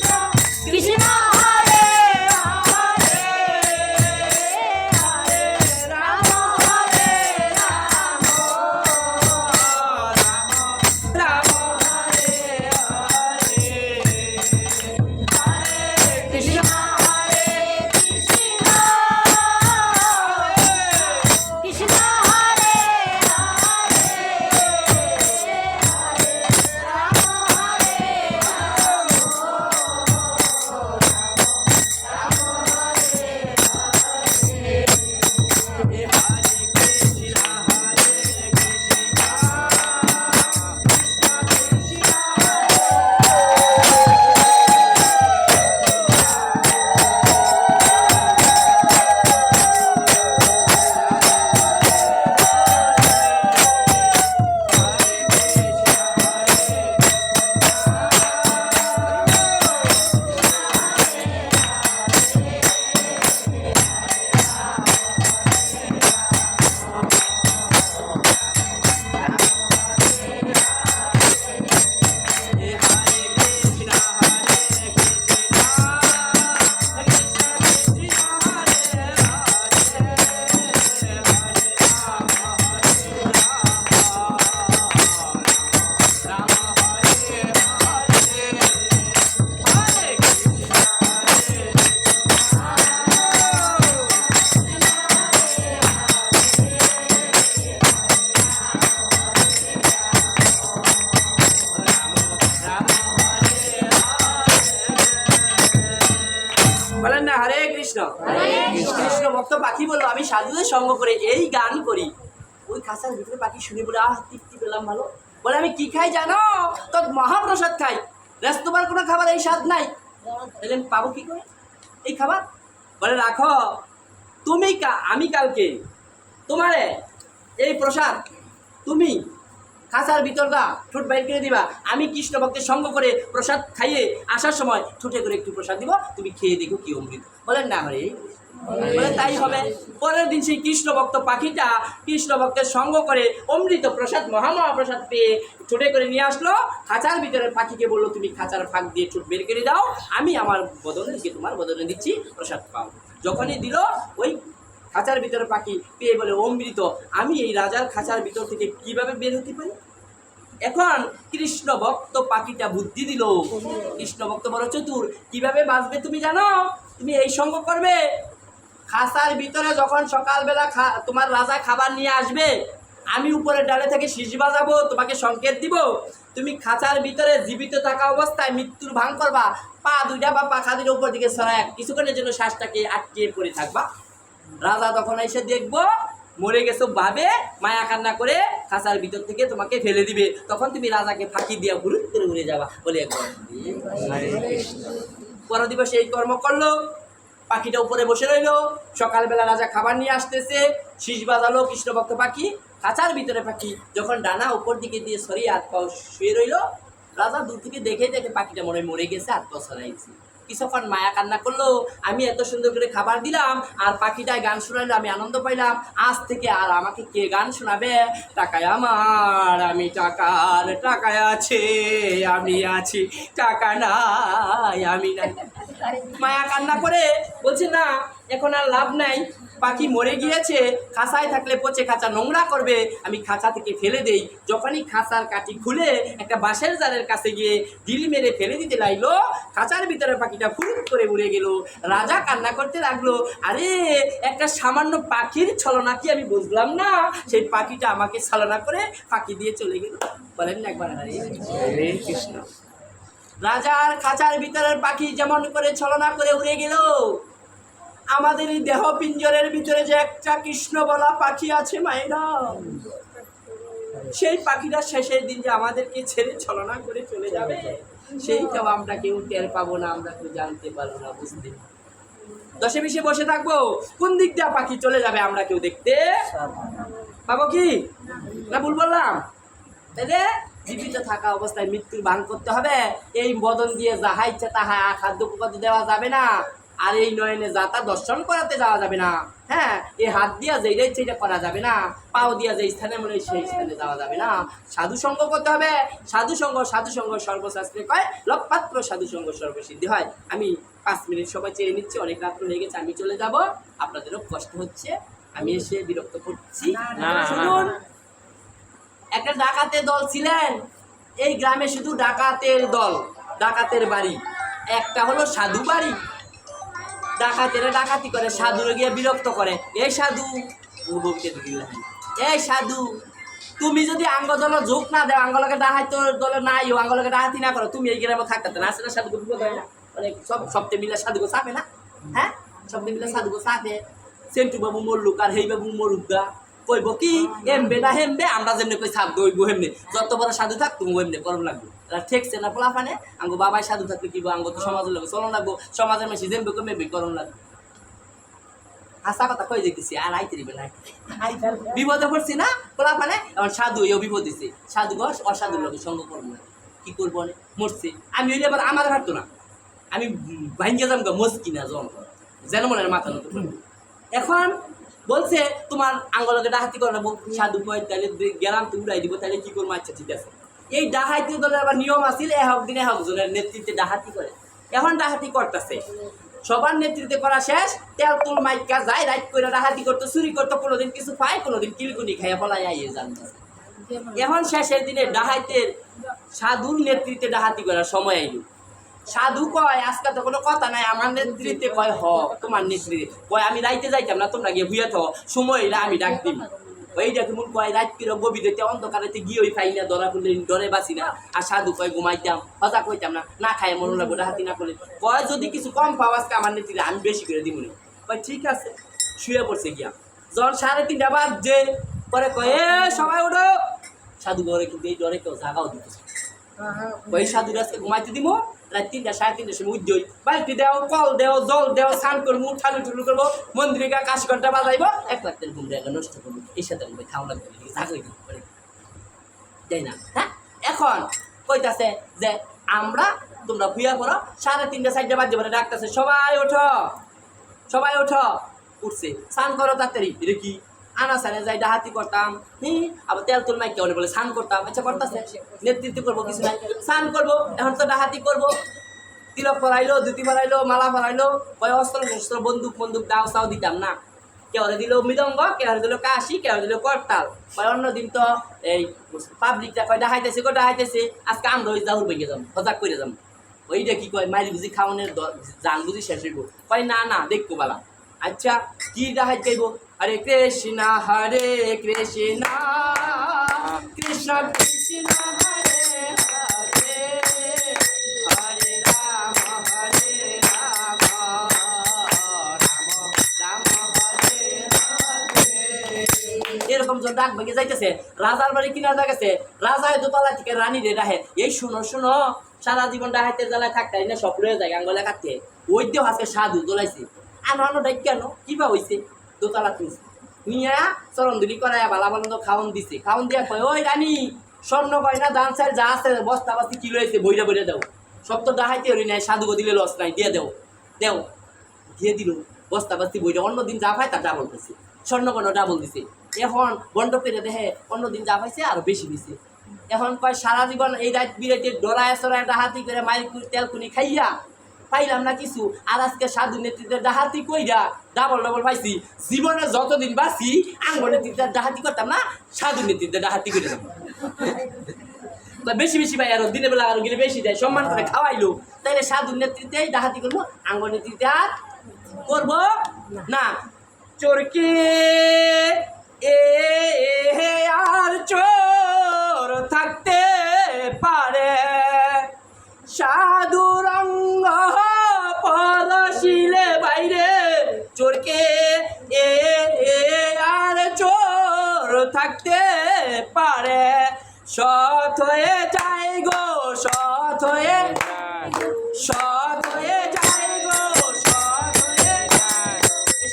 বলেন না হরে কৃষ্ণ। কৃষ্ণ ভক্ত পাখি বললো আমি সাধুদের সঙ্গ করে এই গান করি। ওই খাঁচার ভিতরে পাখি শুনে বলে তৃপ্তি পেলাম ভালো। বলে আমি কি খাই জানো? তো মহাপ্রসাদ খাই, রেস্তোরাঁর কোনো খাবার এই স্বাদ নাই। বললেন পাবো কি করে এই খাবার? বলে রাখো, তুমি আমি কালকে তোমারে এই প্রসাদ তুমি খাঁচার ভিতর দা ঠোঁট বাইর করে দিবা, আমি কৃষ্ণ ভক্তের সঙ্গ করে প্রসাদ খাইয়ে আসার সময় ঠোঁটে করে একটু প্রসাদ দিব, তুমি খেয়ে দেখো কি অমৃত। বলেন না হরে। বলে তাই হবে। পরের দিন সেই কৃষ্ণ ভক্ত পাখিটা কৃষ্ণ ভক্তের সঙ্গ করে অমৃত প্রসাদ মহাপ্রসাদ পেয়ে ঠোঁটে করে নিয়ে আসলো। খাঁচার ভিতরে পাখিকে বললো তুমি খাঁচার ফাঁক দিয়ে ঠোঁট বের করে দাও, আমি আমার বদলে দিকে তোমার বদলে দিচ্ছি, প্রসাদ পাও। যখনই দিল ওই খাঁচার ভিতরে পাখি পেয়ে বলে অমৃত, আমি এই রাজার খাঁচার ভিতর থেকে কিভাবে বের হতে পারি? এখন কৃষ্ণ ভক্ত পাখিটা বুদ্ধি দিল। কৃষ্ণ ভক্ত বড় চতুর, কিভাবে বাঁচবে তুমি জানো? তুমি এই সঙ্গ করবে, খাঁচার ভিতরে যখন সকালবেলা তোমার রাজা খাবার নিয়ে আসবে, আমি উপরে ডালে থেকে শীষ বাজাবো, তোমাকে সংকেত দিব, তুমি খাঁচার ভিতরে জীবিত থাকা অবস্থায় মৃত্যুর ভান করবা, পা দুইটা বা পাখা দুইটা উপর দিকে ছড়ায় কিছুক্ষণের জন্য শ্বাসটাকে আটকে পড়ে থাকবা। রাজা তখন এসে দেখবো মরে গেছো ভাবে মায়া কান্না করে খাঁচার ভিতর থেকে তোমাকে ফেলে দিবে, তখন তুমি রাজাকে ফাঁকি দিয়া ঘুরে করে উড়ে যাবা। বলে পর দিবস এই কর্ম করলো। পাখিটা উপরে বসে রইলো। সকালবেলা রাজা খাবার নিয়ে আসতেছে, শীষ বাজালো কৃষ্ণ ভক্ত পাখি। খাঁচার ভিতরে পাখি যখন ডানা উপর দিকে দিয়ে সরিয়ে হাত পাও শুয়ে রইলো, রাজা দূর থেকে দেখে দেখে পাখিটা মরে গেছে, হাত পাও সরাইছে। কিছুক্ষণ মায়া কান্না করলো, আমি এত সুন্দর করে খাবার দিলাম আর পাখিটায় গান শোনাইলো, আমি আনন্দ পাইলাম, আজ থেকে আর আমাকে কে গান শোনাবে? টাকায় আমার, আমি টাকায় আছে, আমি আছি, টাকা নাই আমি নাই। মায়া কান্না করে বলছে না, এখন আর লাভ নাই, পাখি মরে গিয়েছে, খাঁচায় থাকলে পচে খাঁচা নোংরা করবে, আমি খাঁচা থেকে ফেলে দেই। যখনই খাঁচার কাঠি খুলে একটা বাঁশের জারের কাছে গিয়ে ঢিল মেরে ফেলে দিতে লাগলো, খাঁচার ভিতরে পাখিটা ফুরুত করে উড়ে গেল। রাজা কান্না করতে লাগলো, আরে একটা সামান্য পাখির ছলনা কি আমি বুঝলাম না? সেই পাখিটা আমাকে ছলনা করে ফাঁকি দিয়ে চলে গেল। বলেন না একবার হরে কৃষ্ণ। রাজার খাঁচার ভিতরের পাখি যেমন করে ছলনা করে উড়ে গেল, আমাদের এই দেহ পিঞ্জরের ভিতরে যে একটা কৃষ্ণ বলা পাখি আছে মায়েরা, সেই পাখিটা শেষের দিন যে আমাদেরকে ছেড়ে ছলনা করে চলে যাবে, সেইটাও আমরা কেউ টের পাবো না, আমরা কেউ জানতে পারবো না, বুঝতে। দশে বিশে বসে থাকবো, কোন দিক দিয়ে পাখি চলে যাবে আমরা কেউ দেখতে পাবো কি না? ভুল বললাম? তাহলে জীবিত থাকা অবস্থায় মৃত্যুর ভান করতে হবে। এই বদন দিয়ে যাহা ইচ্ছা তাহা খাদ্য উপাদ্য দেওয়া যাবে না, আর এই নয়নে যাতা দর্শন করাতে যাওয়া যাবে না। হ্যাঁ, এই হাত দিয়া যেটা ইচ্ছে এটা করা যাবে না, পাও দিয়া যে স্থানে মনে হয় সেই স্থানে যাওয়া যাবে না। সাধু সঙ্গ করতে হবে। সাধু সঙ্গ সর্বশাস্ত্রে কয় লক্ষপাত্র সাধু সঙ্গ সর্বসিদ্ধি হয়। আমি 5 মিনিট সবাই চেয়ে নিচ্ছি, অনেক রাত্র হয়ে গেছে, আমি চলে যাব, আপনাদেরও কষ্ট হচ্ছে, আমি এসে বিরক্ত করছি। শুনুন, একটা ডাকাতের দল ছিলেন এই গ্রামে, শুধু ডাকাতের দল, ডাকাতের বাড়ি। একটা হলো সাধু বাড়ি, ডাকাতেরা ডাকাতি করে, সাধুরে গিয়ে বিরক্ত করে। এই সাধু, এই সাধু, তুমি যদি আঙ্গ দল যোগ না দেও, আঙ্গলকে ডাহাই তোর দলে নাই, আঙ্গলকে ডাহাতি না করো, তুমি এই গ্রামে থাকতে না। আসলে সাধুকে বিপদ হয় না? মানে সবতে মিলে সাধুকে চাপে না? হ্যাঁ, সবতে মিলে সাধুকে চাপে। সেন্টু বাবু মরলুক আর হেই বাবু মরুক গা, কইব কি এমবে না হেমবে, আমরা যেমনি কই ছাপ দইব হেমনি, যত বড় সাধু থাক তুমি এমনি করম লাগবে। ঠেকছে না পোলাফানে, আঙ্গ বাবাই সাধু থাকলে কি আঙ্গ তো সমাজের লোক চলন লাগবো, সমাজের মেশি যেমবে কমে করণ লাগবে। হাসা কথা কই যেতেছি, আর আইতে দিবে না, বিপদে পড়ছি না পোলাফানে, এখন সাধু এই বিপদ দিছে, সাধু ঘর অসাধুর লোকের সঙ্গ করবো না, কি করবো মরছে। আমি হইলে আবার আমার হাঁটতো না, আমি ভাঙ্গে যাম গা মস্কি না জন যেন মনে মাথা নতুন। এখন বলছে তোমার আঙ্গলকে ডাহাতি করে না, সাধু কয় তাহলে গেলাম তো উড়াই দিব, তাহলে কি করবো? আচ্ছা ঠিক আছে। এই ডাহাতি দলের আবার নিয়ম আছিল, এহক দিনে এহক জনের নেতৃত্বে ডাহাতি করে। এখন ডাহাতি করতেছে, সবার নেতৃত্বে করা শেষ, তেল তুল মাইকা যায়, রাইট করে ডাহাতি করতো, চুরি করতো, কোনোদিন কিছু পায়, কোনোদিন কিলকুনি খাইয়া ফলাই আইয়ে যান। এখন শেষের দিনে ডাহাইতের সাধুর নেতৃত্বে ডাহাতি করার সময় আইল। সাধু কয় আজকে তো কোনো কথা নাই, আমার নেতৃত্বে কয় হ তোমার নেতৃত্বে কয় আমি রাইতে যাইতাম না, তোমরা গিয়ে ভুইয়া থাকো, সময় এলে আমি ডাক দিবি। ওইটা কেমন কয় রাত কিরো গভীরতে অন্ধকারেতে গিয়ে ওই পাই না ধরা করলে ডরে বাঁচি না আর সাধু কয় ঘুমাইতাম হজা কইতাম না না খাই মনে লাগবো হাতি না করলে কয় যদি কিছু কম পাও আজকে আমার নেত্রীরা আমি বেশি করে দিব না কয় ঠিক আছে শুয়ে পড়ছে গিয়া যখন 3:30 বাজছে পরে কয় এ সবাই ওঠো সাধু ঘরে কিন্তু এই ডরে কেউ জাগাও দিতেছে ওই সাধু আজকে ঘুমাইতে দিব রাত 3টা 3:30টার সময় উদ্যোগ বালতি দেও কল দেও জল দেও স্নান করবো ঠালু ঠুলু করবো মন্দিরে গা কাশি ঘন্টা বাজাইবো 1 লাখ টাকা ঘুম দেখা নষ্ট করবো এই সাথে খাওয়া লাগবে জাগলাই দিতে পারে তাই না হ্যাঁ এখন কইতাছে যে আমরা তোমরা ভুইয়া করো 3:30 4টা বাজে বলে ডাকতেছে সবাই ওঠো উঠছে স্নান করো তাড়াতাড়ি এটা কি আনা সানে যাই ডাহাতি করতাম আবার তেল তুল মাইকে বলে স্নান করতাম আচ্ছা করতেছে নেতৃত্ব করবো কিছু নাই স্নান করবো এখন তো ডাহাতি করবো তিলক পরাইলো ধুতি পরাইলো মালা পরাইলো কয় অস্ত্র বন্দুক দাও চাও দিতাম না কেউ দিল মৃদঙ্গ কেউ দিল কাশি কেউ দিল করতাল কয় অন্যদিন তো এই পাবলিকটা কয় ডাহাইতেছে আজকে আমরা ওই জাহুর ভেঙে যাবো সজাগ করে যাবো ওইটা কি কয় মাইল বুঝি খাওয়ানোর জান বুঝি শেষ হইব কয় না দেখবো বালা আচ্ছা কি ডাহাই যাইব হরে কৃষ্ণ কৃষ্ণ কৃষ্ণ কৃষ্ণ হরে হরে হরে রাম রাম হরে হরে এরকম যখন ডাক ভেঙে যাইতেছে রাজার বাড়ি কিনা জায়গাছে রাজা দোতলা থেকে রানী রে ডাহে এই শুনো সারা জীবন ডাহাইতের জ্বালায় থাকতে না সব রয়ে যায় গাঙ্গলে কাটতে ওই দেহ আজকে সাধু জ্বলাইছে আনো ডাক কেন কিবা হয়েছে দোতলা তুলছে নিয়া চরণদুলি করাইয়া বালা বালন্দ খাওন দিছে খাওন দিয়া কয় ওই রানী স্বর্ণ গয়না দান চাল যা আছে বস্তা বাস্তি কি রয়েছে বইরা দাও সব তো ডাহাইতে হরি নাই সাধু দিলে লস নাই দিয়ে দিয়ে দিল বস্তা বাস্তি বইটা অন্যদিন যা পায় তার ডাবল দিছে স্বর্ণ গয়না ডাবল দিছে এখন বন্ড পেরে দেখে অন্যদিন যা পাইছে আরো বেশি দিছে এখন কয় সারা জীবন এই রাত বিরাতে ডরায় সরায় ডাহাতি করে মাইল তেল কুনি খাইয়া পাইলাম না কিছু আর আজকে সাধু নেতৃত্বের ডাহাতি কইরা ডাবল পাইছি জীবনে যতদিন বাঁচি আঙ্গ নেতৃত্বের ডাহাতি করতাম না সাধু নেতৃত্বের ডাহাতি করে যাবো বেশি পাই আরো দিনের বেলা আরো গেলে বেশি দেয় সম্মান করে খাওয়াইলো তাইলে সাধু নেতৃত্বে ডাহাতি করবো আঙ্গ নেতৃত্বে আর করবো না চোরকে আর চোর থাকতে পারে সাধু রঙ্গ পরশিলে বাইরে চোরকে আর চোর থাকতে পারে সৎ হয়ে যায় গো সৎ হয়ে যায় গো সৎ হয়ে যায়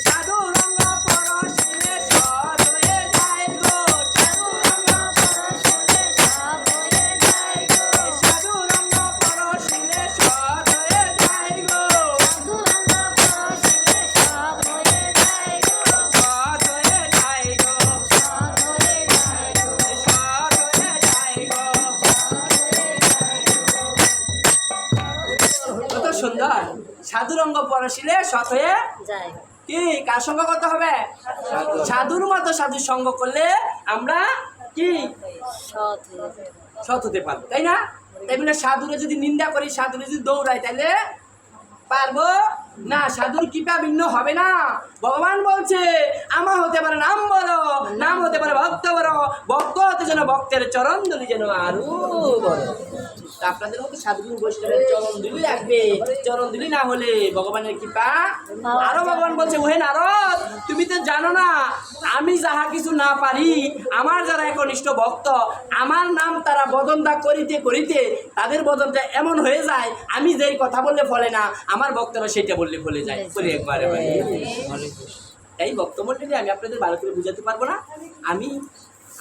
সাধু রঙ্গ পরশিলে সৎ হয়ে যায় গো সাধু রঙ্গ পরশিলে সৎ হয়ে যায় গো সাধু রঙ্গ পরশিলে সৎ হয়ে যায় গো সাধু রঙ্গ পরশিলে সৎ হয়ে যায় গো সৎ হয়ে যায় গো সৎ হয়ে যায় গো সৎ হয়ে যায় গো কত সুন্দর সাধু রঙ্গ পরশিলে সৎ হয়ে যায় কি কার সঙ্গ করতে হবে সাধুর মতো সাধুর সঙ্গ করলে আমরা কি সৎ হয়ে যায়। সৎ হতে পারবো তাই না তাই বলে সাধুরে যদি নিন্দা করি সাধুরে যদি দৌড়াই তাহলে পারবো না সাধুর কৃপা ভিন্ন হবে না ভগবান বলছে আমার হতে পারে নাম বলো নাম হতে পারে ভক্ত বড় ভক্ত হতে যেন ভক্তের চরণ ধুলি যেন আরো বড় আপনাদের মতো সাধুগুরু বৈষ্ণবের চরণ ধুলি লাগবে চরণ ধুলি না হলে ভগবানের কৃপা আরো ভগবান বলছে ওহে নারদ তুমি তো জানো না আমি যাহা কিছু না পারি আমার যারা একনিষ্ঠ ভক্ত আমার নাম তারা বদনটা করিতে তাদের বদনটা এমন হয়ে যায় আমি যেই কথা বললে ফলে না আমার ভক্তরা সেটা বললে ফলে যায় করে একবারে এই ভক্তমণ্ডলী আমি আপনাদের ভালো করে বুঝাতে পারবো না আমি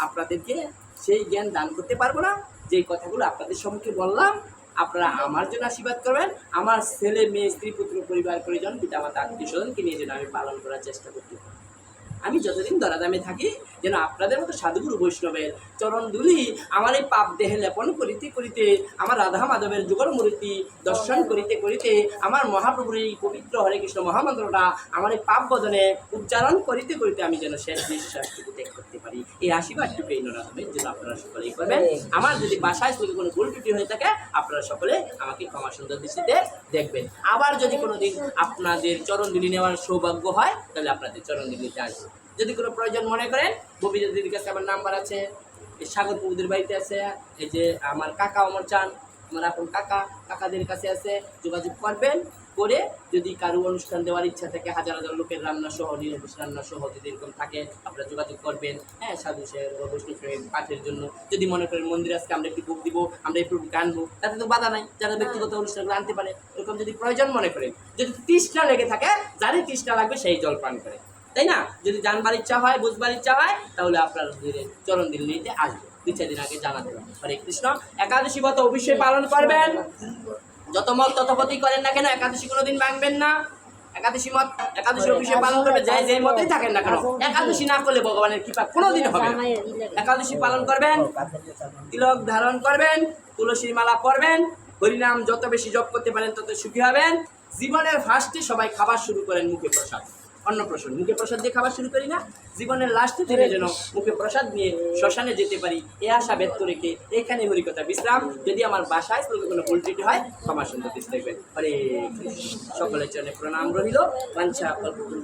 আপনাদেরকে সেই জ্ঞান দান করতে পারবো না যে কথাগুলো আপনাদের সম্মুখে বললাম আপনারা আমার জন্য আশীর্বাদ করবেন আমার ছেলে মেয়ে স্ত্রী পুত্র পরিবার পরিজন পিতা মাতা আত্মীয় স্বজনকে নিয়ে যেন আমি পালন করার চেষ্টা করতে পারি আমি যতদিন দরাদামে থাকি যেন আপনাদের মতো সাধুগুরু বৈষ্ণবের চরণ ধুলি আমার এই পাপ দেহে লেপন করিতে আমার রাধা মাধবের যুগল মূর্তি দর্শন করিতে আমার মহাপ্রভুর এই পবিত্র হরে কৃষ্ণ মহামন্ত্রটা আমার এই পাপ বদনে উচ্চারণ করিতে আমি যেন শেষ নিঃশ্বাসটুকু ত্যাগ করতে পারি এই আশীর্বাদটুকু এই নরাধমের জন্য আপনারা সকলেই করবেন আমার যদি বাসায় কোনো ভুল ত্রুটি হয়ে থাকে আপনারা সকলে আমাকে ক্ষমা সুন্দর দৃষ্টিতে দেখবেন আবার যদি কোনোদিন আপনাদের চরণ ধুলি নেওয়ার সৌভাগ্য হয় তাহলে আপনাদের চরণ ধুলিতে আসবে যদি কোনো প্রয়োজন মনে করেন ববিতা দিদির কাছে আমার নাম্বার আছে, এই সাগর প্রভুদের বাড়িতে আছে, এই যে আমার কাকা অমর চান, আমার আপন কাকাদের কাছে আছে, যোগাযোগ করবেন। করে যদি কারো অনুষ্ঠান দেওয়ার ইচ্ছা থাকে, হাজার হাজার লোকের রান্না সহ নিরামিষ রান্না সহ যদি এরকম থাকে আপনারা যোগাযোগ করবেন। হ্যাঁ, সাধু সাহেব বা বৈষ্ণব সাহেব পাঠের জন্য যদি মনে করেন মন্দিরে আজকে আমরা একটু বুক দিব, আমরা এই প্রভুকে আনবো, তাতে তো বাধা নাই, যারা ব্যক্তিগত অনুষ্ঠানগুলো আনতে পারে। এরকম যদি প্রয়োজন মনে করেন, যদি তৃষ্ণা লেগে থাকে, যারই তৃষ্ণা লাগবে সেই জল পান করে, তাই না? যদি জানবার ইচ্ছা হয়, বুঝবার ইচ্ছা হয়, তাহলে আপনার চরণ দিল নিতে আসবে, 2-4 দিন আগে জানাতে হবে। হরে কৃষ্ণ। একাদশী ব্রত অবশ্যই পালন করবেন, যত মত তত পথই করেন না কেন, একাদশী কোনোদিন ভাঙবেন না। একাদশী অবশ্যই পালন করবে, যে মতেই থাকেন না কেন। একাদশী না করলে ভগবানের কৃপা কোনোদিন হবে না। একাদশী পালন করবেন, তিলক ধারণ করবেন, তুলসীর মালা পরবেন, হরিনাম যত বেশি জপ করতে পারেন তত সুখী হবেন। জীবনের ফার্স্টে সবাই খাবার শুরু করেন মুখে প্রসাদ, অন্নপ্রাশন মুখে প্রসাদ দিয়ে খাবার শুরু করি না? জীবনের লাস্টে থেকে যেন মুখে প্রসাদ নিয়ে শ্মশানে যেতে পারি, এ আশা ব্যক্ত রেখে এখানে হরিকথা বিশ্রাম। যদি আমার বাসায় কোনো ভুল ত্রুটি হয় ক্ষমা সুন্দর দৃষ্টি দেখবেন। হরে কৃষ্ণ। সকলের জন্য প্রণাম রহিল। বাঞ্ছা কল্পতরু